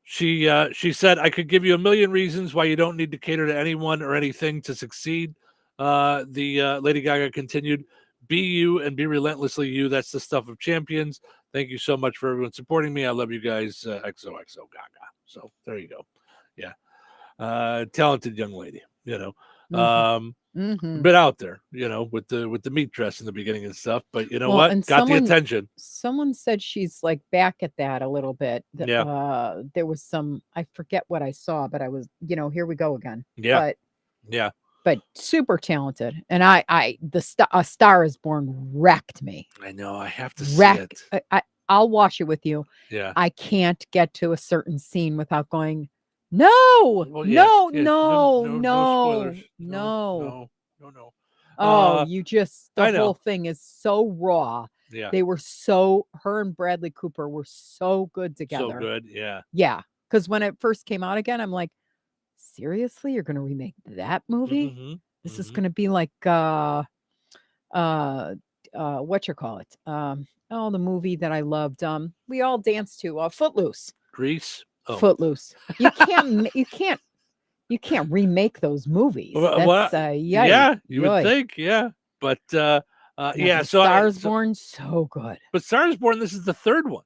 Speaker 11: She said, "I could give you a million reasons why you don't need to cater to anyone or anything to succeed." Lady Gaga continued, "Be you and be relentlessly you. That's the stuff of champions. Thank you so much for everyone supporting me. I love you guys. XOXO Gaga." So there you go. Yeah. Talented young lady, a bit out there, with the meat dress in the beginning and stuff, but what? Got the attention.
Speaker 12: Someone said she's like back at that a little bit.
Speaker 11: Yeah.
Speaker 12: There was I forget what I saw, but I was, here we go again.
Speaker 11: Yeah.
Speaker 12: But super talented. And A Star Is Born wrecked me.
Speaker 11: I know. I have to see it.
Speaker 12: I'll watch it with you.
Speaker 11: Yeah.
Speaker 12: I can't get to a certain scene without going, no,
Speaker 11: Well, yeah,
Speaker 12: no,
Speaker 11: yeah,
Speaker 12: no,
Speaker 11: no
Speaker 12: no,
Speaker 11: spoilers.
Speaker 12: no.
Speaker 11: No.
Speaker 12: Oh,
Speaker 11: I
Speaker 12: the
Speaker 11: know.
Speaker 12: whole thing is so raw.
Speaker 11: Yeah.
Speaker 12: Her and Bradley Cooper were so good together.
Speaker 11: So good. Yeah.
Speaker 12: Yeah. Because when it first came out again, I'm like, seriously, you're going to remake that movie?
Speaker 11: Mhm,
Speaker 12: This is going to be like, what you call it? The movie that I loved. We all danced to Footloose.
Speaker 11: Grease. Oh.
Speaker 12: Footloose. You can't remake those movies. That's
Speaker 11: yeah, you would think, yeah. But yeah, so
Speaker 12: Stars Born, so good.
Speaker 11: But Stars Born, this is the third one.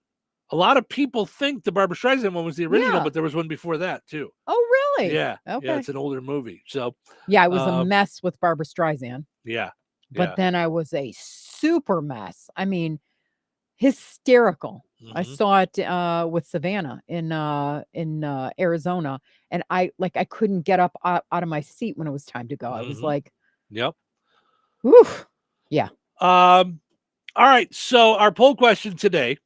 Speaker 11: A lot of people think the Barbra Streisand one was the original,
Speaker 12: Yeah.
Speaker 11: but there was one before that too.
Speaker 12: Oh, really?
Speaker 11: Yeah.
Speaker 12: Okay.
Speaker 11: Yeah, it's an older movie. So
Speaker 12: Yeah, I was a mess with Barbra Streisand.
Speaker 11: yeah.
Speaker 12: But then I was a super mess. I mean, hysterical. I saw it with Savannah in Arizona, and I couldn't get up out of my seat when it was time to go. I was like,
Speaker 11: Yep.
Speaker 12: whew. Yeah.
Speaker 11: All right. So our poll question today,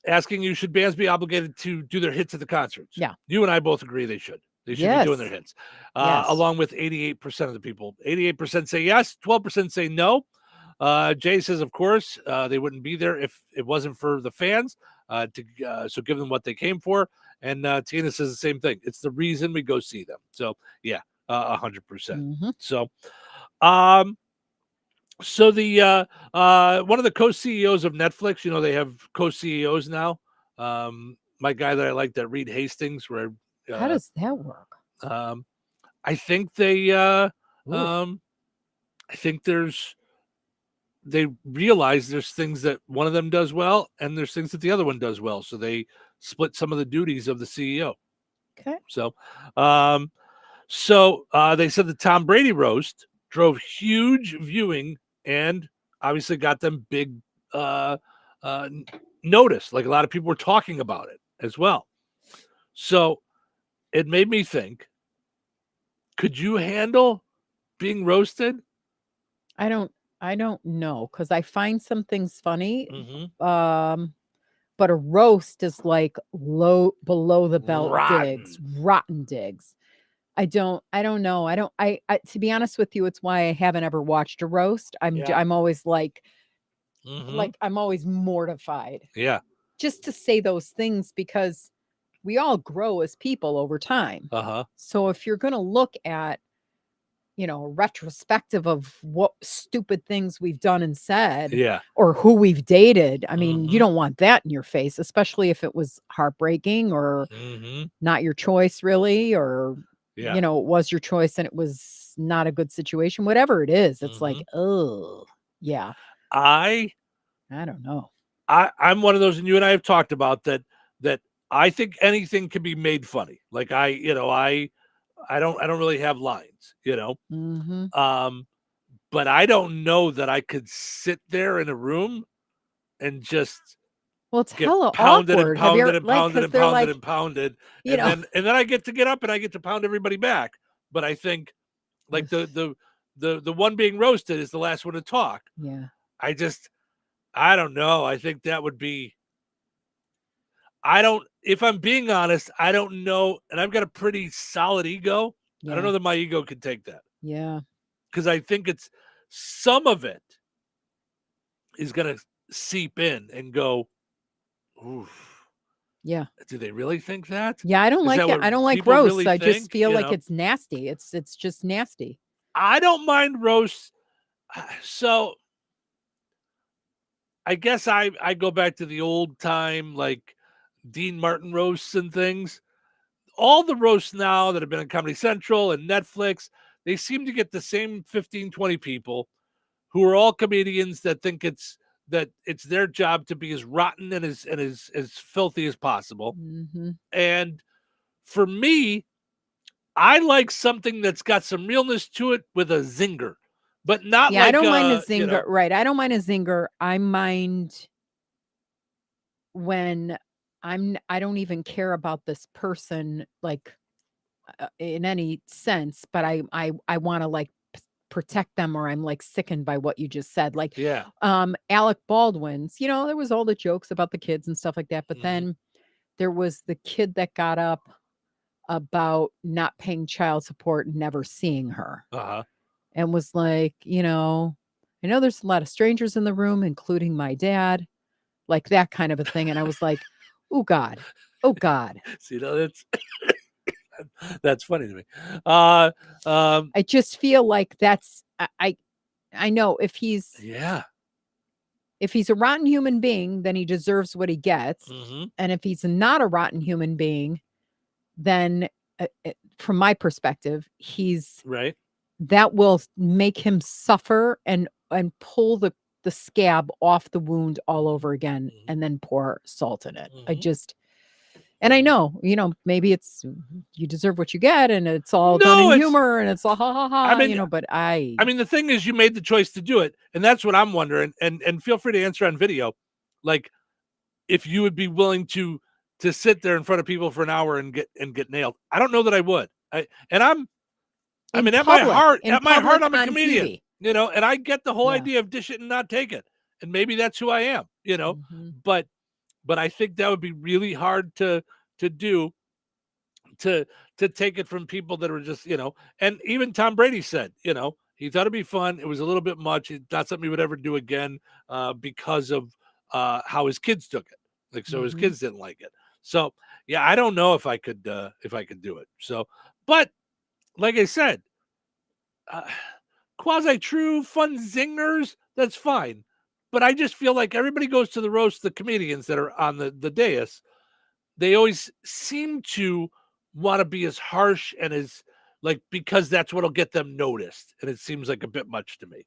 Speaker 11: asking you, should bands be obligated to do their hits at the concerts?
Speaker 12: Yeah.
Speaker 11: You and I both agree they should. They should be doing their hits.
Speaker 12: Yes.
Speaker 11: Along with 88% of the people. 88% say yes, 12% say no. Jay says, of course, they wouldn't be there if it wasn't for the fans. So give them what they came for. And Tina says the same thing. It's the reason we go see them. So yeah, 100%. So, So the one of the co-CEOs of Netflix, they have co-CEOs now. My guy that I like, that Reed Hastings, where
Speaker 12: How does that work?
Speaker 11: I think they I think they realize there's things that one of them does well and there's things that the other one does well. So they split some of the duties of the CEO.
Speaker 12: Okay.
Speaker 11: So they said the Tom Brady roast drove huge viewing and obviously got them big notice. Like a lot of people were talking about it as well. So it made me think, could you handle being roasted?
Speaker 12: I don't know, because I find some things funny.
Speaker 11: Mm-hmm.
Speaker 12: But a roast is like below the belt
Speaker 11: Rotten.
Speaker 12: rotten digs. I don't know. I to be honest with you, it's why I haven't ever watched a roast. I'm always like, I'm always mortified.
Speaker 11: Yeah.
Speaker 12: Just to say those things, because we all grow as people over time. So if you're going to look at, a retrospective of what stupid things we've done and said, or who we've dated, I mean, you don't want that in your face, especially if it was heartbreaking or not your choice really, or it was your choice and it was not a good situation, whatever it is. It's like, oh yeah. I don't know.
Speaker 11: I'm one of those, and you and I have talked about that I think anything can be made funny. Like I don't really have lines, but I don't know that I could sit there in a room and just
Speaker 12: it's
Speaker 11: get
Speaker 12: hella
Speaker 11: pounded
Speaker 12: awkward.
Speaker 11: and pounded and pounded and pounded
Speaker 12: like,
Speaker 11: and pounded,
Speaker 12: and
Speaker 11: then I get to get up and I get to pound everybody back. But I think like the one being roasted is the last one to talk.
Speaker 12: Yeah.
Speaker 11: I don't know. I think that would be. If I'm being honest, I don't know. And I've got a pretty solid ego. I don't know that my ego could take that.
Speaker 12: Yeah.
Speaker 11: Because I think some of it is going to seep in and go, oof.
Speaker 12: Yeah.
Speaker 11: Do they really think that?
Speaker 12: Yeah. I don't like it. I don't like roasts.
Speaker 11: Really
Speaker 12: I just feel like it's nasty. It's just nasty.
Speaker 11: I don't mind roasts. So I guess I go back to the old time, like Dean Martin roasts and things. All the roasts now that have been on Comedy Central and Netflix, they seem to get the same 15, 20 people who are all comedians that think it's their job to be as rotten and as filthy as possible. And for me, I like something that's got some realness to it with a zinger, but not like
Speaker 12: I don't mind a zinger.
Speaker 11: You know,
Speaker 12: right. I don't mind a zinger. I mind when I don't even care about this person, like in any sense, but I want to like protect them, or I'm like sickened by what you just said. Like, Alec Baldwin's, there was all the jokes about the kids and stuff like that. But then there was the kid that got up about not paying child support and never seeing her. And was like, I know there's a lot of strangers in the room, including my dad, like that kind of a thing. And I was like, oh God.
Speaker 11: See, that's funny to me.
Speaker 12: I just feel like that's, I know if he's a rotten human being, then he deserves what he gets. And if he's not a rotten human being, then from my perspective, he's
Speaker 11: right.
Speaker 12: That will make him suffer and pull the scab off the wound all over again, and then pour salt in it. And I know, maybe it's you deserve what you get, and it's all done in humor, and it's all ha ha ha. But I
Speaker 11: mean, the thing is, you made the choice to do it, and that's what I'm wondering. And feel free to answer on video, like if you would be willing to sit there in front of people for an hour and get nailed. I don't know that I would. At my heart, I'm a comedian,
Speaker 12: TV.
Speaker 11: And I get the whole idea of dish it and not take it. And maybe that's who I am, but I think that would be really hard to do, to take it from people that are just, and even Tom Brady said, he thought it'd be fun. It was a little bit much. It's not something he would ever do again, because of how his kids took it. Like, so his kids didn't like it. So yeah, I don't know if I could do it. So, but like I said, quasi-true fun zingers, that's fine. But I just feel like everybody goes to the roast, the comedians that are on the dais, they always seem to want to be as harsh and as like, because that's what'll get them noticed. And it seems like a bit much to me,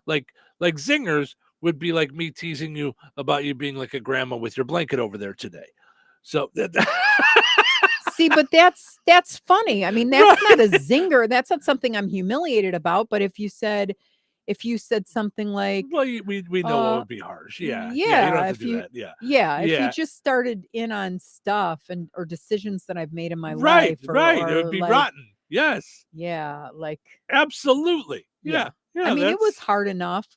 Speaker 11: like zingers would be like me teasing you about you being like a grandma with your blanket over there today. So
Speaker 12: see, but that's funny. I mean, that's not a zinger. That's not something I'm humiliated about. But if you said something like,
Speaker 11: well, we know what would be harsh. Yeah. You don't have to do that.
Speaker 12: Yeah. If you just started in on stuff or decisions that I've made in my
Speaker 11: right,
Speaker 12: life,
Speaker 11: it would be rotten. Yes.
Speaker 12: Yeah. Like
Speaker 11: absolutely. Yeah.
Speaker 12: I mean, it was hard enough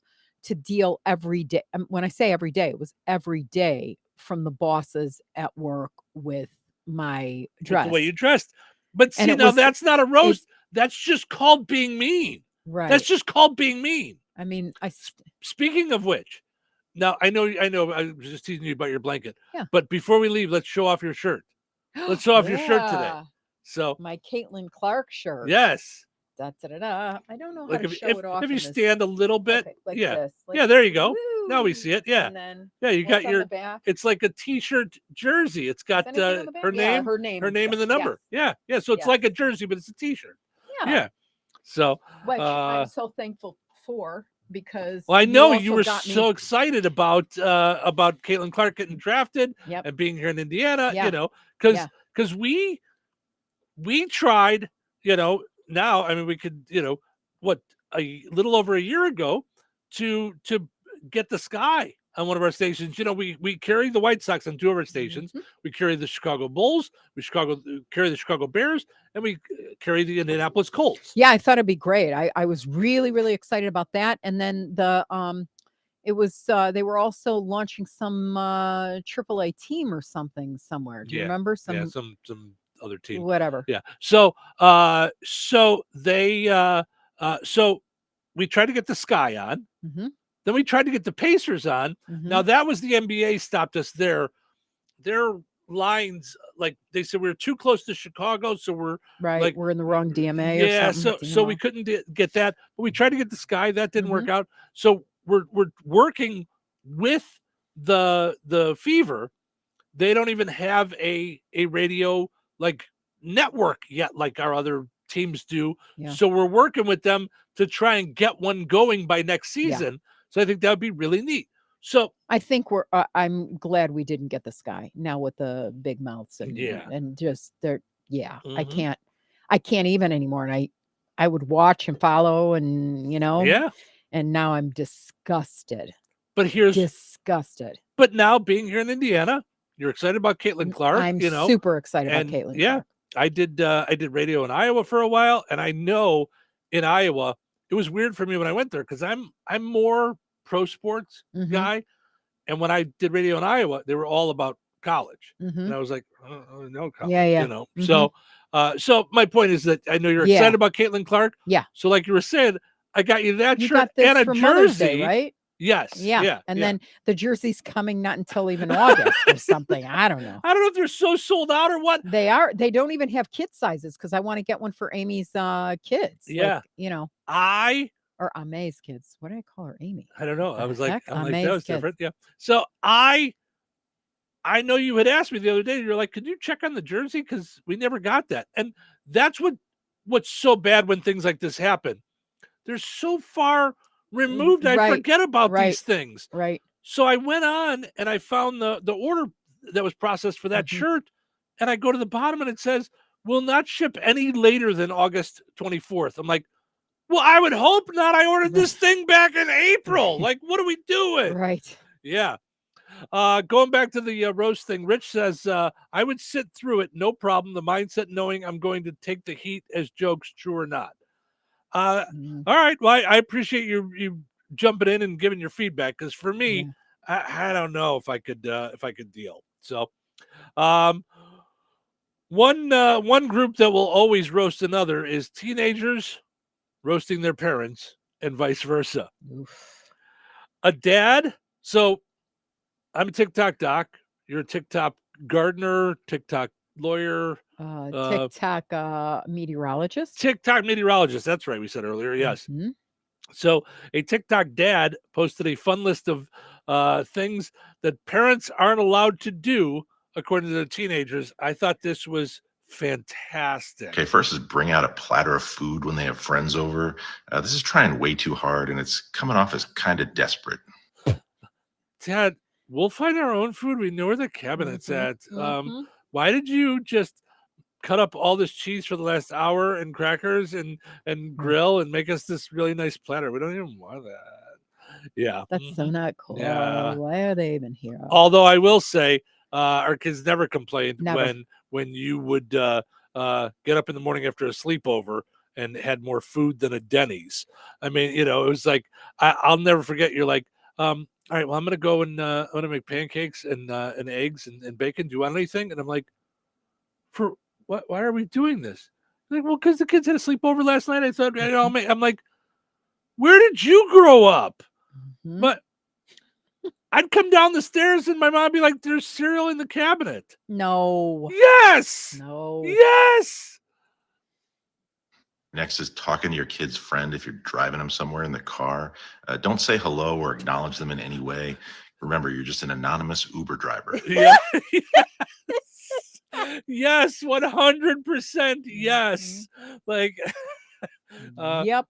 Speaker 12: to deal every day. When I say every day, it was every day from the bosses at work with my dress.
Speaker 11: The way you dressed. But see, now that's not a roast. That's just called being mean.
Speaker 12: Right.
Speaker 11: That's just called being mean.
Speaker 12: I mean,
Speaker 11: speaking of which, now I know I was just teasing you about your blanket.
Speaker 12: Yeah.
Speaker 11: But before we leave, let's show off your shirt. Let's show off your shirt today. So
Speaker 12: my Caitlin Clark shirt.
Speaker 11: Yes.
Speaker 12: I don't know how to show it off.
Speaker 11: If you stand a little bit,
Speaker 12: like
Speaker 11: yeah,
Speaker 12: this, like,
Speaker 11: yeah, there you go.
Speaker 12: woo!
Speaker 11: Now we see it. Yeah,
Speaker 12: And then
Speaker 11: you got
Speaker 12: on
Speaker 11: your.
Speaker 12: the back.
Speaker 11: It's like a T-shirt jersey. It's got
Speaker 12: anything on the back?
Speaker 11: her name,
Speaker 12: her name,
Speaker 11: and the number.
Speaker 12: Yes.
Speaker 11: Yeah. So it's like a jersey, but it's a T-shirt. Yeah. So
Speaker 12: which I'm so thankful for, because
Speaker 11: I know you were so excited about Caitlin Clark getting drafted and being here in Indiana. Because we tried. Now I mean we could a little over a year ago to get the Sky on one of our stations. We carry the White Sox on two of our stations.
Speaker 12: Mm-hmm.
Speaker 11: We carry the Chicago Bulls, carry the Chicago Bears, and we carry the Indianapolis Colts.
Speaker 12: Yeah, I thought it'd be great. I was really, really excited about that. And then it was they were also launching some AAA team or something somewhere. Do you remember?
Speaker 11: Some other team.
Speaker 12: Whatever.
Speaker 11: Yeah. So they so we tried to get the Sky on.
Speaker 12: Mm-hmm.
Speaker 11: Then we tried to get the Pacers on.
Speaker 12: Mm-hmm.
Speaker 11: Now that was the NBA stopped us there. Their lines, like they said, we were too close to Chicago, so we're
Speaker 12: we're in the wrong DMA.
Speaker 11: Yeah,
Speaker 12: or something,
Speaker 11: so we couldn't get that. But we tried to get the Sky. That didn't work out. So we're working with the Fever. They don't even have a radio like network yet, like our other teams do.
Speaker 12: Yeah.
Speaker 11: So we're working with them to try and get one going by next season. So I think that would be really neat. So
Speaker 12: I think I'm glad we didn't get the Sky now with the big mouths and just they're I can't even anymore. And I would watch and follow and and now I'm disgusted.
Speaker 11: But here's
Speaker 12: disgusted.
Speaker 11: But now being here in Indiana, you're excited about Caitlin Clark.
Speaker 12: I'm super excited about Caitlin.
Speaker 11: Yeah,
Speaker 12: Clark.
Speaker 11: I did radio in Iowa for a while, and I know in Iowa it was weird for me when I went there because I'm more pro sports guy, and when I did radio in Iowa, they were all about college, and I was like, oh, no college, So my point is that I know you're excited about Caitlin Clark.
Speaker 12: Yeah.
Speaker 11: So like you were saying, I got you that
Speaker 12: You
Speaker 11: shirt
Speaker 12: got this
Speaker 11: and a
Speaker 12: for Mother's
Speaker 11: jersey,
Speaker 12: Day, right?
Speaker 11: Yes.
Speaker 12: Yeah. And then the jersey's coming not until even August or something. I don't know.
Speaker 11: I don't know if they're so sold out or what.
Speaker 12: They are. They don't even have kid sizes because I want to get one for Amy's kids.
Speaker 11: Yeah.
Speaker 12: Like, or Ame's kids. What did I call her? Amy.
Speaker 11: I don't know. I was like, that was
Speaker 12: kids.
Speaker 11: different. Yeah. So I know you had asked me the other day, you're like, could you check on the jersey? Because we never got that. And that's what's so bad when things like this happen. They're so far removed. I forget about these things.
Speaker 12: Right.
Speaker 11: So I went on and I found the order that was processed for that shirt. And I go to the bottom and it says, will not ship any later than August 24th. I'm like, well, I would hope not. I ordered this thing back in April. Like, what are we doing?
Speaker 12: Right.
Speaker 11: Yeah. Going back to the roast thing, Rich says, I would sit through it. No problem. The mindset knowing I'm going to take the heat as jokes, true or not. All right. Well, I appreciate you jumping in and giving your feedback. Cause for me, I don't know if I could deal. So, one group that will always roast another is teenagers roasting their parents and vice versa.
Speaker 12: Oof.
Speaker 11: A dad. So I'm a TikTok doc. You're a TikTok gardener, TikTok lawyer,
Speaker 12: TikTok meteorologist.
Speaker 11: TikTok meteorologist. That's right. We said earlier. Yes.
Speaker 12: Mm-hmm.
Speaker 11: So a TikTok dad posted a fun list of things that parents aren't allowed to do according to the teenagers. I thought this was fantastic.
Speaker 1: Okay, first is bring out a platter of food when they have friends over. This is trying way too hard, and it's coming off as kind of desperate.
Speaker 11: Dad, we'll find our own food. We know where the cabinet's at. Why did you just cut up all this cheese for the last hour and crackers and grill and make us this really nice platter? We don't even want that. Yeah.
Speaker 12: That's so not cool.
Speaker 11: Yeah.
Speaker 12: Why are they even here?
Speaker 11: Although I will say, our kids never complained
Speaker 12: Never.
Speaker 11: when you would get up in the morning after a sleepover and had more food than a Denny's. I mean, it was like, I'll never forget. You're like, all right, well, I'm going to go and I'm going to make pancakes and eggs and bacon. Do you want anything? And I'm like, for what? Why are we doing this? Like, well, because the kids had a sleepover last night. I thought, I'm like, where did you grow up? But I'd come down the stairs and my mom would be like, there's cereal in the cabinet.
Speaker 12: No.
Speaker 11: Yes.
Speaker 12: No.
Speaker 11: Yes.
Speaker 1: Next is talking to your kid's friend if you're driving them somewhere in the car. Don't say hello or acknowledge them in any way. Remember, you're just an anonymous Uber driver.
Speaker 11: Yeah. Yes, 100%. Yes. Like,
Speaker 12: yep.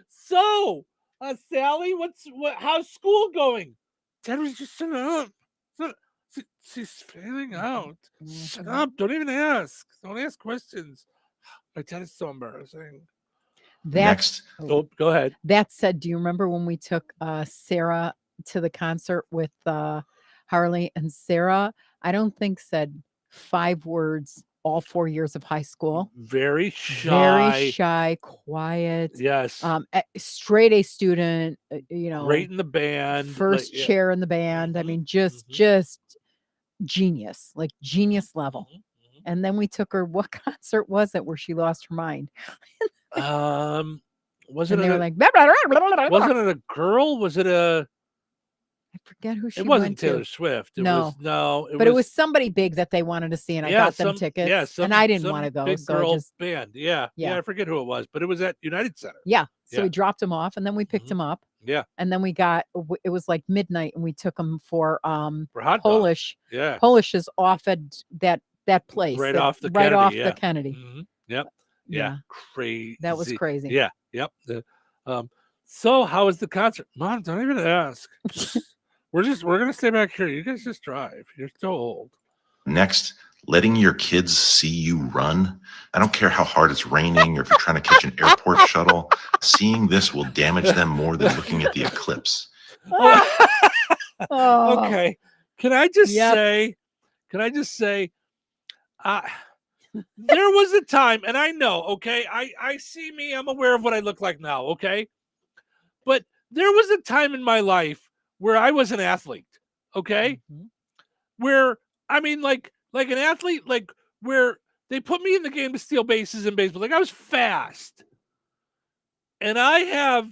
Speaker 11: So, Sally, how's school going? Dad was just sitting up. She's failing out. Shut up. Don't even ask. Don't ask questions. My dad is so embarrassing.
Speaker 1: Next.
Speaker 11: Oh, go ahead.
Speaker 12: That said, do you remember when we took Sarah to the concert with Harley and Sarah? I don't think said 5 words all 4 years of high school.
Speaker 11: Very shy,
Speaker 12: quiet.
Speaker 11: Yes.
Speaker 12: Straight A student,
Speaker 11: great in the band.
Speaker 12: First chair in the band. I mean, just genius, like genius level. And then we took her, what concert was it where she lost her mind?
Speaker 11: Wasn't
Speaker 12: they
Speaker 11: it
Speaker 12: were like, blah, blah, blah, blah, blah.
Speaker 11: Wasn't it a girl? Was it a
Speaker 12: I forget who she
Speaker 11: It wasn't
Speaker 12: went
Speaker 11: Taylor
Speaker 12: to.
Speaker 11: Swift. It
Speaker 12: No.
Speaker 11: was,
Speaker 12: But it was somebody big that they wanted to see, and I got them tickets. And I didn't
Speaker 11: some
Speaker 12: want to go.
Speaker 11: Big
Speaker 12: So
Speaker 11: girl
Speaker 12: I just,
Speaker 11: band. Yeah. I forget who it was, but it was at United Center.
Speaker 12: yeah. So
Speaker 11: Yeah.
Speaker 12: we dropped him off, and then we picked him up.
Speaker 11: Yeah.
Speaker 12: And then it was like midnight, and we took him for
Speaker 11: hot dog.
Speaker 12: Polish.
Speaker 11: Yeah.
Speaker 12: Polish is off at that place.
Speaker 11: Right
Speaker 12: that-
Speaker 11: off the
Speaker 12: right
Speaker 11: Kennedy.
Speaker 12: off
Speaker 11: Yeah.
Speaker 12: the Kennedy.
Speaker 11: Mhm. Yep. Yeah.
Speaker 12: Yeah.
Speaker 11: Crazy.
Speaker 12: That was crazy.
Speaker 11: Yeah. Yep. So how was the concert? Mom, don't even ask. We're gonna stay back here. You guys just drive. You're so old.
Speaker 1: Next, letting your kids see you run. I don't care how hard it's raining or if you're trying to catch an airport shuttle. Seeing this will damage them more than looking at the eclipse.
Speaker 12: Oh.
Speaker 11: Okay. Can I just
Speaker 12: Yep.
Speaker 11: say, there was a time, and I know, okay, I see me, I'm aware of what I look like now, okay? But there was a time in my life where I was an athlete, okay? Where, I mean, like an athlete, like where they put me in the game to steal bases in baseball. Like I was fast. And I have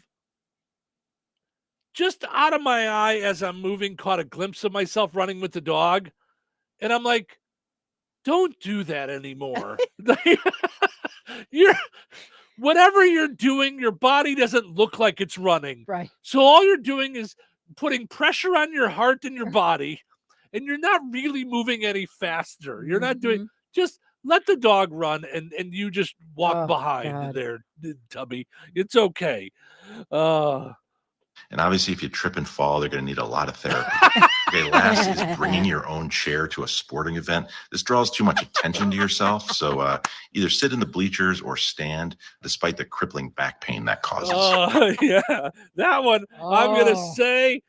Speaker 11: just out of my eye as I'm moving, caught a glimpse of myself running with the dog. And I'm like, don't do that anymore. Whatever you're doing, your body doesn't look like it's running.
Speaker 12: Right.
Speaker 11: So all you're doing is putting pressure on your heart and your body, and you're not really moving any faster. You're not doing, just let the dog run and you just walk behind
Speaker 12: God.
Speaker 11: there, Tubby. It's okay.
Speaker 1: And obviously, if you trip and fall, they're going to need a lot of therapy. Okay, last is bringing your own chair to a sporting event. This draws too much attention to yourself. So either sit in the bleachers or stand, despite the crippling back pain that causes.
Speaker 11: Oh, yeah. That one, I'm going to say,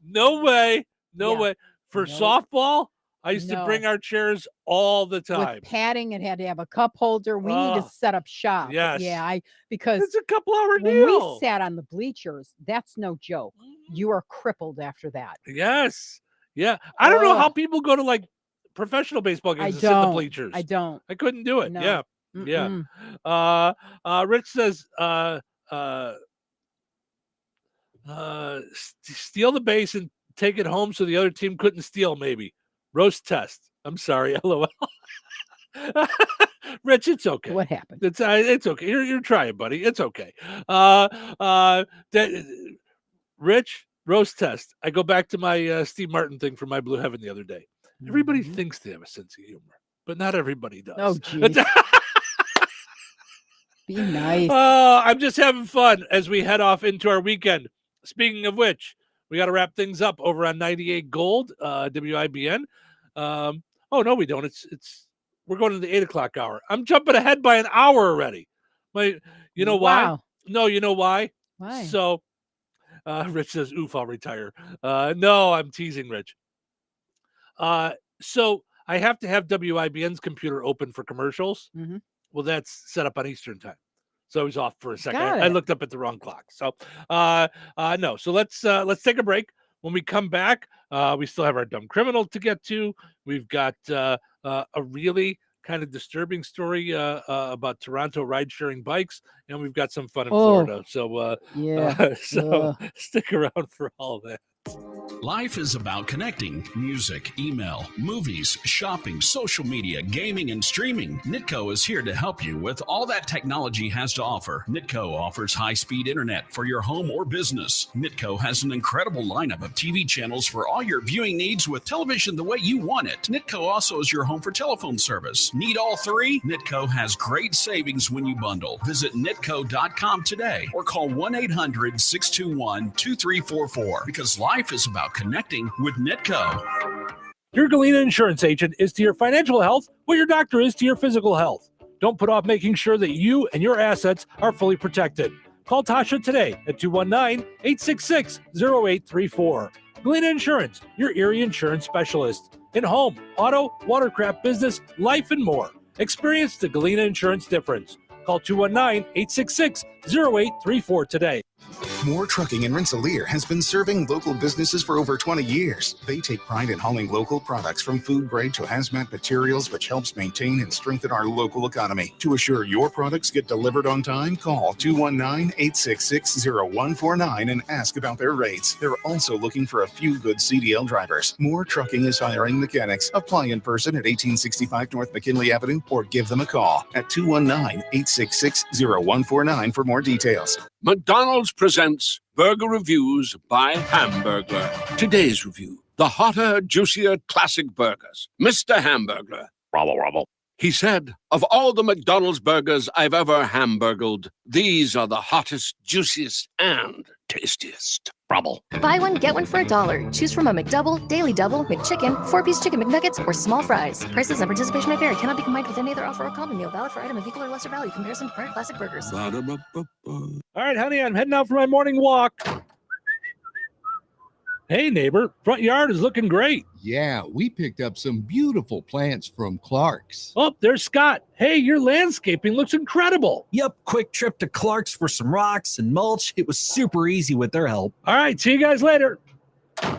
Speaker 11: no way. No way. For softball, I used to bring our chairs all the time.
Speaker 12: With padding, it had to have a cup holder. We need to set up shop.
Speaker 11: Yes.
Speaker 12: Yeah, because
Speaker 11: it's a couple-hour
Speaker 12: when
Speaker 11: deal.
Speaker 12: we sat on the bleachers, that's no joke. You are crippled after that.
Speaker 11: Yes. Yeah. I don't know how people go to like professional baseball games and sit in the bleachers.
Speaker 12: I don't.
Speaker 11: I couldn't do it.
Speaker 12: No.
Speaker 11: Yeah.
Speaker 12: Mm-mm.
Speaker 11: Yeah. Rich says, steal the base and take it home so the other team couldn't steal, maybe. Roast test. I'm sorry. LOL. Rich, it's okay.
Speaker 12: What happened?
Speaker 11: It's okay. You're trying, buddy. It's okay. Rich, roast test. I go back to my Steve Martin thing from My Blue Heaven the other day. Everybody thinks they have a sense of humor, but not everybody does.
Speaker 12: Oh, geez. Be nice.
Speaker 11: I'm just having fun as we head off into our weekend. Speaking of which, we got to wrap things up over on 98 Gold, WIBN. Oh no, we don't. We're going to the 8 o'clock hour. I'm jumping ahead by an hour already. You know why?
Speaker 12: Wow.
Speaker 11: No, you know why?
Speaker 12: Why?
Speaker 11: So, Rich says, "Oof, I'll retire." No, I'm teasing, Rich. So I have to have WIBN's computer open for commercials.
Speaker 12: Mm-hmm.
Speaker 11: Well, that's set up on Eastern time. So I was off for a second.
Speaker 12: Got
Speaker 11: I
Speaker 12: it.
Speaker 11: looked up at the wrong clock. So no. So let's take a break. When we come back, we still have our dumb criminal to get to. We've got a really kind of disturbing story about Toronto ride-sharing bikes, and we've got some fun in Florida. So stick around for all that.
Speaker 4: Life is about connecting. Music, email, movies, shopping, social media, gaming, and streaming. Nitco is here to help you with all that technology has to offer. Nitco offers high-speed internet for your home or business. Nitco has an incredible lineup of TV channels for all your viewing needs with television the way you want it. Nitco also is your home for telephone service. Need all three? Nitco has great savings when you bundle. Visit nitco.com today or call 1-800-621-2344 because life is about connecting with Nitco.
Speaker 11: Your Galena insurance agent is to your financial health what your doctor is to your physical health. Don't put off making sure that you and your assets are fully protected. Call Tasha today at 219-866-0834. Galena Insurance, your Erie insurance specialist. In home, auto, watercraft business, life, and more. Experience the Galena Insurance difference. Call 219-866-0834 today.
Speaker 8: Moore Trucking in Rensselaer has been serving local businesses for over 20 years. They take pride in hauling local products from food grade to hazmat materials, which helps maintain and strengthen our local economy. To assure your products get delivered on time, call 219-866-0149 and ask about their rates. They're also looking for a few good CDL drivers. Moore Trucking is hiring mechanics. Apply in person at 1865 North McKinley Avenue or give them a call at 219-866-0149 for more details.
Speaker 9: McDonald's presents Burger Reviews by Hamburglar. Today's review, the hotter, juicier classic burgers. Mr. Hamburglar. Rubble, rubble. He said, of all the McDonald's burgers I've ever hamburgled, these are the hottest, juiciest, and tastiest. Rubble.
Speaker 10: Buy one, get one for $1. Choose from a McDouble, Daily Double, McChicken, 4-piece chicken McNuggets, or small fries. Prices and participation may vary. Cannot be combined with any other offer or combo meal. Valid for item of equal or lesser value. Comparison to prior classic burgers.
Speaker 11: All right, honey, I'm heading out for my morning walk. Hey, neighbor, front yard is looking great.
Speaker 20: Yeah, we picked up some beautiful plants from Clark's.
Speaker 11: Oh, there's Scott. Hey, your landscaping looks incredible.
Speaker 23: Yep, quick trip to Clark's for some rocks and mulch. It was super easy with their help.
Speaker 11: All right, see you guys later.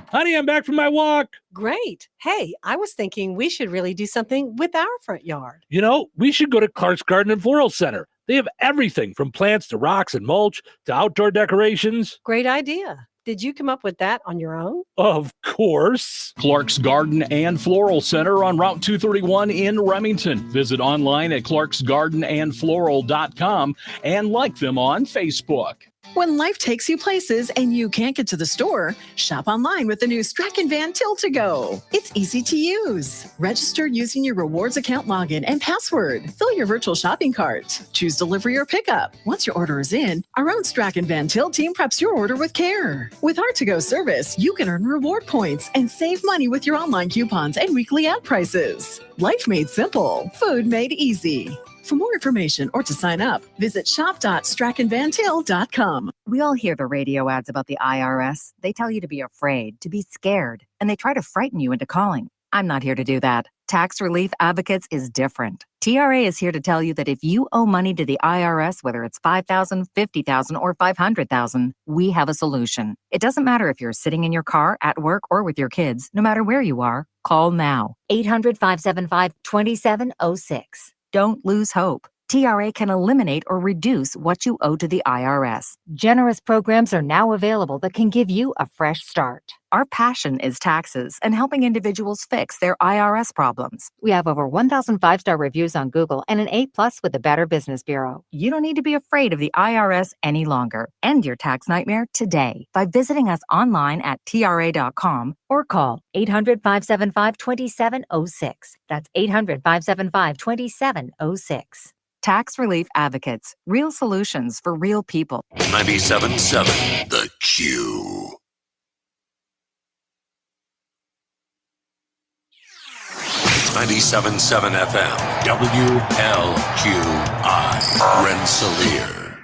Speaker 11: Honey, I'm back from my walk.
Speaker 26: Great. Hey, I was thinking we should really do something with our front yard.
Speaker 11: You know, we should go to Clark's Garden and Floral Center. They have everything from plants to rocks and mulch to outdoor decorations.
Speaker 26: Great idea. Did you come up with that on your own?
Speaker 11: Of course.
Speaker 17: Clark's Garden and Floral Center on Route 231 in Remington. Visit online at clarksgardenandfloral.com and like them on Facebook.
Speaker 2: When life takes you places and you can't get to the store, shop online with the new Strachan Van Til to Go. It's easy to use. Register using your rewards account login and password. Fill your virtual shopping cart. Choose delivery or pickup. Once your order is in, our own Strachan Van Til team preps your order with care. With our to-go service, you can earn reward points and save money with your online coupons and weekly ad prices. Life made simple. Food made easy. For more information or to sign up, visit shop.strachanvantil.com.
Speaker 27: We all hear the radio ads about the IRS. They tell you to be afraid, to be scared, and they try to frighten you into calling. I'm not here to do that. Tax Relief Advocates is different. TRA is here to tell you that if you owe money to the IRS, whether it's $5,000, $50,000, or $500,000, we have a solution. It doesn't matter if you're sitting in your car, at work, or with your kids. No matter where you are, call now. 800-575-2706. Don't lose hope. TRA can eliminate or reduce what you owe to the IRS. Generous programs are now available that can give you a fresh start. Our passion is taxes and helping individuals fix their IRS problems. We have over 1,000 5-star reviews on Google and an A+ with the Better Business Bureau. You don't need to be afraid of the IRS any longer. End your tax nightmare today by visiting us online at TRA.com or call 800-575-2706. That's 800-575-2706. Tax Relief Advocates. Real solutions for real people.
Speaker 4: 97.7 The Q. .97.7 FM, WLQI, Rensselaer.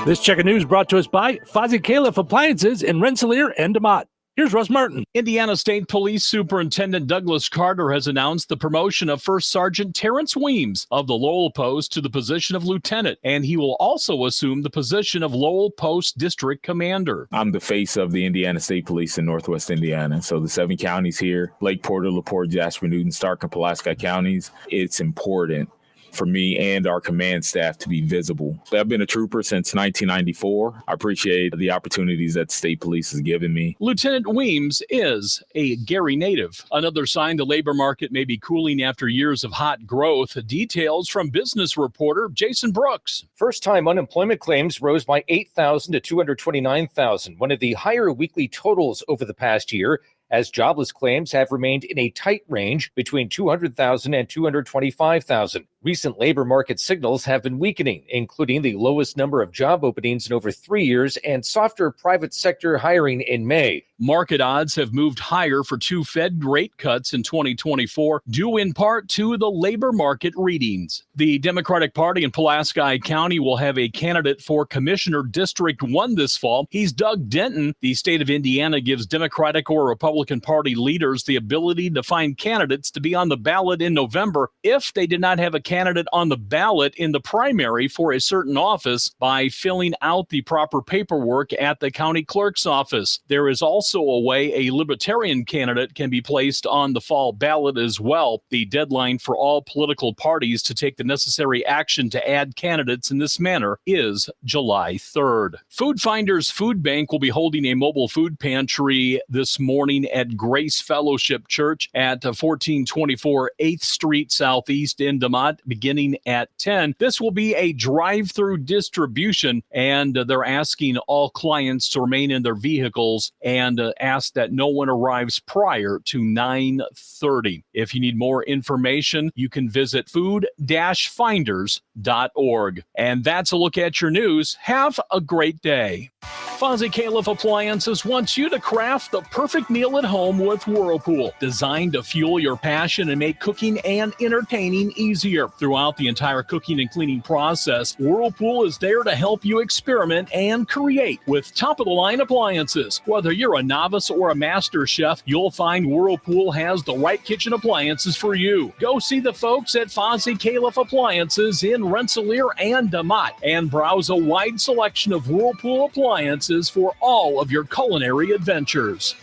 Speaker 11: This check of news brought to us by Fozzie Califf Appliances in Rensselaer and DeMott. Here's Russ Martin.
Speaker 17: Indiana State Police Superintendent Douglas Carter has announced the promotion of First Sergeant Terrence Weems of the Lowell Post to the position of lieutenant, and he will also assume the position of Lowell Post District Commander.
Speaker 3: I'm the face of the Indiana State Police in Northwest Indiana. So the 7 counties here, Lake Porter, LaPorte, Jasper, Newton, Stark, and Pulaski counties, it's important for me and our command staff to be visible. I've been a trooper since 1994. I appreciate the opportunities that the state police has given me.
Speaker 17: Lieutenant Weems is a Gary native. Another sign the labor market may be cooling after years of hot growth. Details from business reporter Jason Brooks.
Speaker 7: First-time unemployment claims rose by 8,000 to 229,000, one of the higher weekly totals over the past year, as jobless claims have remained in a tight range between 200,000 and 225,000. Recent labor market signals have been weakening, including the lowest number of job openings in over 3 years and softer private sector hiring in May.
Speaker 17: Market odds have moved higher for 2 Fed rate cuts in 2024, due in part to the labor market readings. The Democratic Party in Pulaski County will have a candidate for Commissioner District 1 this fall. He's Doug Denton. The state of Indiana gives Democratic or Republican Party leaders the ability to find candidates to be on the ballot in November if they did not have a candidate on the ballot in the primary for a certain office by filling out the proper paperwork at the county clerk's office. There is also a way a libertarian candidate can be placed on the fall ballot as well. The deadline for all political parties to take the necessary action to add candidates in this manner is July 3rd. Food Finders Food Bank will be holding a mobile food pantry this morning at Grace Fellowship Church at 1424 8th Street Southeast in DeMott, beginning at 10. This will be a drive-through distribution, and they're asking all clients to remain in their vehicles and ask that no one arrives prior to 9:30. If you need more information, you can visit food-finders.org. And that's a look at your news. Have a great day. Fozzie Califf Appliances wants you to craft the perfect meal at home with Whirlpool, designed to fuel your passion and make cooking and entertaining easier. Throughout the entire cooking and cleaning process, Whirlpool is there to help you experiment and create with top-of-the-line appliances. Whether you're a novice or a master chef, you'll find Whirlpool has the right kitchen appliances for you. Go see the folks at Fozzie Califf Appliances in Rensselaer and DeMott and browse a wide selection of Whirlpool appliances for all of your culinary adventures.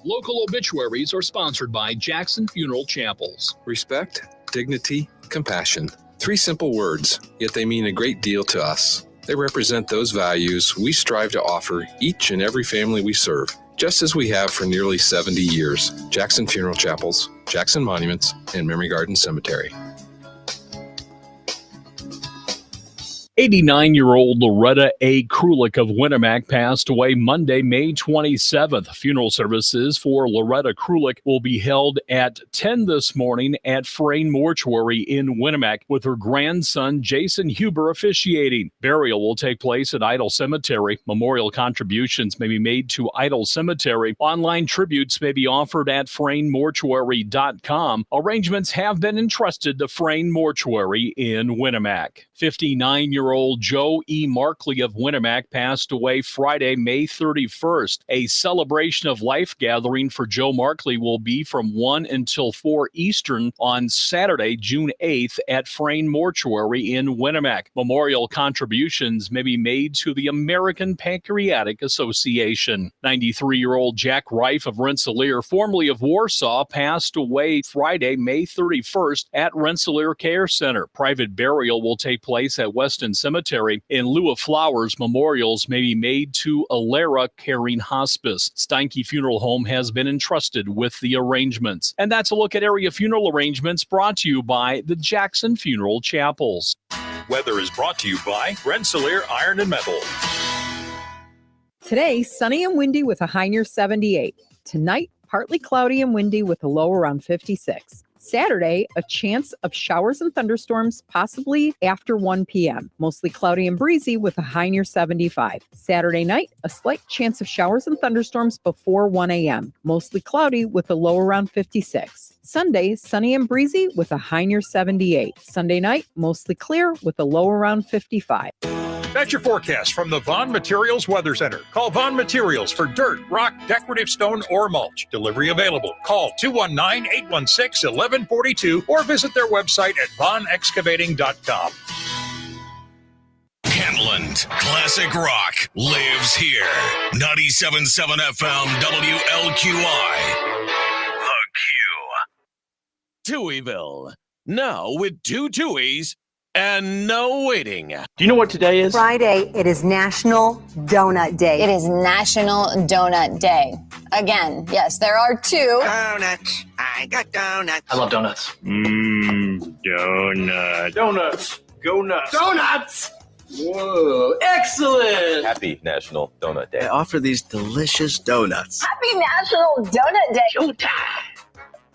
Speaker 17: Local obituaries are sponsored by Jackson Funeral Chapels.
Speaker 14: Respect, dignity, compassion. 3 simple words, yet they mean a great deal to us. They represent those values we strive to offer each and every family we serve, just as we have for nearly 70 years. Jackson Funeral Chapels, Jackson Monuments, and Memory Garden Cemetery.
Speaker 17: 89-year-old Loretta A. Krulik of Winnemac passed away Monday, May 27th. Funeral services for Loretta Krulik will be held at 10 this morning at Frayne Mortuary in Winnemac, with her grandson Jason Huber officiating. Burial will take place at Idle Cemetery. Memorial contributions may be made to Idle Cemetery. Online tributes may be offered at FrayneMortuary.com. Arrangements have been entrusted to Frayne Mortuary in Winnemac. 59-year-old Joe E. Markley of Winnemac passed away Friday, May 31st. A celebration of life gathering for Joe Markley will be from 1 until 4 Eastern on Saturday, June 8th at Frayne Mortuary in Winnemac. Memorial contributions may be made to the American Pancreatic Association. 93-year-old Jack Reif of Rensselaer, formerly of Warsaw, passed away Friday, May 31st at Rensselaer Care Center. Private burial will take place at Weston Cemetery. In lieu of flowers, memorials may be made to Alera Caring Hospice. Steinke Funeral Home has been entrusted with the arrangements. And that's a look at area funeral arrangements brought to you by the Jackson Funeral Chapels.
Speaker 5: Weather is brought to you by Rensselaer Iron and Metal.
Speaker 12: Today, sunny and windy with a high near 78. Tonight, partly cloudy and windy with a low around 56. Saturday, a chance of showers and thunderstorms, possibly after 1 p.m. Mostly cloudy and breezy with a high near 75. Saturday night, a slight chance of showers and thunderstorms before 1 a.m. Mostly cloudy with a low around 56. Sunday, sunny and breezy with a high near 78. Sunday night, mostly clear with a low around 55.
Speaker 5: That's your forecast from the Vaughn Materials Weather Center. Call Vaughn Materials for dirt, rock, decorative stone, or mulch. Delivery available. Call 219-816-1142 or visit their website at vaughnexcavating.com.
Speaker 13: Kentland Classic Rock lives here. 97.7 FM WLQI.
Speaker 6: The Q. Touhyville. Now with 2 Touhies and no waiting.
Speaker 15: Do you know what today is?
Speaker 16: Friday, it is National Donut Day.
Speaker 22: It is National Donut Day. Again, yes, there are 2.
Speaker 19: Donuts. I got donuts.
Speaker 15: I love donuts.
Speaker 19: Donuts. Donuts. Go nuts.
Speaker 15: Donuts!
Speaker 19: Whoa, excellent.
Speaker 15: Happy National Donut Day.
Speaker 19: I offer these delicious donuts.
Speaker 22: Happy National Donut Day.
Speaker 19: Showtime.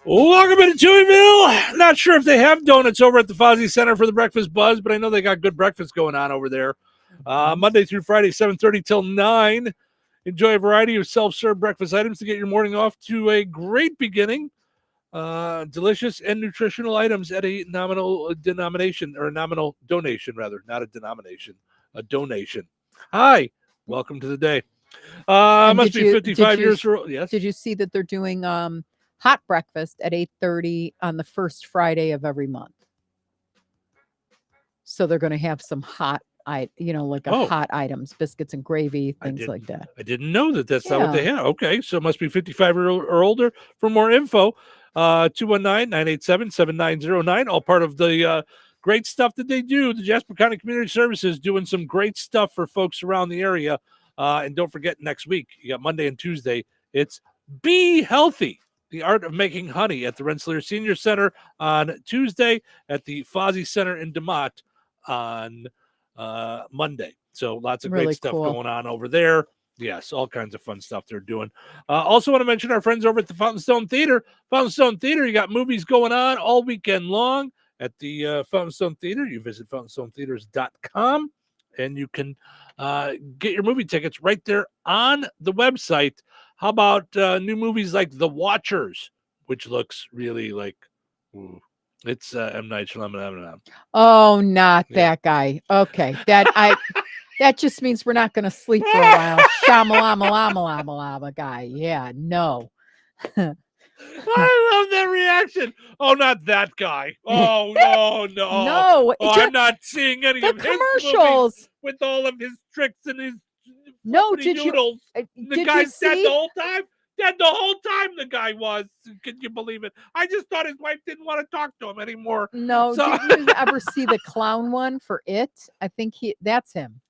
Speaker 11: Welcome into Touhyville. Not sure if they have donuts over at the Fozzie Center for the Breakfast Buzz, but I know they got good breakfast going on over there. Monday through Friday, 7:30 till 9. Enjoy a variety of self-serve breakfast items to get your morning off to a great beginning. Delicious and nutritional items at a nominal denomination, or a nominal donation, rather. Not a denomination, a donation. Hi, welcome to the day. Must be 55 years old. Yes.
Speaker 12: Did you see that they're doing hot breakfast at 8:30 on the first Friday of every month? So they're going to have some hot, hot items, biscuits and gravy, things like that.
Speaker 11: I didn't know that. That's not what they have. Okay, so it must be 55 or older. For more info, 219-987-7909. All part of the great stuff that they do. The Jasper County Community Services doing some great stuff for folks around the area. And don't forget, next week, you got Monday and Tuesday, it's Be Healthy. The Art of Making Honey at the Rensselaer Senior Center on Tuesday, at the Fozzie Center in DeMott on Monday. So lots of great stuff going on over there. Yes, all kinds of fun stuff they're doing. Also want to mention our friends over at the Fountain Stone Theater. Fountain Stone Theater, you got movies going on all weekend long at the Fountain Stone Theater. You visit fountainstonetheaters.com and you can get your movie tickets right there on the website. How about new movies like The Watchers, which looks really like it's M. Night Shyamalan.
Speaker 12: Oh, not that guy. Okay, that just means we're not going to sleep for a while. Shamalama guy. Yeah, no.
Speaker 11: I love that reaction. Oh, not that guy. Oh, no.
Speaker 12: No.
Speaker 11: I'm not seeing any of his
Speaker 12: commercials
Speaker 11: with all of his tricks and his
Speaker 12: did
Speaker 11: noodles. The guy's dead
Speaker 12: see?
Speaker 11: the whole time. Dead the whole time the guy was. Can you believe it? I just thought his wife didn't want to talk to him anymore.
Speaker 12: No, did you ever see the clown one for It? I think that's him.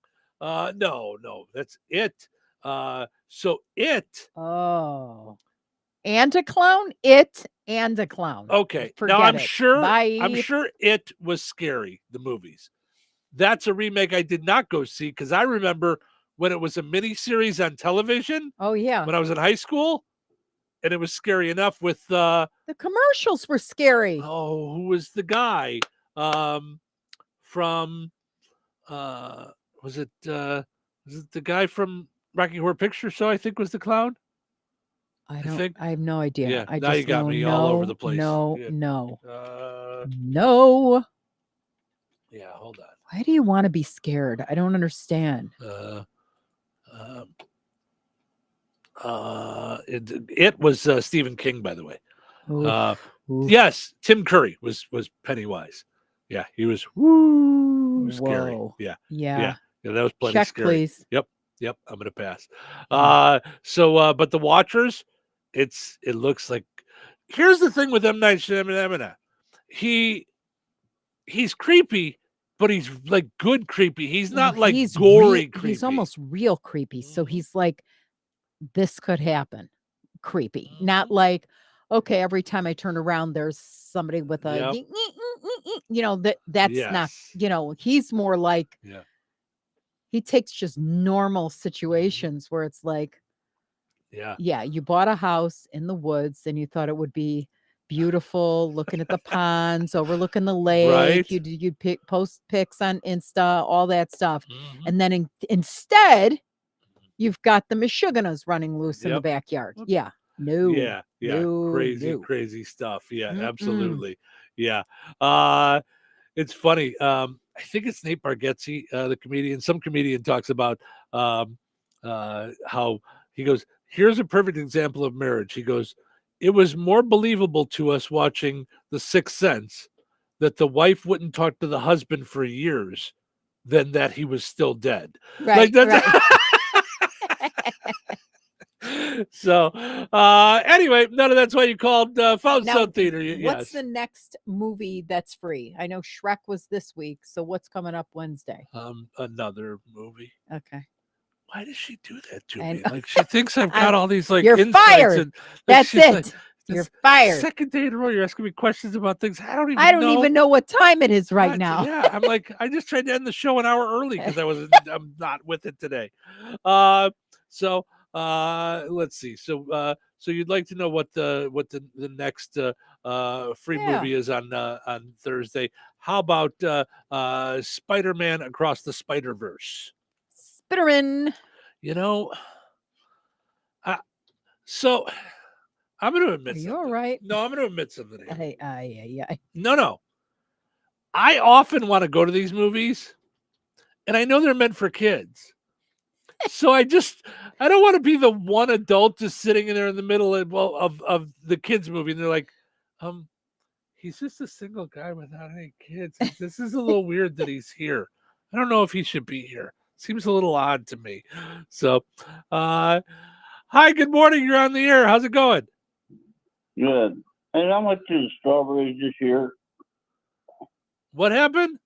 Speaker 11: No, that's It. So It.
Speaker 12: Oh. And a clown? It and a clown.
Speaker 11: Okay.
Speaker 12: Forget
Speaker 11: now I'm
Speaker 12: it.
Speaker 11: sure
Speaker 12: Bye.
Speaker 11: I'm sure It was scary, the movies. That's a remake I did not go see because I remember when it was a miniseries on television.
Speaker 12: Oh, yeah.
Speaker 11: When I was in high school, and it was scary enough with
Speaker 12: the commercials were scary.
Speaker 11: Oh, who was the guy? From was it the guy from Rocky Horror Picture Show, I think was the clown?
Speaker 12: I have no idea.
Speaker 11: Yeah,
Speaker 12: I
Speaker 11: now you got me all over the place.
Speaker 12: No.
Speaker 11: Yeah.
Speaker 12: No.
Speaker 11: Yeah, hold on.
Speaker 12: Why do you want to be scared? I don't understand.
Speaker 11: It was Stephen King, by the way.
Speaker 12: Oof.
Speaker 11: Yes, Tim Curry was Pennywise. Yeah, he was scary.
Speaker 12: Whoa.
Speaker 11: Yeah.
Speaker 12: Yeah.
Speaker 11: That was plenty
Speaker 12: Check,
Speaker 11: scary.
Speaker 12: please.
Speaker 11: Yep, I'm gonna pass. But the Watchers, it looks like. Here's the thing with M. Night Shyamalan. He's creepy, but he's like good creepy. He's not like gory creepy.
Speaker 12: He's almost real creepy. So he's like, this could happen. Creepy. Not like, okay, every time I turn around, there's somebody with a, that's not, he's more like, he takes just normal situations where it's like, you bought a house in the woods and you thought it would be beautiful, looking at the ponds, overlooking the lake.
Speaker 11: Right.
Speaker 12: You'd post pics on Insta, all that stuff. And then instead, you've got the Meshuggahs running loose in the backyard. Yeah. No.
Speaker 11: Yeah.
Speaker 12: No,
Speaker 11: Crazy stuff. Yeah,
Speaker 12: Mm-mm.
Speaker 11: absolutely. Yeah. It's funny. I think it's Nate Bargatze, the comedian. Some comedian talks about how he goes, here's a perfect example of marriage. He goes, it was more believable to us watching The Sixth Sense that the wife wouldn't talk to the husband for years than that he was still dead.
Speaker 12: Right.
Speaker 11: So anyway, none of that's why you called Fountain Zone Theater.
Speaker 12: What's the next movie that's free? I know Shrek was this week, so what's coming up Wednesday?
Speaker 11: Another movie.
Speaker 12: Okay.
Speaker 11: Why does she do that to me? Like she thinks I've got all these like
Speaker 12: you're
Speaker 11: insights
Speaker 12: fired.
Speaker 11: And,
Speaker 12: that's
Speaker 11: she's
Speaker 12: it.
Speaker 11: Like,
Speaker 12: you're fired.
Speaker 11: Second day in a row, you're asking me questions about things I don't even know
Speaker 12: what time it is right now.
Speaker 11: Yeah, I'm like, I just tried to end the show an hour early because I'm not with it today. Let's see. So you'd like to know what the next free movie is on Thursday? How about Spider-Man Across the Spider-Verse?
Speaker 12: Spider-Man.
Speaker 11: So I'm going to admit
Speaker 12: something. You're right.
Speaker 11: No, I'm going to admit something here.
Speaker 12: Yeah.
Speaker 11: No. I often want to go to these movies, and I know they're meant for kids. So I don't want to be the one adult just sitting in there in the middle of the kids movie, and they're like, he's just a single guy without any kids. This is a little weird that he's here. I don't know if he should be here. Seems a little odd to me. So, hi, good morning. You're on the air. How's it going?
Speaker 1: Good. And how much is strawberries this year?
Speaker 11: What happened?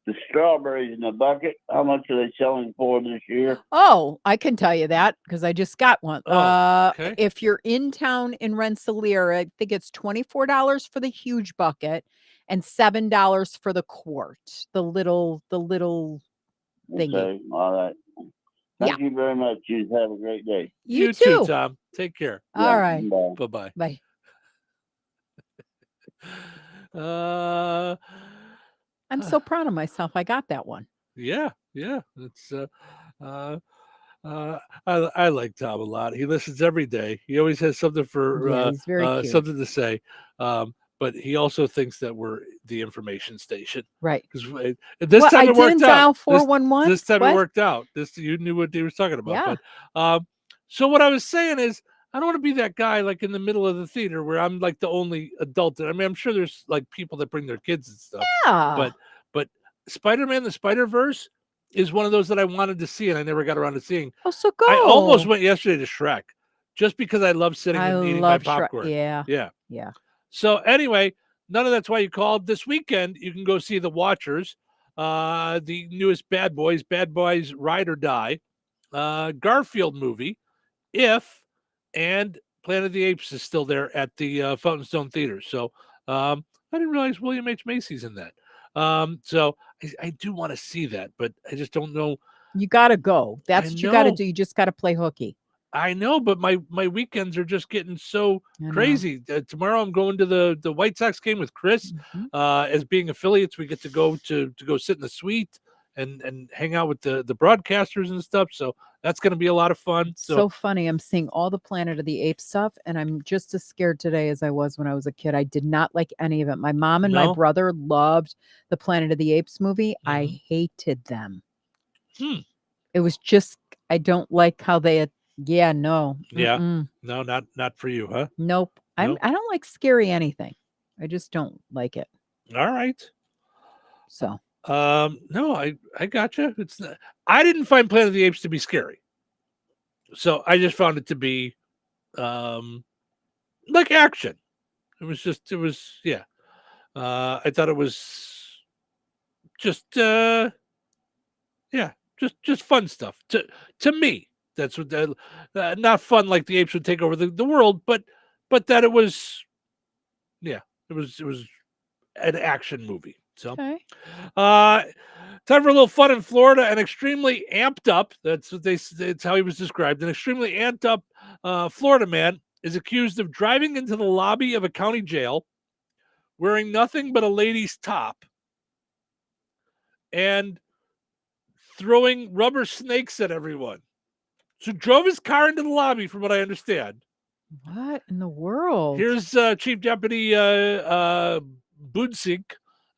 Speaker 1: The strawberries in the bucket. How much are they selling for this year?
Speaker 12: Oh, I can tell you that because I just got one.
Speaker 11: Okay.
Speaker 12: If you're in town in Rensselaer, I think it's $24 for the huge bucket and $7 for the quart. The little thingy.
Speaker 1: Okay. All right. Thank you very much. You have a great day.
Speaker 12: You
Speaker 11: too, Tom. Take care.
Speaker 12: All right.
Speaker 11: Bye-bye.
Speaker 12: Bye. I'm so proud of myself. I got that one.
Speaker 11: Yeah. It's I like Tom a lot. He listens every day. He always has something
Speaker 12: he's very cute.
Speaker 11: something to say. But he also thinks that we're the information station.
Speaker 12: Right.
Speaker 11: Because this time it worked out.
Speaker 12: 411.
Speaker 11: This time it worked out. You knew what he was talking about.
Speaker 12: Yeah.
Speaker 11: But, so what I was saying is, I don't want to be that guy like in the middle of the theater where I'm like the only adult. I mean, I'm sure there's like people that bring their kids and stuff.
Speaker 12: Yeah.
Speaker 11: But Spider-Man the Spider-Verse is one of those that I wanted to see and I never got around to seeing.
Speaker 12: Oh, so go.
Speaker 11: I almost went yesterday to Shrek just because I love sitting and eating my popcorn.
Speaker 12: Yeah.
Speaker 11: So anyway, none of that's why you called. This weekend, you can go see The Watchers, the newest Bad Boys Ride or Die, Garfield movie, If, and Planet of the Apes is still there at the Fountain Stone Theater. So I didn't realize William H. Macy's in that. So I do want to see that, but I just don't know.
Speaker 12: You got to go. That's what you got to do. You just got to play hooky.
Speaker 11: I know, but my weekends are just getting so crazy. Tomorrow I'm going to the White Sox game with Chris. As being affiliates, we get to go sit in the suite and hang out with the broadcasters and stuff. So that's going to be a lot of fun.
Speaker 12: So funny. I'm seeing all the Planet of the Apes stuff, and I'm just as scared today as I was when I was a kid. I did not like any of it. My mom and my brother loved the Planet of the Apes movie. I hated them. It was just, I don't like how they had, no.
Speaker 11: No, not for you, huh?
Speaker 12: Nope. I don't like scary anything. I just don't like it.
Speaker 11: All right.
Speaker 12: So.
Speaker 11: No, I gotcha. It's not, I didn't find Planet of the Apes to be scary. So I just found it to be like action. I thought it was just just fun stuff. To me, that's what not fun like the apes would take over the world, but that it was it was an action movie. So
Speaker 12: okay.
Speaker 11: Time for a little fun in Florida. An extremely amped up, that's how he was described. An extremely amped up Florida man is accused of driving into the lobby of a county jail wearing nothing but a lady's top and throwing rubber snakes at everyone. So drove his car into the lobby, from what I understand.
Speaker 12: What in the world?
Speaker 11: Here's Chief Deputy Budensink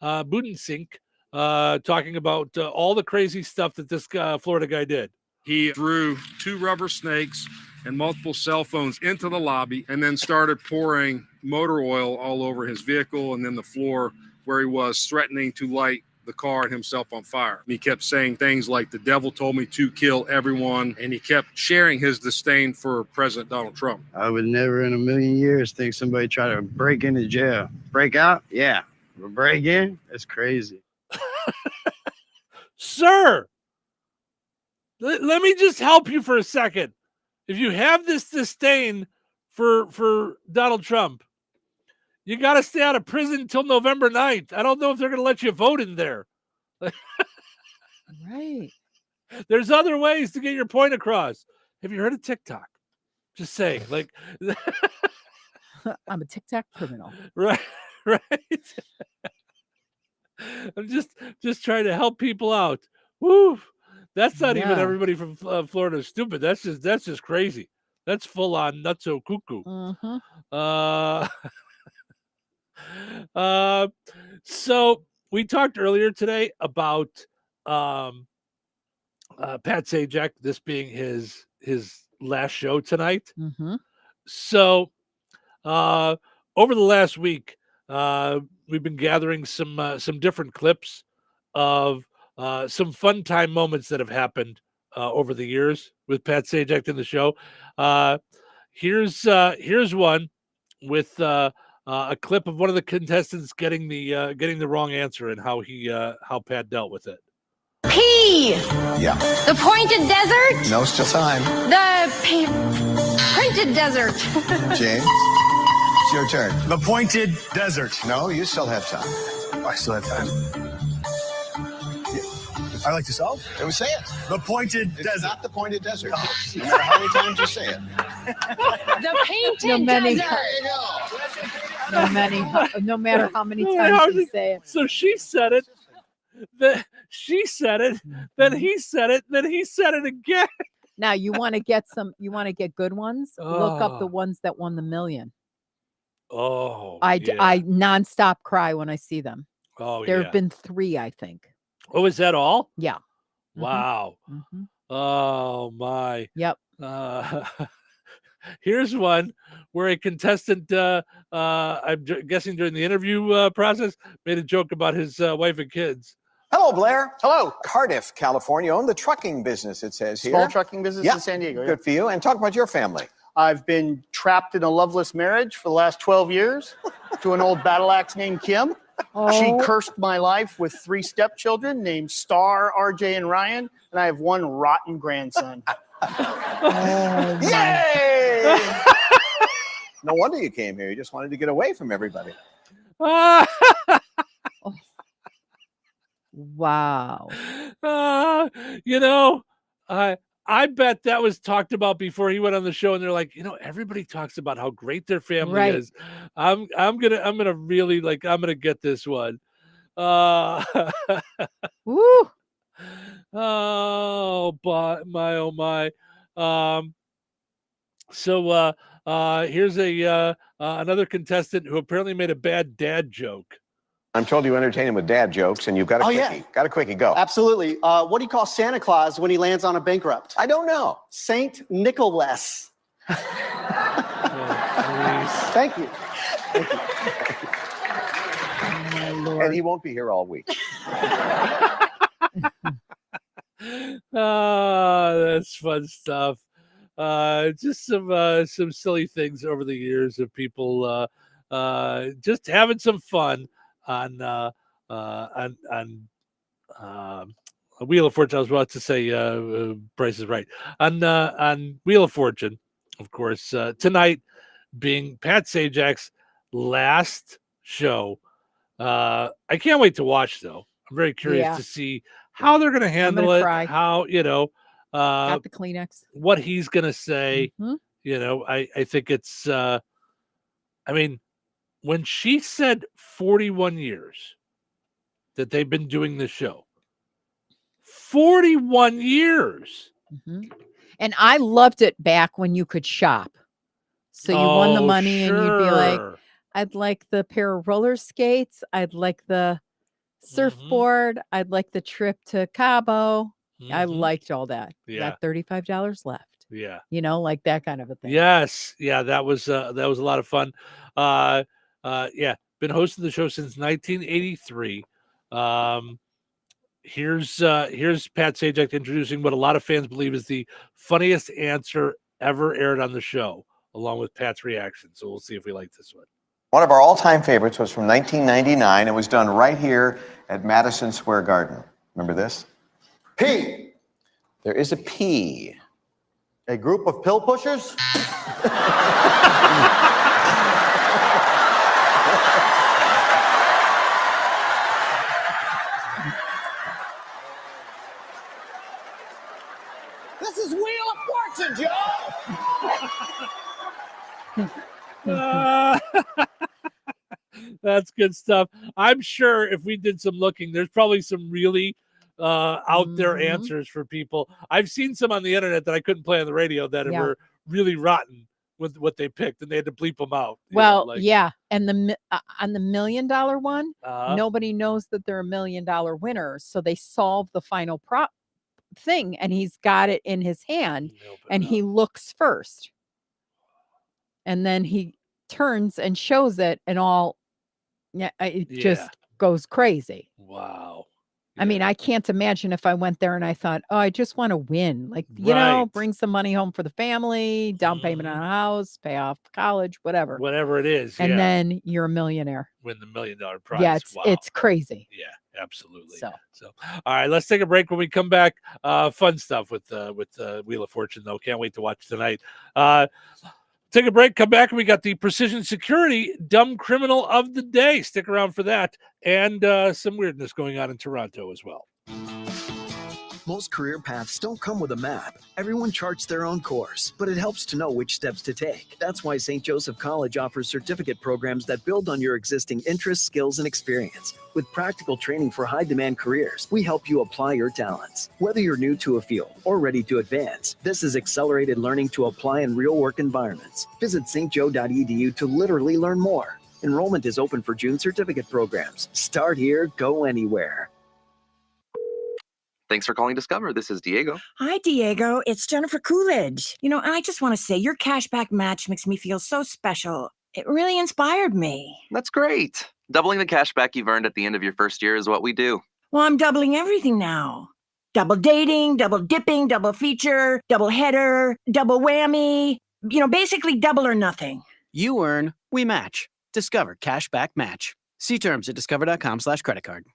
Speaker 11: talking about all the crazy stuff that this Florida guy did.
Speaker 8: He threw 2 rubber snakes and multiple cell phones into the lobby and then started pouring motor oil all over his vehicle and then the floor where he was, threatening to light the car and himself on fire. He kept saying things like, "The devil told me to kill everyone," and he kept sharing his disdain for President Donald Trump.
Speaker 9: I would never in a million years think somebody try to break into jail. Break out? Yeah. But break in? That's crazy.
Speaker 11: Sir, let me just help you for a second. If you have this disdain for Donald Trump, you got to stay out of prison until November 9th. I don't know if they're going to let you vote in there.
Speaker 12: Right.
Speaker 11: There's other ways to get your point across. Have you heard of TikTok? Just saying, like,
Speaker 12: I'm a TikTok criminal.
Speaker 11: Right. I'm just trying to help people out. Woo! That's not even everybody from Florida is stupid. That's just crazy. That's full on nutso cuckoo. So we talked earlier today about Pat Sajak, this being his last show tonight. So over the last week, we've been gathering some different clips of some fun time moments that have happened over the years with Pat Sajak in the show. Here's one with a clip of one of the contestants getting the wrong answer and how Pat dealt with it.
Speaker 10: P.
Speaker 19: Yeah.
Speaker 10: The pointed desert.
Speaker 19: No, still time.
Speaker 10: The printed desert.
Speaker 19: James, it's your turn.
Speaker 18: The pointed desert.
Speaker 19: No, you still have time.
Speaker 18: I still have time. I like to solve.
Speaker 19: Then we say it.
Speaker 18: The pointed desert.
Speaker 19: It's not the pointed desert. No matter how many times you say it.
Speaker 10: The painted desert.
Speaker 12: No matter how many times you say it.
Speaker 11: So she said it. She said it. Then he said it. Then he said it again.
Speaker 12: Now you want to get good ones? Look up the ones that won the $1 million.
Speaker 11: Oh,
Speaker 12: I nonstop cry when I see them.
Speaker 11: Oh,
Speaker 12: there have been 3, I think.
Speaker 11: Oh, is that all?
Speaker 12: Yeah.
Speaker 11: Wow. Oh my.
Speaker 12: Yep.
Speaker 11: Here's one where a contestant, I'm guessing during the interview process, made a joke about his wife and kids.
Speaker 21: Hello, Blair. Hello. Cardiff, California. Own the trucking business, it says here.
Speaker 24: Small trucking business in San Diego.
Speaker 21: Good for you. And talk about your family.
Speaker 24: I've been trapped in a loveless marriage for the last 12 years to an old battle axe named Kim. She cursed my life with 3 stepchildren named Star, RJ, and Ryan, and I have 1 rotten grandson.
Speaker 21: Yay! No wonder you came here. You just wanted to get away from everybody.
Speaker 12: Wow.
Speaker 11: I bet that was talked about before he went on the show, and they're like, everybody talks about how great their family is. I'm gonna really I'm gonna get this one.
Speaker 12: Woo.
Speaker 11: Oh, but my oh my. So here's another contestant who apparently made a bad dad joke.
Speaker 21: I'm told you entertain him with dad jokes, and you've got a quickie.
Speaker 24: Yeah.
Speaker 21: Got a quickie, go.
Speaker 24: Absolutely. What do you call Santa Claus when he lands on a bankrupt?
Speaker 21: I don't know.
Speaker 24: Saint Nicholas. Thank you.
Speaker 21: And he won't be here all week.
Speaker 11: That's fun stuff. Just some silly things over the years of people just having some fun on Wheel of Fortune. I was about to say Price is Right on Wheel of Fortune, of course. Tonight being Pat Sajak's last show. I can't wait to watch, though. I'm very curious to see how they're going to handle it. Cry. How,
Speaker 12: got the Kleenex.
Speaker 11: What he's going to say. Mm-hmm. I think it's, when she said 41 years that they've been doing the show, 41 years.
Speaker 12: Mm-hmm. And I loved it back when you could shop. So you won the money and you'd be like, I'd like the pair of roller skates. I'd like the surfboard. Mm-hmm. I'd like the trip to Cabo. Mm-hmm. I liked all that.
Speaker 11: Yeah.
Speaker 12: Got $35 left.
Speaker 11: Yeah.
Speaker 12: Like that kind of a thing.
Speaker 11: Yes. Yeah. That was a lot of fun. Been hosting the show since 1983. Here's Pat Sajak introducing what a lot of fans believe is the funniest answer ever aired on the show, along with Pat's reaction. So we'll see if we like this one.
Speaker 21: One of our all-time favorites was from 1999. It was done right here at Madison Square Garden. Remember this?
Speaker 24: P.
Speaker 21: There is a P.
Speaker 24: A group of pill pushers?
Speaker 19: This is Wheel of Fortune,
Speaker 11: Joe! That's good stuff. I'm sure if we did some looking, there's probably some really out there answers for people. I've seen some on the internet that I couldn't play on the radio that were really rotten with what they picked, and they had to bleep them out.
Speaker 12: And on the $1 million one, nobody knows that they're $1 million winners, so they solve the final prop thing, and he's got it in his hand, and he looks first, and then he turns and shows it, and all. Just goes crazy.
Speaker 11: Wow.
Speaker 12: I mean, I can't imagine if I went there and I thought, I just want to win. Like, bring some money home for the family, down payment on a house, pay off college, whatever.
Speaker 11: Whatever it is.
Speaker 12: And then you're a millionaire.
Speaker 11: Win the $1 million prize.
Speaker 12: Yeah, it's crazy.
Speaker 11: Yeah, absolutely.
Speaker 12: So,
Speaker 11: all right, let's take a break. When we come back, fun stuff with Wheel of Fortune, though. Can't wait to watch tonight. Take a break, come back, and we got the Precision Security Dumb Criminal of the Day. Stick around for that, and some weirdness going on in Toronto as well.
Speaker 2: Most career paths don't come with a map. Everyone charts their own course, but it helps to know which steps to take. That's why St. Joseph College offers certificate programs that build on your existing interests, skills, and experience. With practical training for high-demand careers, we help you apply your talents. Whether you're new to a field or ready to advance, this is accelerated learning to apply in real-work environments. Visit stjo.edu to literally learn more. Enrollment is open for June certificate programs. Start here, go anywhere.
Speaker 4: Thanks for calling Discover. This is Diego.
Speaker 20: Hi, Diego. It's Jennifer Coolidge. I just want to say your cashback match makes me feel so special. It really inspired me.
Speaker 4: That's great. Doubling the cashback you've earned at the end of your first year is what we do.
Speaker 20: Well, I'm doubling everything now. Double dating, double dipping, double feature, double header, double whammy. Basically double or nothing.
Speaker 23: You earn, we match. Discover Cashback Match. See terms at discover.com/credit card.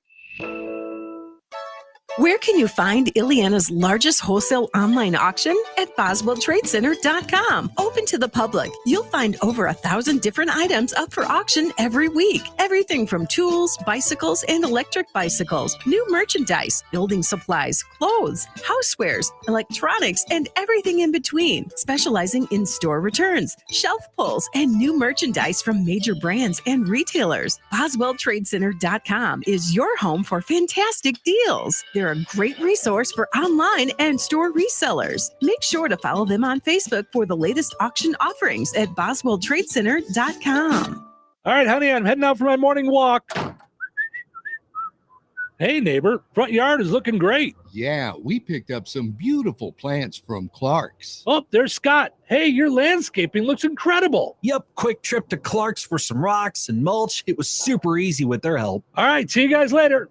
Speaker 25: Where can you find Ileana's largest wholesale online auction? At BoswellTradeCenter.com. Open to the public. You'll find over 1,000 different items up for auction every week. Everything from tools, bicycles, and electric bicycles, new merchandise, building supplies, clothes, housewares, electronics, and everything in between. Specializing in store returns, shelf pulls, and new merchandise from major brands and retailers. BoswellTradeCenter.com is your home for fantastic deals. There they're a great resource for online and store resellers. Make sure to follow them on Facebook for the latest auction offerings at BoswellTradeCenter.com.
Speaker 11: All right, honey, I'm heading out for my morning walk. Hey, neighbor, front yard is looking great.
Speaker 3: Yeah, we picked up some beautiful plants from Clark's.
Speaker 11: Oh, there's Scott. Hey, your landscaping looks incredible.
Speaker 5: Yep, quick trip to Clark's for some rocks and mulch. It was super easy with their help.
Speaker 11: All right, see you guys later.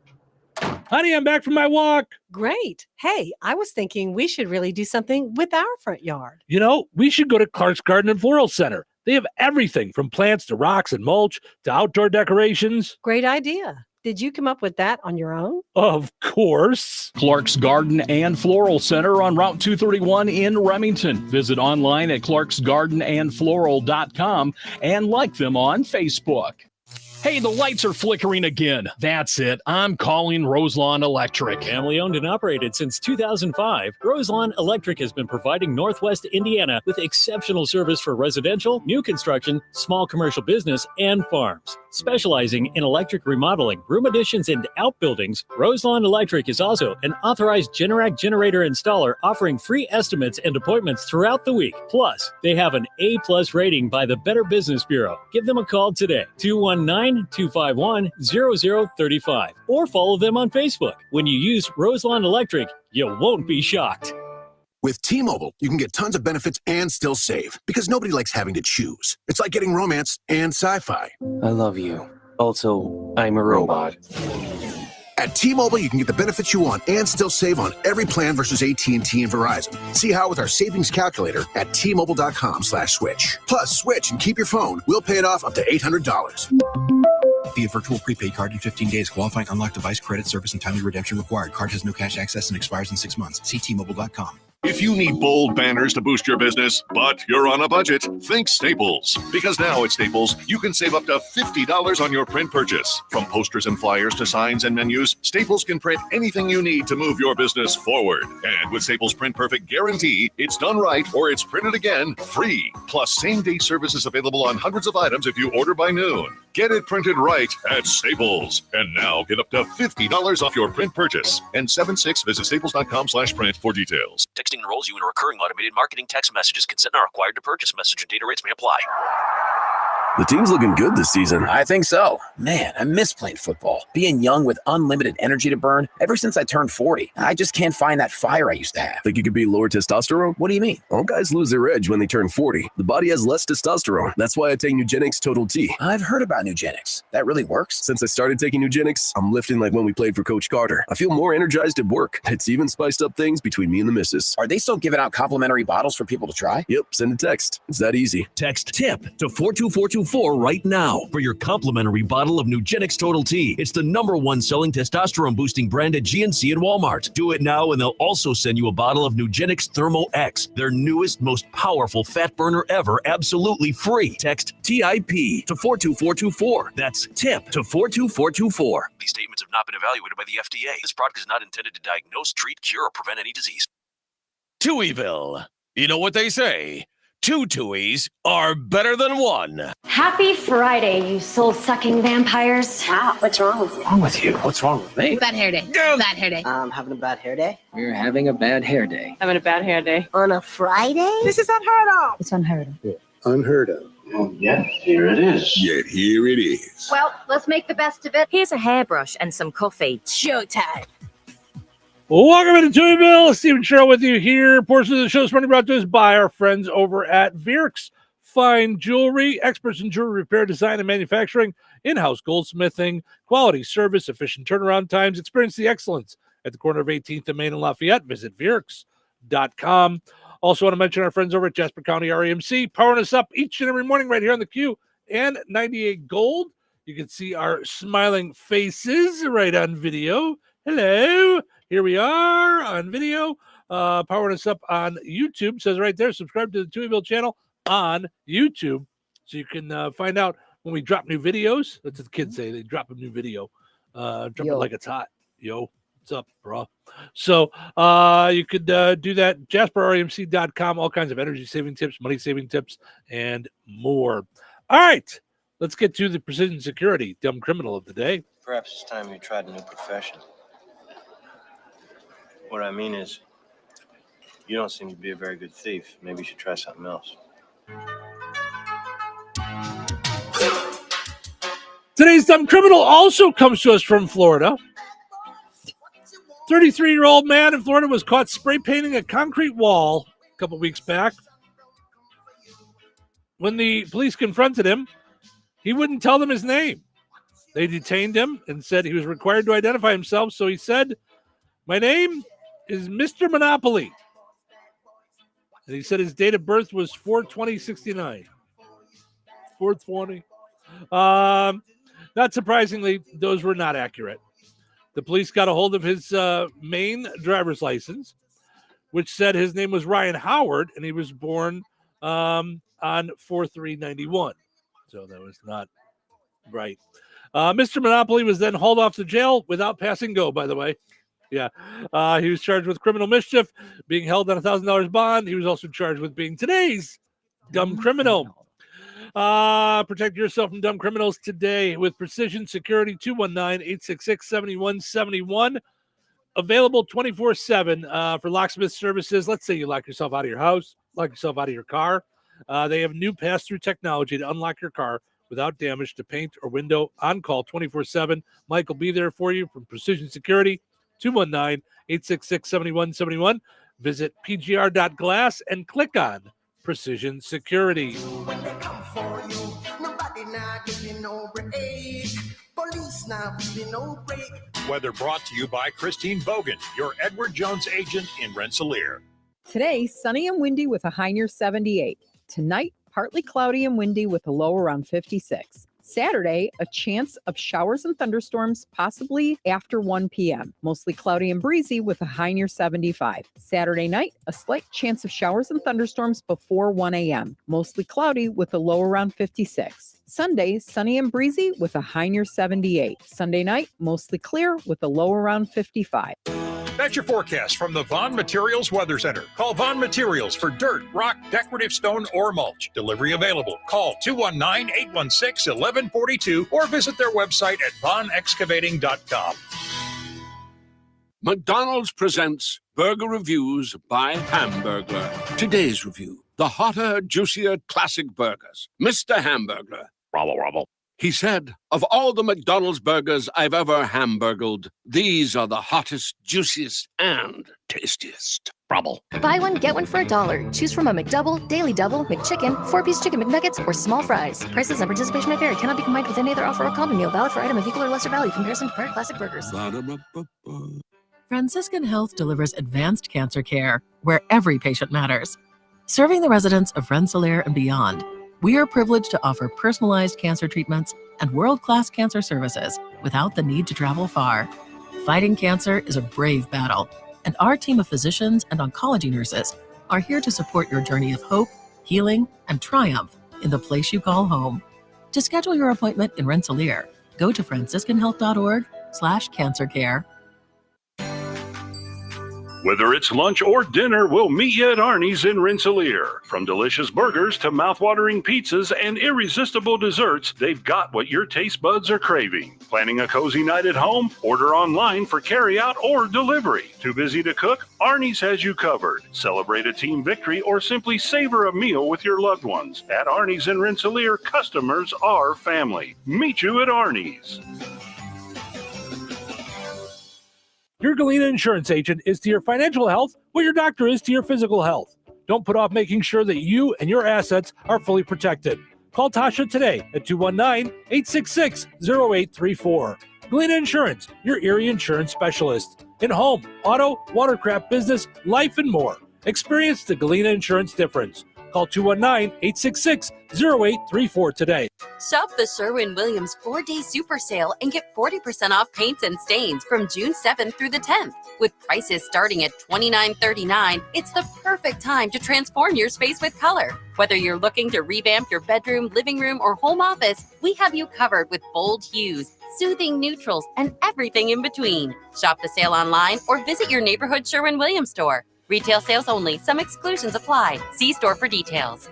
Speaker 11: Honey, I'm back from my walk.
Speaker 7: Great. Hey, I was thinking we should really do something with our front yard.
Speaker 11: You know, we should go to Clark's Garden and Floral Center. They have everything from plants to rocks and mulch to outdoor decorations.
Speaker 7: Great idea. Did you come up with that on your own?
Speaker 11: Of course.
Speaker 14: Clark's Garden and Floral Center on Route 231 in Remington. Visit online at clarksgardenandfloral.com and like them on Facebook. Hey, the lights are flickering again. That's it. I'm calling Roselawn Electric.
Speaker 17: Family owned and operated since 2005, Roselawn Electric has been providing Northwest Indiana with exceptional service for residential, new construction, small commercial business, and farms. Specializing in electric remodeling, room additions, and outbuildings, Roselawn Electric is also an authorized Generac generator installer offering free estimates and appointments throughout the week. Plus, they have an A+ rating by the Better Business Bureau. Give them a call today, 219-251-0035, or follow them on Facebook. When you use Roselawn Electric, you won't be shocked.
Speaker 26: With T-Mobile, you can get tons of benefits and still save, because nobody likes having to choose. It's like getting romance and sci-fi.
Speaker 27: I love you. Also, I'm a robot.
Speaker 26: At T-Mobile, you can get the benefits you want and still save on every plan versus AT&T and Verizon. See how with our savings calculator at T-Mobile.com/switch. Plus, switch and keep your phone. We'll pay it off up to $800.
Speaker 28: Via virtual prepaid card in 15 days. Qualifying unlocked device credit service and timely redemption required. Card has no cash access and expires in 6 months. See T-Mobile.com.
Speaker 29: If you need bold banners to boost your business, but you're on a budget, think Staples. Because now at Staples, you can save up to $50 on your print purchase. From posters and flyers to signs and menus, Staples can print anything you need to move your business forward. And with Staples Print Perfect Guarantee, it's done right or it's printed again free. Plus, same-day service is available on hundreds of items if you order by noon. Get it printed right at Staples. And now get up to $50 off your print purchase. And 76, visit staples.com/print for details.
Speaker 30: Texting enrolls you in a recurring automated marketing text messages. Consent not required to purchase. Message and data rates may apply.
Speaker 31: The team's looking good this season. I think so. Man, I miss playing football. Being young with unlimited energy to burn. Ever since I turned 40, I just can't find that fire I used to have.
Speaker 3: Think it could be lower testosterone?
Speaker 31: What do you mean?
Speaker 3: All guys lose their edge when they turn 40. The body has less testosterone. That's why I take Nugenix Total T.
Speaker 31: I've heard about Nugenix. That really works?
Speaker 3: Since I started taking Nugenix, I'm lifting like when we played for Coach Carter. I feel more energized at work. It's even spiced up things between me and the missus.
Speaker 31: Are they still giving out complimentary bottles for people to try?
Speaker 3: Yep, send a text. It's that easy.
Speaker 32: Text TIP to 42424 right now for your complimentary bottle of Nugenix Total T. It's the #1 selling testosterone boosting brand at GNC and Walmart. Do it now and they'll also send you a bottle of Nugenix Thermo X, their newest, most powerful fat burner ever, absolutely free. Text TIP to 42424. That's TIP to 42424.
Speaker 30: These statements have not been evaluated by the FDA. This product is not intended to diagnose, treat, cure, or prevent any disease.
Speaker 6: Touhyville. You know what they say? 2 Touhies are better than 1.
Speaker 33: Happy Friday, you soul-sucking vampires.
Speaker 16: Wow, what's wrong with you?
Speaker 31: What's wrong with you? What's wrong with me?
Speaker 16: Bad hair day. Bad hair day.
Speaker 23: Having a bad hair day?
Speaker 27: We're having a bad hair day.
Speaker 10: Having a bad hair day.
Speaker 16: On a Friday?
Speaker 10: This is unheard of.
Speaker 16: It's unheard of.
Speaker 21: Unheard of. Yet here it is.
Speaker 29: Yet here it is.
Speaker 33: Well, let's make the best of it.
Speaker 10: Here's a hairbrush and some coffee. Showtime.
Speaker 11: Welcome to Touhyville. Stephen Cheryl with you here. Portion of the show is brought to us by our friends over at Virks Fine Jewelry, experts in jewelry repair, design, and manufacturing, in-house goldsmithing, quality service, efficient turnaround times. Experience the excellence at the corner of 18th and Main and Lafayette. Visit Virks.com. Also want to mention our friends over at Jasper County REMC, powering us up each and every morning right here on the Q and 98 Gold. You can see our smiling faces right on video. Hello. Here we are on video, powering us up on YouTube. It says right there, subscribe to the Touhyville channel on YouTube so you can find out when we drop new videos. That's what the kids say. They drop a new video. Drop it like it's hot. Yo, what's up, bro? So you could do that. JasperRMC.com, all kinds of energy-saving tips, money-saving tips, and more. All right, let's get to the precision security dumb criminal of the day.
Speaker 27: Perhaps it's time you tried a new profession.
Speaker 1: What I mean is, you don't seem to be a very good thief. Maybe you should try something else.
Speaker 11: Today's dumb criminal also comes to us from Florida. 33-year-old man in Florida was caught spray painting a concrete wall a couple weeks back. When the police confronted him, he wouldn't tell them his name. They detained him and said he was required to identify himself. So he said, "My name is Mr. Monopoly." And he said his date of birth was 4/20/69. 4/20. Not surprisingly, those were not accurate. The police got a hold of his Maine driver's license, which said his name was Ryan Howard, and he was born on 4/3/91. So that was not right. Mr. Monopoly was then hauled off to jail without passing go, by the way. Yeah. He was charged with criminal mischief, being held on $1,000 bond. He was also charged with being today's dumb criminal. Protect yourself from dumb criminals today with Precision Security, 219-866-7171. Available 24/7 for locksmith services. Let's say you lock yourself out of your house, lock yourself out of your car. They have new pass-through technology to unlock your car without damage to paint or window. On call 24/7. Mike will be there for you from Precision Security, 219-866-7171. Visit pgr.glass and click on Precision Security.
Speaker 2: Weather brought to you by Christine Bogan, your Edward Jones agent in Rensselaer.
Speaker 4: Today, sunny and windy with a high near 78. Tonight, partly cloudy and windy with a low around 56. Saturday, a chance of showers and thunderstorms, possibly after 1 p.m. Mostly cloudy and breezy with a high near 75. Saturday night, a slight chance of showers and thunderstorms before 1 a.m. Mostly cloudy with a low around 56. Sunday, sunny and breezy with a high near 78. Sunday night, mostly clear with a low around 55.
Speaker 2: That's your forecast from the Vaughn Materials Weather Center. Call Vaughn Materials for dirt, rock, decorative stone, or mulch. Delivery available. Call 219-816-1142 or visit their website at vaughnexcavating.com.
Speaker 8: McDonald's presents Burger Reviews by Hamburglar. Today's review, the hotter, juicier classic burgers. Mr. Hamburglar. Rubble, rubble. He said, "Of all the McDonald's burgers I've ever hamburgled, these are the hottest, juiciest, and tastiest." Rubble.
Speaker 9: Buy one, get one for $1. Choose from a McDouble, Daily Double, McChicken, 4-piece chicken McNuggets, or small fries. Prices and participation may vary. Cannot be combined with any other offer or combo meal. Valid for item of equal or lesser value. Comparison to prior classic burgers.
Speaker 12: Franciscan Health delivers advanced cancer care where every patient matters. Serving the residents of Rensselaer and beyond, we are privileged to offer personalized cancer treatments and world-class cancer services without the need to travel far. Fighting cancer is a brave battle, and our team of physicians and oncology nurses are here to support your journey of hope, healing, and triumph in the place you call home. To schedule your appointment in Rensselaer, go to franciscanhealth.org/cancercare.
Speaker 13: Whether it's lunch or dinner, we'll meet you at Arnie's in Rensselaer. From delicious burgers to mouthwatering pizzas and irresistible desserts, they've got what your taste buds are craving. Planning a cozy night at home? Order online for carryout or delivery. Too busy to cook? Arnie's has you covered. Celebrate a team victory or simply savor a meal with your loved ones. At Arnie's in Rensselaer, customers are family. Meet you at Arnie's.
Speaker 11: Your Galena insurance agent is to your financial health what your doctor is to your physical health. Don't put off making sure that you and your assets are fully protected. Call Tasha today at 219-866-0834. Galena Insurance, your Erie insurance specialist. In home, auto, watercraft business, life, and more. Experience the Galena Insurance difference. Call 219-866-0834 today.
Speaker 15: Shop the Sherwin-Williams 4-day super sale and get 40% off paints and stains from June 7th through the 10th. With prices starting at $29.39, it's the perfect time to transform your space with color. Whether you're looking to revamp your bedroom, living room, or home office, we have you covered with bold hues, soothing neutrals, and everything in between. Shop the sale online or visit your neighborhood Sherwin-Williams store. Retail sales only. Some exclusions apply. See store for details.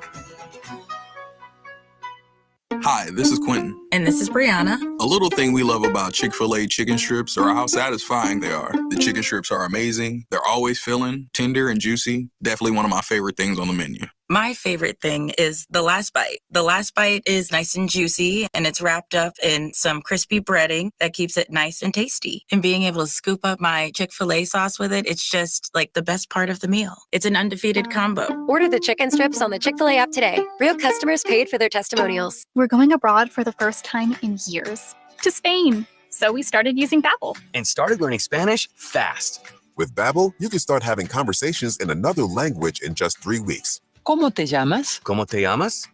Speaker 3: Hi, this is Quentin.
Speaker 5: And this is Brianna.
Speaker 3: A little thing we love about Chick-fil-A chicken strips are how satisfying they are. The chicken strips are amazing. They're always filling, tender, and juicy. Definitely one of my favorite things on the menu.
Speaker 5: My favorite thing is the last bite. The last bite is nice and juicy, and it's wrapped up in some crispy breading that keeps it nice and tasty. And being able to scoop up my Chick-fil-A sauce with it, it's just like the best part of the meal. It's an undefeated combo.
Speaker 9: Order the chicken strips on the Chick-fil-A app today. Real customers paid for their testimonials.
Speaker 7: We're going abroad for the first time in years, to Spain. So we started using Babbel.
Speaker 31: And started learning Spanish fast.
Speaker 14: With Babbel, you can start having conversations in another language in just 3 weeks.
Speaker 31: ¿Cómo te llamas? ¿Cómo te llamas?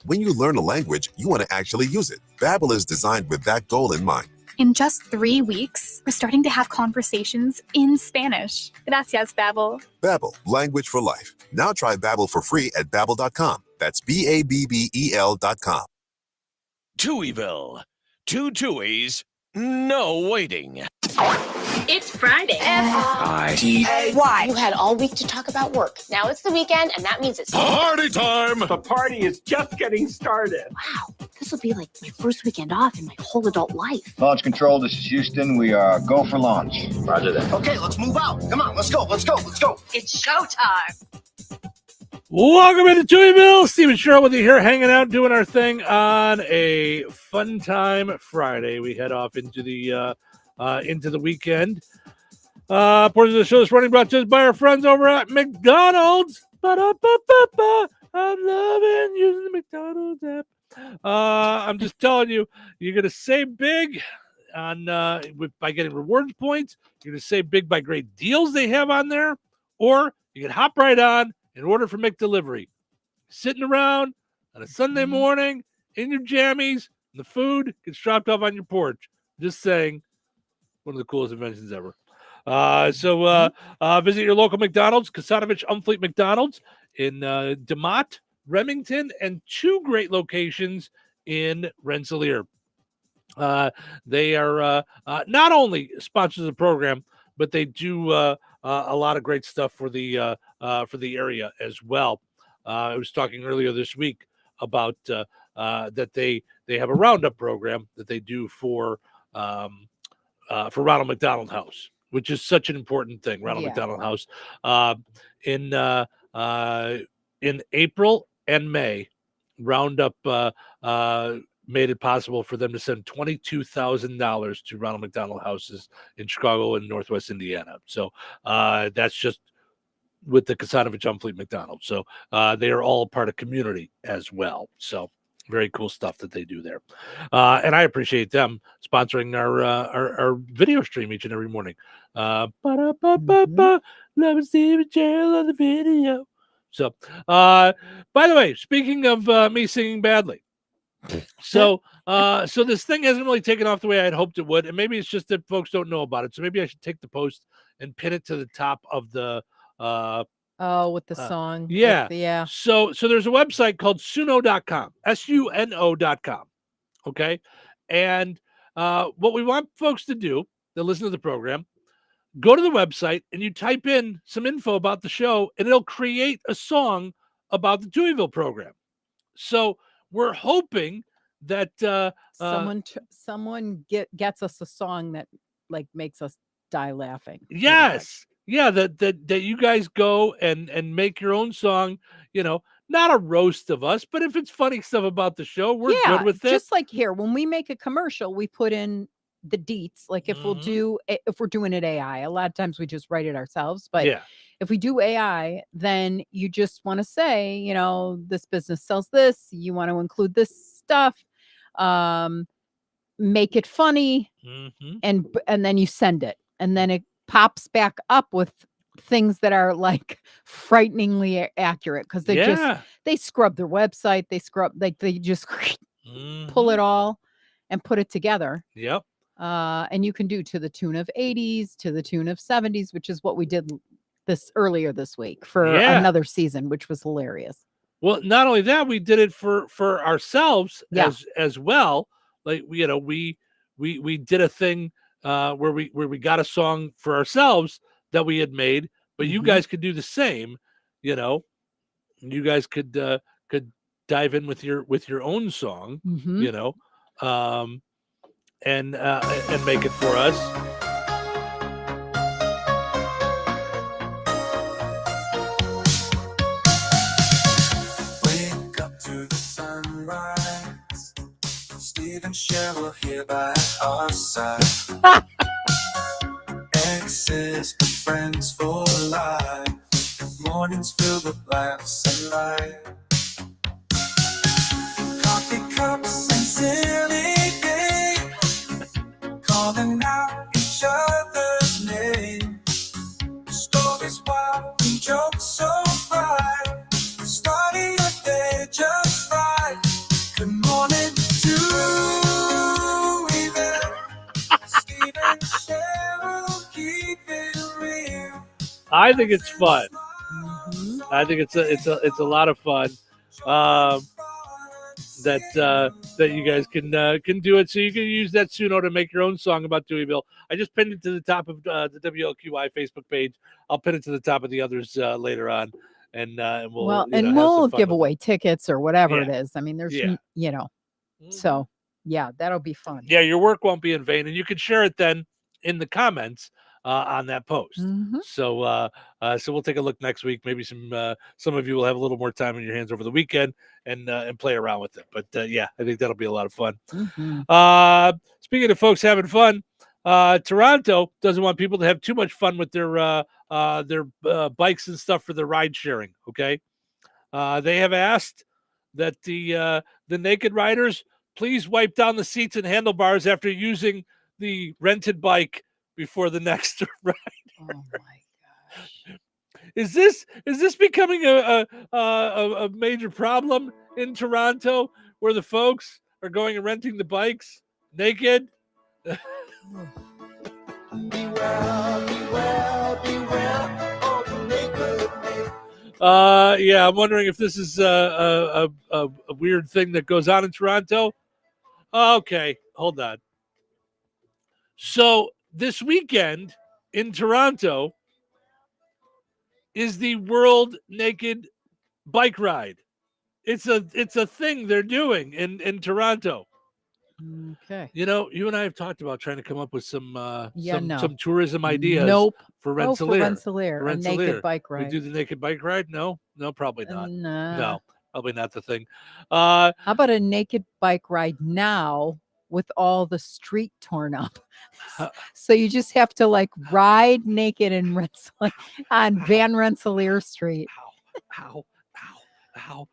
Speaker 14: When you learn a language, you want to actually use it. Babbel is designed with that goal in mind.
Speaker 7: In just 3 weeks, we're starting to have conversations in Spanish. Gracias, Babbel.
Speaker 14: Babbel, language for life. Now try Babbel for free at Babbel.com. That's Babbel.com.
Speaker 6: Touhyville. 2 Touhies, no waiting.
Speaker 16: It's Friday.
Speaker 31: F-I-D-A-Y.
Speaker 16: You had all week to talk about work. Now it's the weekend, and that means it's
Speaker 31: Party time!
Speaker 17: The party is just getting started.
Speaker 16: Wow, this will be like my first weekend off in my whole adult life.
Speaker 18: Launch control, this is Houston. We are go for launch.
Speaker 31: Roger that.
Speaker 18: Okay, let's move out. Come on, let's go.
Speaker 16: It's showtime.
Speaker 11: Welcome into Touhyville. Steve and Cheryl with you here, hanging out, doing our thing on a fun time Friday. We head off into the weekend. Portion of the show is running brought to us by our friends over at McDonald's. Ba-da-ba-ba-ba. I'm loving using the McDonald's app. I'm just telling you, you're gonna save big on by getting rewards points. You're gonna save big by great deals they have on there, or you can hop right on and order for McDelivery. Sitting around on a Sunday morning in your jammies, and the food gets dropped off on your porch. Just saying, one of the coolest inventions ever. So visit your local McDonald's, Kasanovich Umfleet McDonald's in DeMott, Remington, and 2 great locations in Rensselaer. They are not only sponsors of the program, but they do a lot of great stuff for the area as well. I was talking earlier this week about that they have a roundup program that they do for Ronald McDonald House, which is such an important thing. Ronald McDonald House in April and May, Roundup made it possible for them to send $22,000 to Ronald McDonald Houses in Chicago and Northwest Indiana. So that's just with the Kasanovich Umfleet McDonald. So they are all part of community as well. So very cool stuff that they do there. And I appreciate them sponsoring our video stream each and every morning. Love Steve and Cheryl on the video. So, by the way, speaking of me singing badly, so this thing hasn't really taken off the way I'd hoped it would, and maybe it's just that folks don't know about it. So maybe I should take the post and pin it to the top of the
Speaker 4: with the song.
Speaker 11: Yeah. So there's a website called suno.com, suno.com. Okay. And what we want folks to do that listen to the program, go to the website and you type in some info about the show and it'll create a song about the Touhyville program. So we're hoping that
Speaker 4: someone gets us a song that like makes us die laughing.
Speaker 11: Yes. Yeah, that you guys go and make your own song, not a roast of us, but if it's funny stuff about the show, we're good with it.
Speaker 4: Just like here, when we make a commercial, we put in the deets. Like if we're doing it AI, a lot of times we just write it ourselves. But if we do AI, then you just want to say, this business sells this. You want to include this stuff, make it funny, and then you send it, and then it pops back up with things that are like frighteningly accurate because they scrub their website, they just pull it all and put it together.
Speaker 11: Yep.
Speaker 4: And you can do to the tune of 80s, to the tune of 70s, which is what we did earlier this week for another season, which was hilarious.
Speaker 11: Well, not only that, we did it for ourselves as well. Like we did a thing where we got a song for ourselves that we had made, but you guys could do the same. You guys could dive in with your own song,
Speaker 4: Mhm.
Speaker 11: you know, and make it for us.
Speaker 19: Wake up to the sunrise. Steve and Cheryl here by our side. Exes, but friends for life. Mornings filled with laughs and light. Coffee cups and silly games. Calling out each other's name. Stories wild and jokes so bright. Starting your day just right. Good morning to Touhyville. Steve and Cheryl keep it real.
Speaker 11: I think it's fun. I think it's a lot of fun. That you guys can do it. So you can use that Suno to make your own song about Touhyville. I just pinned it to the top of the WLQI Facebook page. I'll pin it to the top of the others later on, and we'll
Speaker 4: we'll give away tickets or whatever it
Speaker 11: Yeah.
Speaker 4: is. I mean, there's
Speaker 11: Yeah.
Speaker 4: so yeah, that'll be fun.
Speaker 11: Yeah, your work won't be in vain, and you can share it then in the comments on that post.
Speaker 4: Mhm.
Speaker 11: So we'll take a look next week. Maybe some of you will have a little more time in your hands over the weekend and play around with it. But yeah, I think that'll be a lot of fun.
Speaker 4: Mhm.
Speaker 11: Speaking of folks having fun, Toronto doesn't want people to have too much fun with their bikes and stuff for their ride sharing. Okay, they have asked that the naked riders please wipe down the seats and handlebars after using the rented bike before the next ride.
Speaker 4: Oh my gosh.
Speaker 11: Is this becoming a major problem in Toronto where the folks are going and renting the bikes naked? Yeah, I'm wondering if this is a weird thing that goes on in Toronto. Okay, hold on. So this weekend in Toronto is the World Naked Bike Ride. It's a thing they're doing in Toronto.
Speaker 4: Okay.
Speaker 11: You know, you and I have talked about trying to come up with some
Speaker 4: no.
Speaker 11: some tourism ideas.
Speaker 4: Nope.
Speaker 11: For
Speaker 4: Oh, for
Speaker 11: Rensselaer.
Speaker 4: Rensselaer, a naked bike
Speaker 11: We
Speaker 4: ride.
Speaker 11: do the naked bike ride? No, probably not.
Speaker 4: Nah.
Speaker 11: No, probably not the thing.
Speaker 4: How about a naked bike ride now with all the street torn up? So you just have to like ride naked in Rensselaer on Van Rensselaer Street.
Speaker 11: How?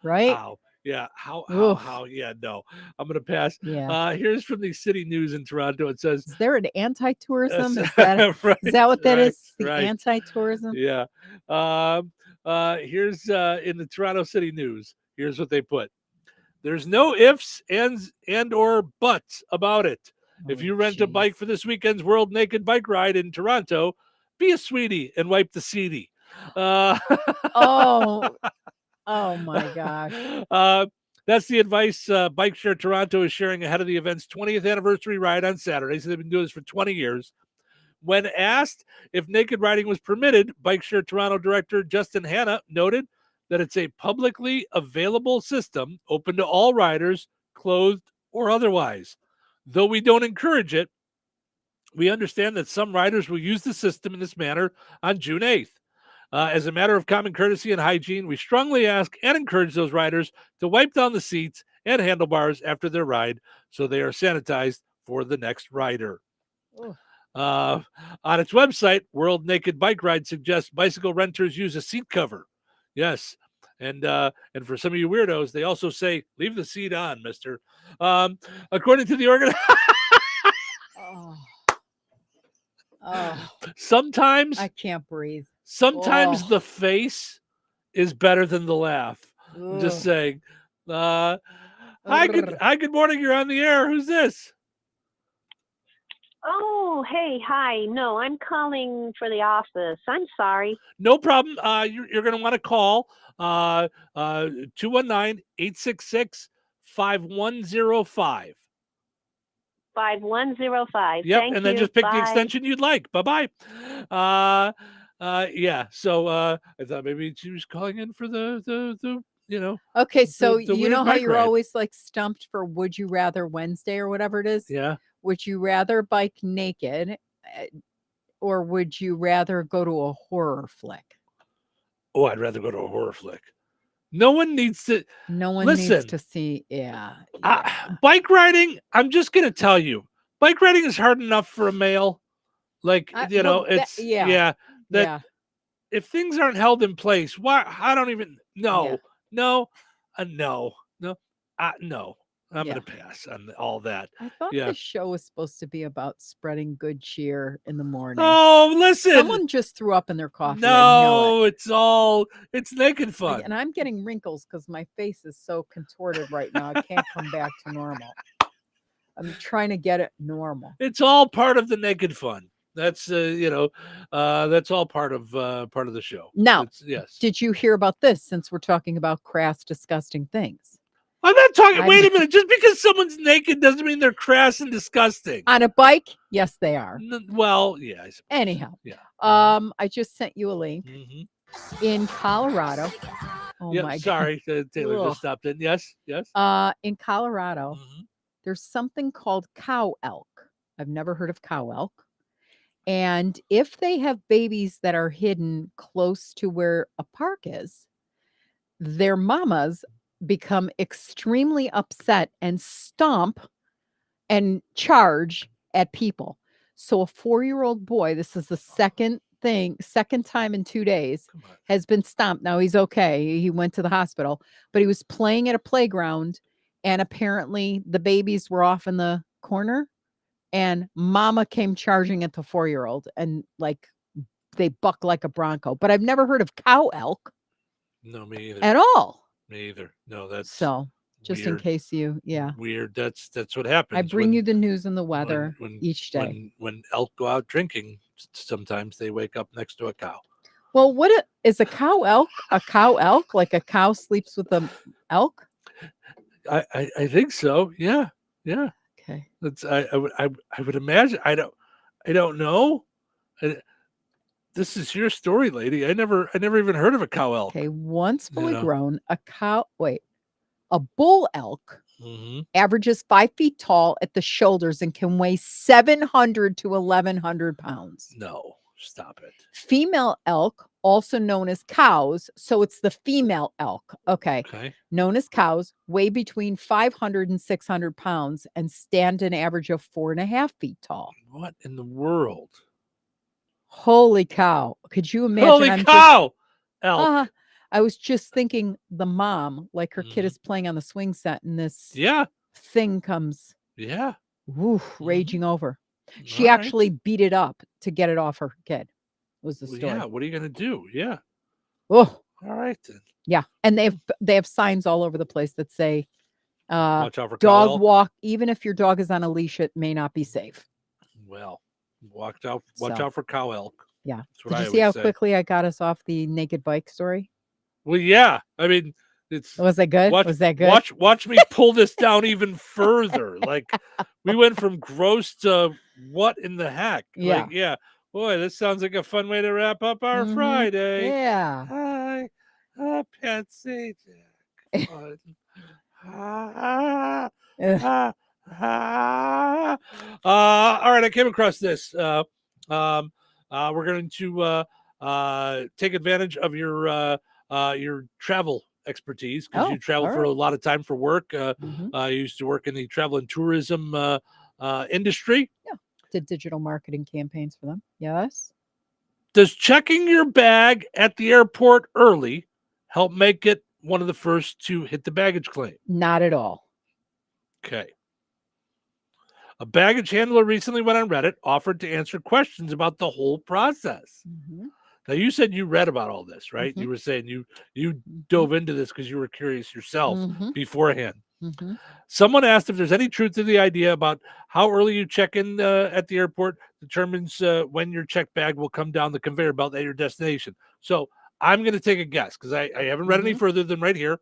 Speaker 4: Right?
Speaker 11: How? Yeah. How?
Speaker 4: Oof.
Speaker 11: How? Yeah. No, I'm gonna pass.
Speaker 4: Yeah.
Speaker 11: Here's from the City News in Toronto. It says,
Speaker 4: Is there an anti-tourism? Is
Speaker 11: Right,
Speaker 4: that what that
Speaker 11: right,
Speaker 4: is? The
Speaker 11: right.
Speaker 4: anti-tourism?
Speaker 11: Yeah. Here's in the Toronto City News. Here's what they put. There's no ifs, and or buts about it. If you rent a bike for this weekend's World Naked Bike Ride in Toronto, be a sweetie and wipe the seatie.
Speaker 4: Oh my gosh.
Speaker 11: That's the advice Bike Share Toronto is sharing ahead of the event's 20th anniversary ride on Saturday. So they've been doing this for 20 years. When asked if naked riding was permitted, Bike Share Toronto director Justin Hanna noted that it's a publicly available system open to all riders, clothed or otherwise. Though we don't encourage it, we understand that some riders will use the system in this manner on June 8th. As a matter of common courtesy and hygiene, we strongly ask and encourage those riders to wipe down the seats and handlebars after their ride so they are sanitized for the next rider. On its website, World Naked Bike Ride suggests bicycle renters use a seat cover. Yes. And for some of you weirdos, they also say, leave the seat on, mister. According to the sometimes
Speaker 4: I can't breathe.
Speaker 11: Sometimes the face is better than the laugh. I'm just saying. Hi, good morning. You're on the air. Who's this?
Speaker 20: Oh, hey, hi. No, I'm calling for the office. I'm sorry.
Speaker 11: No problem. You're going to want to call 219-866-5105.
Speaker 20: 5105.
Speaker 11: Yep,
Speaker 20: Thank
Speaker 11: and then
Speaker 20: you.
Speaker 11: just pick the
Speaker 20: Bye.
Speaker 11: extension you'd like. Bye-bye. Yeah, so I thought maybe she was calling in for the
Speaker 4: Okay, so
Speaker 11: the
Speaker 4: you
Speaker 11: weird
Speaker 4: know how
Speaker 11: bike
Speaker 4: you're
Speaker 11: ride.
Speaker 4: always like stumped for Would You Rather Wednesday or whatever it is?
Speaker 11: Yeah.
Speaker 4: Would you rather bike naked or would you rather go to a horror flick?
Speaker 11: Oh, I'd rather go to a horror flick. No one needs to.
Speaker 4: No one
Speaker 11: Listen,
Speaker 4: needs to see. Yeah.
Speaker 11: bike riding, I'm just going to tell you, bike riding is hard enough for a male. Like,
Speaker 4: well,
Speaker 11: it's,
Speaker 4: yeah.
Speaker 11: if things aren't held in place, why? I don't even, no. No. I'm going to pass on all that.
Speaker 4: I thought
Speaker 11: Yeah.
Speaker 4: this show was supposed to be about spreading good cheer in the morning.
Speaker 11: Oh, listen.
Speaker 4: Someone just threw up in their coffee. I know it.
Speaker 11: It's naked fun.
Speaker 4: And I'm getting wrinkles because my face is so contorted right now. I can't come back to normal. I'm trying to get it normal.
Speaker 11: It's all part of the naked fun. That's that's all part of the show.
Speaker 4: Now,
Speaker 11: yes.
Speaker 4: Did you hear about this? Since we're talking about crass, disgusting things.
Speaker 11: I'm not talking. Wait a minute. Just because someone's naked doesn't mean they're crass and disgusting.
Speaker 4: On a bike, yes, they are.
Speaker 11: Well, yeah. I suppose.
Speaker 4: Anyhow,
Speaker 11: yeah.
Speaker 4: I just sent you a link in Colorado. Oh
Speaker 11: yeah,
Speaker 4: my
Speaker 11: sorry,
Speaker 4: God.
Speaker 11: Taylor
Speaker 4: Ugh.
Speaker 11: just stopped in. Yes.
Speaker 4: In Colorado, there's something called cow elk. I've never heard of cow elk. And if they have babies that are hidden close to where a park is, their mamas become extremely upset and stomp and charge at people. So a 4-year-old boy, this is the second time in 2 days, has been stomped. Now he's okay. He went to the hospital, but he was playing at a playground and apparently the babies were off in the corner and mama came charging at the 4-year-old and like they buck like a bronco. But I've never heard of cow elk.
Speaker 11: No, me either.
Speaker 4: At all.
Speaker 11: Me either. No, that's
Speaker 4: so just
Speaker 11: weird.
Speaker 4: In case you,
Speaker 11: weird. That's what happens.
Speaker 4: I bring you the news and the weather each day.
Speaker 11: When elk go out drinking, sometimes they wake up next to a cow.
Speaker 4: Well, is a cow elk? A cow elk? Like a cow sleeps with an elk?
Speaker 11: I think so. Yeah.
Speaker 4: Okay.
Speaker 11: That's I would imagine. I don't know. This is your story, lady. I never even heard of a cow elk.
Speaker 4: Okay, once fully grown, a bull elk averages 5 feet tall at the shoulders and can weigh 700 to 1,100 pounds.
Speaker 11: No, stop it.
Speaker 4: Female elk, also known as cows, so it's the female elk. Okay. Known as cows, weigh between 500 and 600 pounds and stand an average of 4.5 feet tall.
Speaker 11: What in the world?
Speaker 4: Holy cow. Could you imagine?
Speaker 11: Holy cow! Elk.
Speaker 4: I was just thinking the mom, like her kid is playing on the swing set and this thing comes raging over. She actually beat it up to get it off her kid. Was the story.
Speaker 11: Yeah, what are you going to do? Yeah.
Speaker 4: Oh.
Speaker 11: All right then.
Speaker 4: Yeah, and they have signs all over the place that say
Speaker 11: watch out for
Speaker 4: dog
Speaker 11: cow elk.
Speaker 4: walk, even if your dog is on a leash, it may not be safe.
Speaker 11: Well, watch out for cow elk.
Speaker 4: Yeah.
Speaker 11: That's what
Speaker 4: Did
Speaker 11: I
Speaker 4: you see how
Speaker 11: always say.
Speaker 4: quickly I got us off the naked bike story?
Speaker 11: Well, yeah. I mean,
Speaker 4: was that good? Was that good?
Speaker 11: Watch me pull this down even further. Like we went from gross to what in the heck?
Speaker 4: Yeah.
Speaker 11: Like, yeah. Boy, this sounds like a fun way to wrap up our Friday.
Speaker 4: Yeah.
Speaker 11: Hi, Patsy. All right, I came across this. We're going to take advantage of your travel expertise because you travel for a lot of time for work. You used to work in the travel and tourism industry.
Speaker 4: Yeah. Did digital marketing campaigns for them. Yes.
Speaker 11: Does checking your bag at the airport early help make it one of the first to hit the baggage claim?
Speaker 4: Not at all.
Speaker 11: Okay. A baggage handler recently went on Reddit, offered to answer questions about the whole process. Now, you said you read about all this, right? You were saying you dove into this because you were curious yourself beforehand. Someone asked if there's any truth to the idea about how early you check in at the airport determines when your checked bag will come down the conveyor belt at your destination. So I'm going to take a guess because I haven't read any further than right here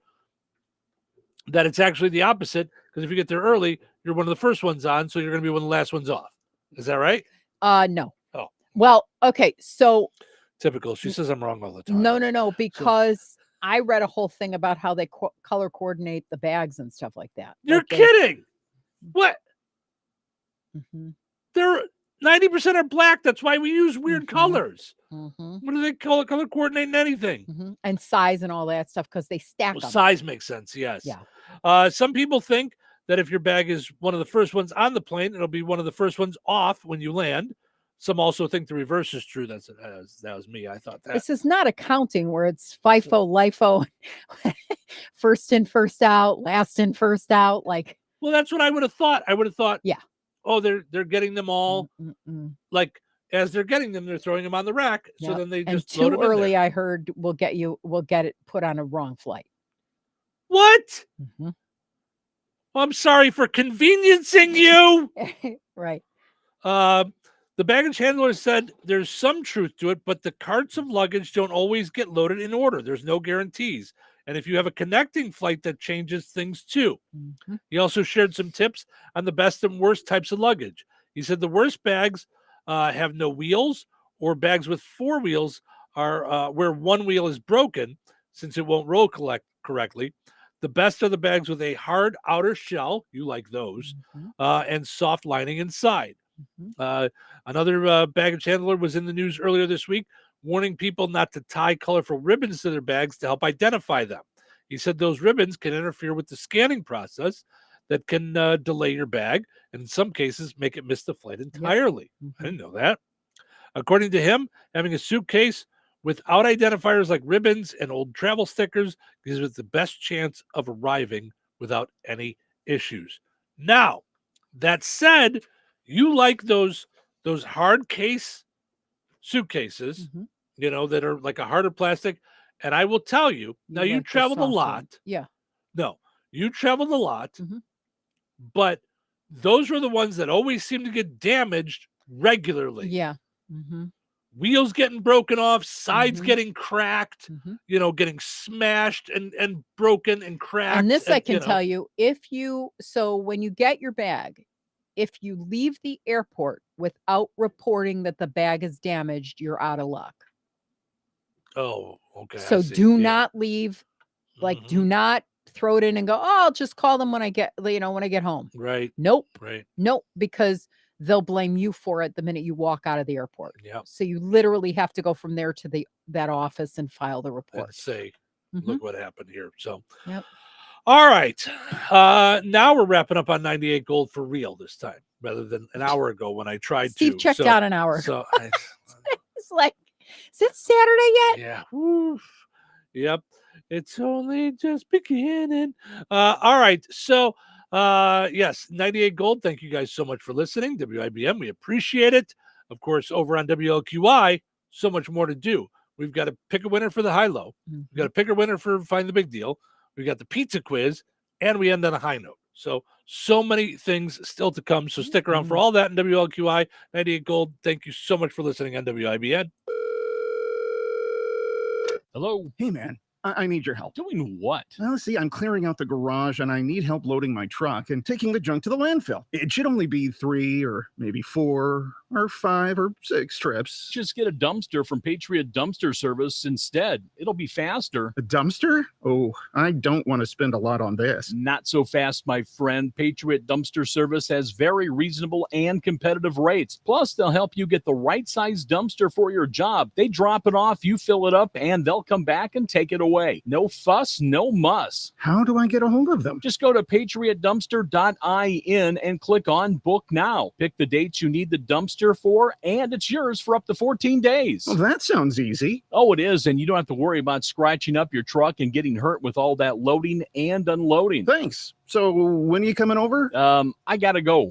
Speaker 11: that it's actually the opposite. Because if you get there early, you're one of the first ones on, so you're going to be one of the last ones off. Is that right?
Speaker 4: No.
Speaker 11: Oh.
Speaker 4: Well, okay. So
Speaker 11: typical. She says I'm wrong all the time.
Speaker 4: No, because I read a whole thing about how they color coordinate the bags and stuff like that.
Speaker 11: You're
Speaker 4: Like
Speaker 11: kidding. What?
Speaker 4: Mhm.
Speaker 11: They're 90% are black. That's why we use weird colors.
Speaker 4: Mhm.
Speaker 11: What do they color coordinating anything?
Speaker 4: And size and all that stuff because they stack
Speaker 11: Well,
Speaker 4: them.
Speaker 11: size makes sense, yes.
Speaker 4: Yeah.
Speaker 11: Some people think that if your bag is one of the first ones on the plane, it'll be one of the first ones off when you land. Some also think the reverse is true. That was me. I thought that.
Speaker 4: This is not accounting where it's FIFO, LIFO, first in, first out, last in, first out. Like,
Speaker 11: well, that's what I would have thought. I would have thought,
Speaker 4: yeah.
Speaker 11: Oh, they're getting them all. Like as they're getting them, they're throwing them on the rack. So
Speaker 4: Yep.
Speaker 11: then they
Speaker 4: and
Speaker 11: just load
Speaker 4: too
Speaker 11: them in
Speaker 4: early.
Speaker 11: there.
Speaker 4: I heard we'll get it put on a wrong flight.
Speaker 11: What?
Speaker 4: Mhm.
Speaker 11: Well, I'm sorry for conveniencing you.
Speaker 4: Right.
Speaker 11: The baggage handler said there's some truth to it, but the carts of luggage don't always get loaded in order. There's no guarantees. And if you have a connecting flight, that changes things too. He also shared some tips on the best and worst types of luggage. He said the worst bags have no wheels, or bags with 4 wheels are where one wheel is broken since it won't roll correctly. The best are the bags with a hard outer shell. You like those. And soft lining inside. Another baggage handler was in the news earlier this week, warning people not to tie colorful ribbons to their bags to help identify them. He said those ribbons can interfere with the scanning process that can delay your bag, and in some cases make it miss the flight entirely. I didn't know that. According to him, having a suitcase without identifiers like ribbons and old travel stickers gives it the best chance of arriving without any issues. Now, that said, you like those hard case suitcases, that are like a harder plastic. And I will tell you, now you traveled a lot.
Speaker 4: Yeah.
Speaker 11: No, you traveled a lot, but those were the ones that always seem to get damaged regularly.
Speaker 4: Yeah.
Speaker 11: Wheels getting broken off, sides getting cracked, getting smashed and broken and cracked.
Speaker 4: And this I can tell you, when you get your bag, if you leave the airport without reporting that the bag is damaged, you're out of luck.
Speaker 11: Oh, okay.
Speaker 4: So do not leave, do not throw it in and go, oh, I'll just call them when I get home.
Speaker 11: Right.
Speaker 4: Nope.
Speaker 11: Right.
Speaker 4: Nope. Because they'll blame you for it the minute you walk out of the airport.
Speaker 11: Yeah.
Speaker 4: So you literally have to go from there to that office and file the report.
Speaker 11: And say, look what happened here. So,
Speaker 4: yep.
Speaker 11: All right. Now we're wrapping up on 98 Gold for real this time, rather than an hour ago when I tried
Speaker 4: Steve checked out an hour.
Speaker 11: So
Speaker 4: it's like, is it Saturday yet?
Speaker 11: Yeah. Oof. Yep. It's only just beginning. All right. So, yes, 98 Gold. Thank you guys so much for listening. WIBM, we appreciate it. Of course, over on WLQI, so much more to do. We've got to pick a winner for the high-low. We've got to pick a winner for Find the Big Deal. We got the pizza quiz, and we end on a high note. So many things still to come. So stick around for all that in WLQI 98 Gold. Thank you so much for listening on WIBN.
Speaker 10: Hello. Hey, man. I need your help.
Speaker 21: Doing what?
Speaker 10: Well, see, I'm clearing out the garage and I need help loading my truck and taking the junk to the landfill. It should only be 3 or maybe 4 or 5 or 6 trips.
Speaker 21: Just get a dumpster from Patriot Dumpster Service instead. It'll be faster.
Speaker 10: A dumpster? Oh, I don't want to spend a lot on this.
Speaker 21: Not so fast, my friend. Patriot Dumpster Service has very reasonable and competitive rates. Plus, they'll help you get the right size dumpster for your job. They drop it off, you fill it up, and they'll come back and take it away. No fuss, no muss.
Speaker 10: How do I get a hold of them?
Speaker 21: Just go to patriotdumpster.in and click on Book Now. Pick the dates you need the dumpster for, and it's yours for up to 14 days.
Speaker 10: Well, that sounds easy.
Speaker 21: Oh, it is, and you don't have to worry about scratching up your truck and getting hurt with all that loading and unloading.
Speaker 10: Thanks. So when are you coming over?
Speaker 21: I gotta go.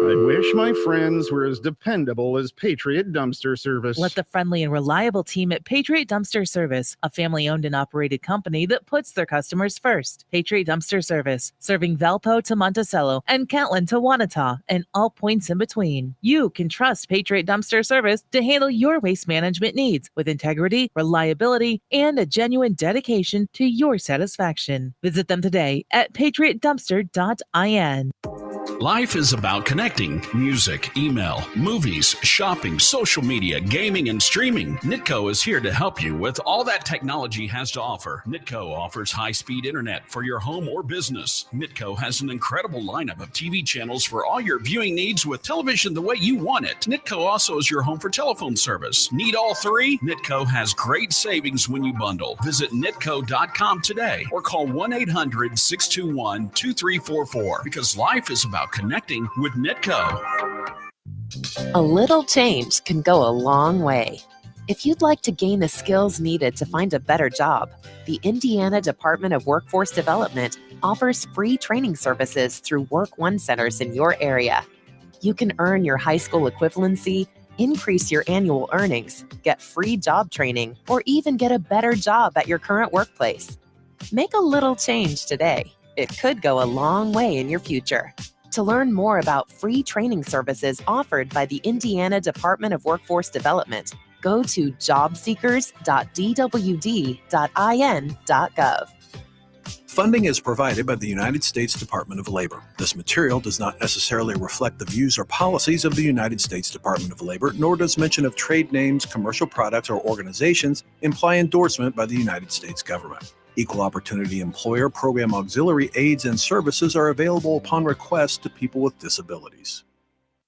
Speaker 10: I wish my friends were as dependable as Patriot Dumpster Service.
Speaker 22: Let the friendly and reliable team at Patriot Dumpster Service, a family-owned and operated company that puts their customers first. Patriot Dumpster Service, serving Valpo to Monticello and Catlin to Wanata and all points in between. You can trust Patriot Dumpster Service to handle your waste management needs with integrity, reliability, and a genuine dedication to your satisfaction. Visit them today at patriotdumpster.in.
Speaker 1: Life is about connecting. Music, email, movies, shopping, social media, gaming, and streaming. Nitco is here to help you with all that technology has to offer. Nitco offers high-speed internet for your home or business. Nitco has an incredible lineup of TV channels for all your viewing needs with television the way you want it. Nitco also is your home for telephone service. Need all three? Nitco has great savings when you bundle. Visit nitco.com today or call 1-800-621-2344 because life is about connecting with Nitco.
Speaker 2: A little change can go a long way. If you'd like to gain the skills needed to find a better job, the Indiana Department of Workforce Development offers free training services through Work One centers in your area. You can earn your high school equivalency, increase your annual earnings, get free job training, or even get a better job at your current workplace. Make a little change today. It could go a long way in your future. To learn more about free training services offered by the Indiana Department of Workforce Development, go to jobseekers.dwd.in.gov.
Speaker 8: Funding is provided by the United States Department of Labor. This material does not necessarily reflect the views or policies of the United States Department of Labor, nor does mention of trade names, commercial products, or organizations imply endorsement by the United States government. Equal Opportunity Employer Program auxiliary aids and services are available upon request to people with disabilities.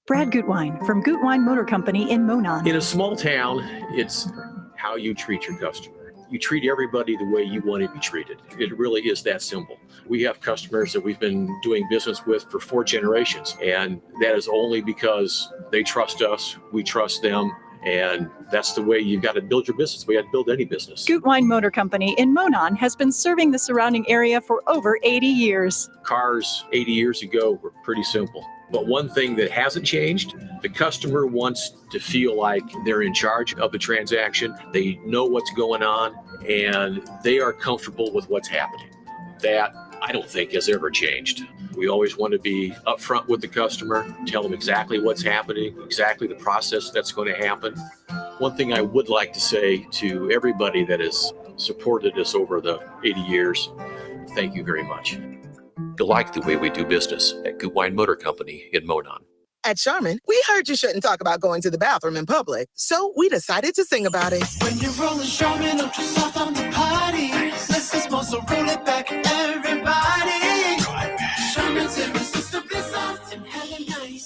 Speaker 23: Brad Gutwein from Gutwein Motor Company in Monon.
Speaker 24: In a small town, it's how you treat your customer. You treat everybody the way you want to be treated. It really is that simple. We have customers that we've been doing business with for 4 generations, and that is only because they trust us, we trust them, and that's the way you've got to build your business. We got to build any business.
Speaker 23: Gutwein Motor Company in Monon has been serving the surrounding area for over 80 years.
Speaker 24: Cars 80 years ago were pretty simple. But one thing that hasn't changed, the customer wants to feel like they're in charge of the transaction. They know what's going on, and they are comfortable with what's happening. That, I don't think, has ever changed. We always want to be upfront with the customer, tell them exactly what's happening, exactly the process that's going to happen. One thing I would like to say to everybody that has supported us over the 80 years, thank you very much.
Speaker 25: You like the way we do business at Gutwein Motor Company in Monon.
Speaker 26: At Sherman, we heard you shouldn't talk about going to the bathroom in public, so we decided to sing about it.
Speaker 19: When you're rolling Sherman, don't you soft on the party. Let's just so roll it back, everybody. Sherman's irresistibly soft and hella nice.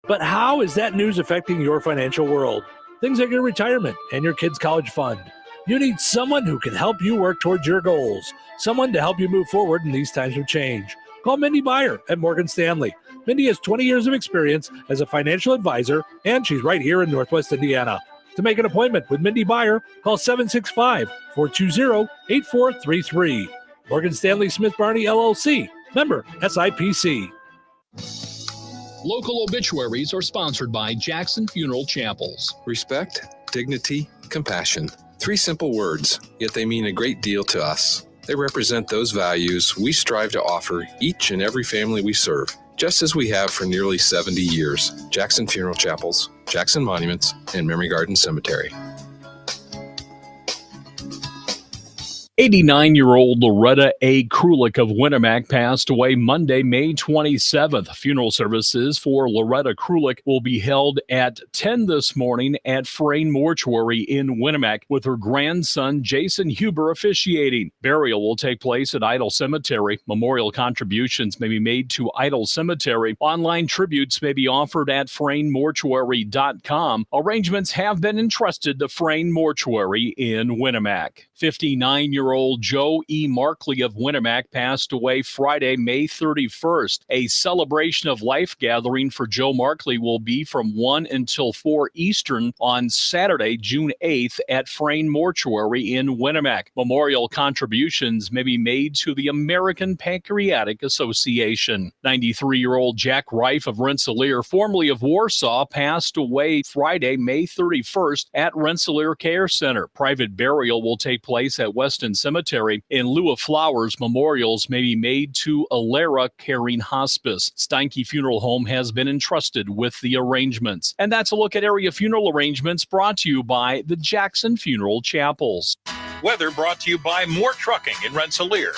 Speaker 11: But how is that news affecting your financial world? Things like your retirement and your kids' college fund. You need someone who can help you work towards your goals, someone to help you move forward in these times of change. Call Mindy Meyer at Morgan Stanley. Mindy has 20 years of experience as a financial advisor, and she's right here in Northwest Indiana. To make an appointment with Mindy Meyer, call 765-420-8433. Morgan Stanley Smith Barney, LLC. Member SIPC.
Speaker 3: Local obituaries are sponsored by Jackson Funeral Chapels.
Speaker 5: Respect, dignity, compassion. 3 simple words, yet they mean a great deal to us. They represent those values we strive to offer each and every family we serve, just as we have for nearly 70 years. Jackson Funeral Chapels, Jackson Monuments, and Memory Garden Cemetery.
Speaker 21: 89-year-old Loretta A. Krulik of Winnemac passed away Monday, May 27th. Funeral services for Loretta Krulik will be held at 10 this morning at Frayne Mortuary in Winnemac, with her grandson Jason Huber officiating. Burial will take place at Idle Cemetery. Memorial contributions may be made to Idle Cemetery. Online tributes may be offered at FrayneMortuary.com. Arrangements have been entrusted to Frayne Mortuary in Winnemac. 59-year-old Joe E. Markley of Winnemac passed away Friday, May 31st. A celebration of life gathering for Joe Markley will be from 1 until 4 Eastern on Saturday, June 8th at Frayne Mortuary in Winnemac. Memorial contributions may be made to the American Pancreatic Association. 93-year-old Jack Reif of Rensselaer, formerly of Warsaw, passed away Friday, May 31st at Rensselaer Care Center. Private burial will take place at Weston Cemetery. In lieu of flowers, memorials may be made to Alera Caring Hospice. Steinke Funeral Home has been entrusted with the arrangements. And that's a look at area funeral arrangements brought to you by the Jackson Funeral Chapels.
Speaker 7: Weather brought to you by More Trucking in Rensselaer.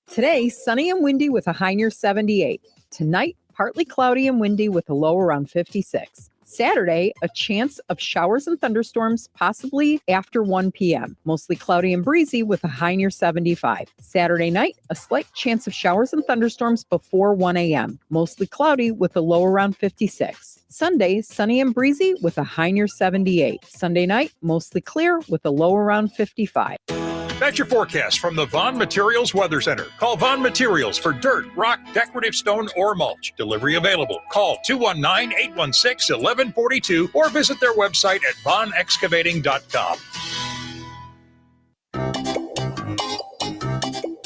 Speaker 4: Today, sunny and windy with a high near 78. Tonight, partly cloudy and windy with a low around 56. Saturday, a chance of showers and thunderstorms, possibly after 1 p.m. Mostly cloudy and breezy with a high near 75. Saturday night, a slight chance of showers and thunderstorms before 1 a.m. Mostly cloudy with a low around 56. Sunday, sunny and breezy with a high near 78. Sunday night, mostly clear with a low around 55.
Speaker 7: That's your forecast from the Vaughn Materials Weather Center. Call Vaughn Materials for dirt, rock, decorative stone, or mulch. Delivery available. Call 219-816-1142 or visit their website at vaughnexcavating.com.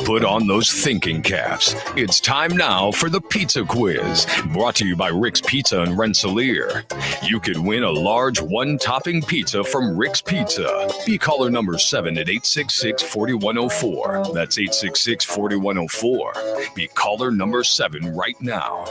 Speaker 6: Put on those thinking caps. It's time now for the Pizza Quiz, brought to you by Rick's Pizza in Rensselaer. You could win a large one-topping pizza from Rick's Pizza. Be caller number 7 at 866-4104. That's 866-4104. Be caller number 7 right now.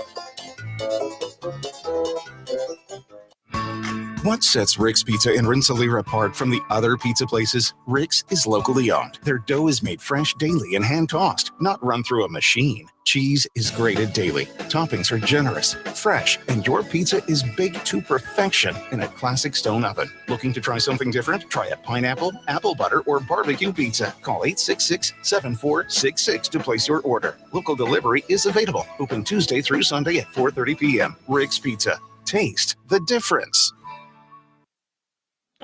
Speaker 9: What sets Rick's Pizza in Rensselaer apart from the other pizza places? Rick's is locally owned. Their dough is made fresh daily and hand-tossed, not run through a machine. Cheese is grated daily. Toppings are generous, fresh, and your pizza is baked to perfection in a classic stone oven. Looking to try something different? Try a pineapple, apple butter, or barbecue pizza. Call 866-7466 to place your order. Local delivery is available. Open Tuesday through Sunday at 4:30 p.m. Rick's Pizza. Taste the difference.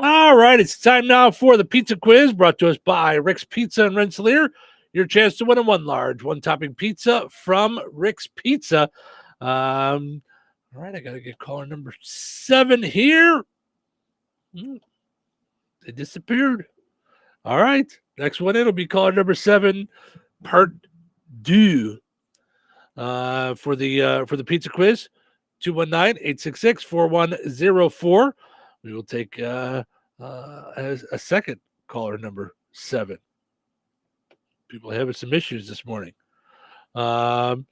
Speaker 11: All right, it's time now for the Pizza Quiz, brought to us by Rick's Pizza in Rensselaer. Your chance to win a one-topping pizza from Rick's Pizza. All right, I got to get caller number 7 here. They disappeared. All right, next one in will be caller number 7, part 2. For the Pizza Quiz, 219-866-4104. We will take a second caller number 7. People are having some issues this morning. Otherwise,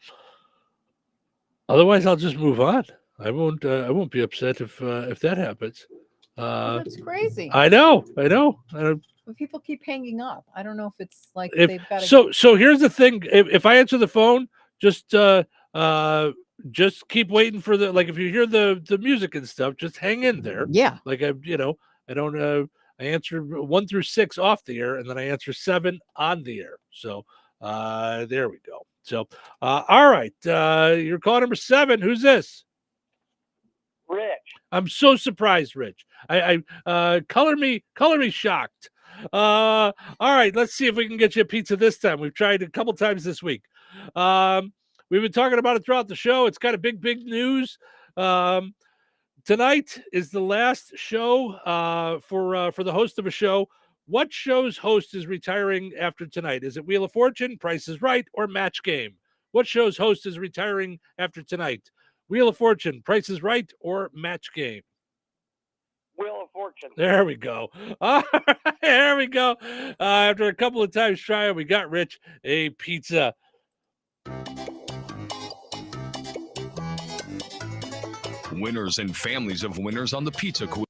Speaker 11: I'll just move on. I won't be upset if that happens.
Speaker 4: That's crazy.
Speaker 11: I know.
Speaker 4: But people keep hanging up. I don't know if it's like they've got
Speaker 11: to. So here's the thing. If I answer the phone, just keep waiting for if you hear the music and stuff, just hang in there.
Speaker 4: Yeah.
Speaker 11: I answer 1 through 6 off the air, and then I answer 7 on the air. So there we go. So all right, you're call number 7. Who's this?
Speaker 12: Rich.
Speaker 11: I'm so surprised, Rich. Color me shocked. All right, let's see if we can get you a pizza this time. We've tried a couple times this week. We've been talking about it throughout the show. It's kind of big news. Tonight is the last show for the host of a show. What show's host is retiring after tonight? Is it Wheel of Fortune, Price is Right, or Match Game? What show's host is retiring after tonight? Wheel of Fortune, Price is Right, or Match Game?
Speaker 12: Wheel of Fortune.
Speaker 11: There we go. All right, there we go. After a couple of times trying, we got Rich a pizza.
Speaker 6: Winners and families of winners on the Pizza Quiz.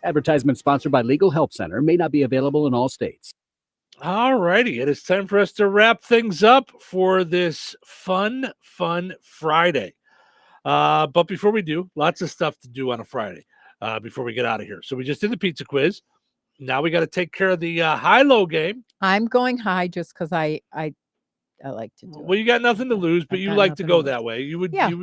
Speaker 13: Advertisement sponsored by Legal Help Center, may not be available in all states.
Speaker 11: All righty. It is time for us to wrap things up for this fun Friday. But before we do, lots of stuff to do on a Friday before we get out of here. So we just did the pizza quiz. Now we got to take care of the high-low game.
Speaker 4: I'm going high just because I like to do it.
Speaker 11: Well, you got nothing to lose, but you like to go that way. You would,
Speaker 4: Yeah.
Speaker 11: you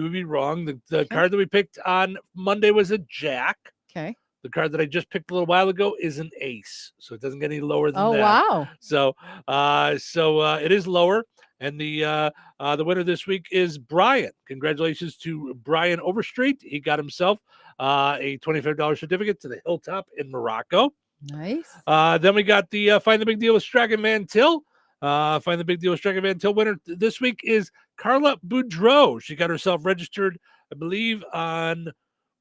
Speaker 11: would be wrong. The card that we picked on Monday was a jack.
Speaker 4: Okay.
Speaker 11: The card that I just picked a little while ago is an ace, so it doesn't get any lower than that.
Speaker 4: Wow.
Speaker 11: So it is lower, and the winner this week is Brian. Congratulations to Brian Overstreet. He got himself a $25 certificate to the Hilltop in Morocco.
Speaker 4: Nice.
Speaker 11: Then we got the Find the Big Deal with Strachan Van Til. Find the Big Deal with Strachan Van Til winner this week is Carla Boudreau. She got herself registered, I believe, on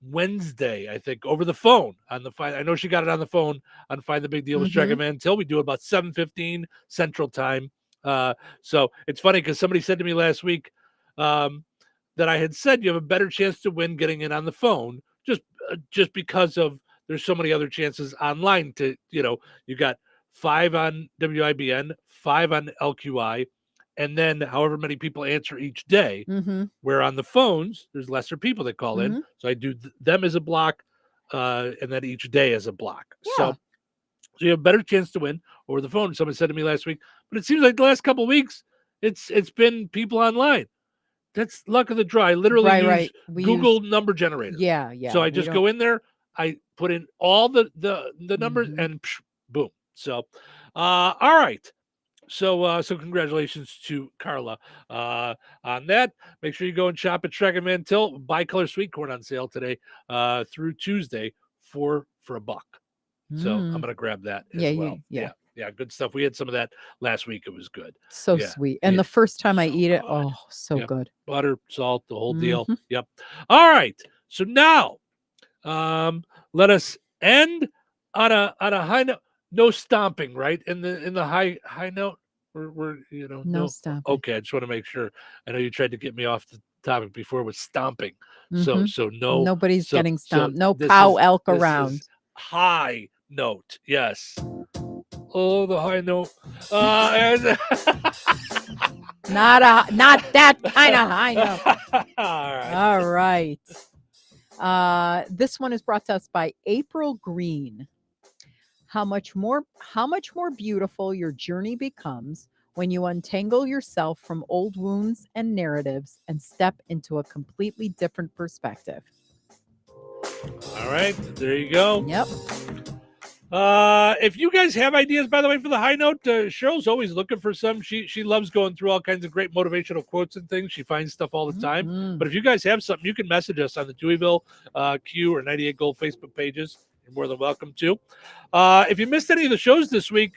Speaker 11: Wednesday, I think, over the phone on the Find. I know she got it on the phone on Find the Big Deal with Strachan Van Til. We do it about 7:15 Central Time. So it's funny because somebody said to me last week that I had said you have a better chance to win getting in on the phone just because of there's so many other chances online to, you got 5 on WIBN, 5 on LQI, and then however many people answer each day, where on the phones, there's lesser people that call in. So I do them as a block and then each day as a block.
Speaker 4: Yeah.
Speaker 11: So you have a better chance to win over the phone. Someone said to me last week, but it seems like the last couple of weeks, it's been people online. That's luck of the draw. I literally use Google number generator.
Speaker 4: Yeah.
Speaker 11: So I just go in there, I put in all the numbers and boom. So, all right. So congratulations to Carla on that. Make sure you go and shop at Strachan Van Til. Bicolor sweet corn on sale today through Tuesday for $1. So I'm gonna grab that as well. Yeah, good stuff. We had some of that last week. It was good.
Speaker 4: So sweet. And the first time I eat it, so good.
Speaker 11: Butter, salt, the whole deal. Yep. All right. So now let us end on a high note. No stomping, right? In the high note. We're
Speaker 4: no stomping.
Speaker 11: Okay, I just want to make sure. I know you tried to get me off the topic before with stomping. So no,
Speaker 4: nobody's getting stomped. No
Speaker 11: this
Speaker 4: cow
Speaker 11: is-
Speaker 4: elk
Speaker 11: this
Speaker 4: around.
Speaker 11: is high note, yes. Oh, the high note. And
Speaker 4: Not that kind of high note.
Speaker 11: All
Speaker 4: right. This one is brought to us by April Green. How much more beautiful your journey becomes when you untangle yourself from old wounds and narratives and step into a completely different perspective.
Speaker 11: All right, there you go.
Speaker 4: Yep.
Speaker 11: If you guys have ideas, by the way, for the high note, Cheryl's always looking for some. She loves going through all kinds of great motivational quotes and things. She finds stuff all the time. But if you guys have something, you can message us on the Touhyville Q or 98 Gold Facebook pages. You're more than welcome to. If you missed any of the shows this week,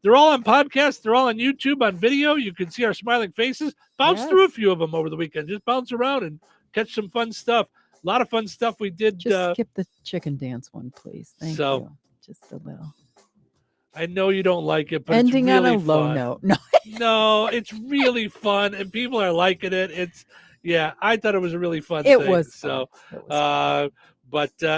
Speaker 11: they're all on podcast. They're all on YouTube on video. You can see our smiling faces. Bounce through a few of them over the weekend. Just bounce around and catch some fun stuff. A lot of fun stuff we did.
Speaker 4: Just skip the chicken dance one, please. Thank you. Just a little.
Speaker 11: I know you don't like it, but
Speaker 4: ending
Speaker 11: it's really
Speaker 4: on a low
Speaker 11: fun.
Speaker 4: note. No,
Speaker 11: no, it's really fun, and people are liking it. I thought it was a really fun
Speaker 4: it
Speaker 11: thing.
Speaker 4: Was
Speaker 11: so,
Speaker 4: fun.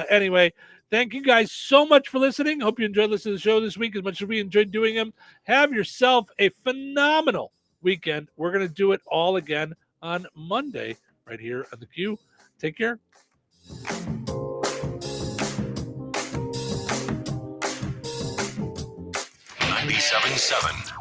Speaker 11: Anyway, thank you guys so much for listening. Hope you enjoyed listening to the show this week as much as we enjoyed doing them. Have yourself a phenomenal weekend. We're going to do it all again on Monday right here on the Q. Take care.
Speaker 6: 97.7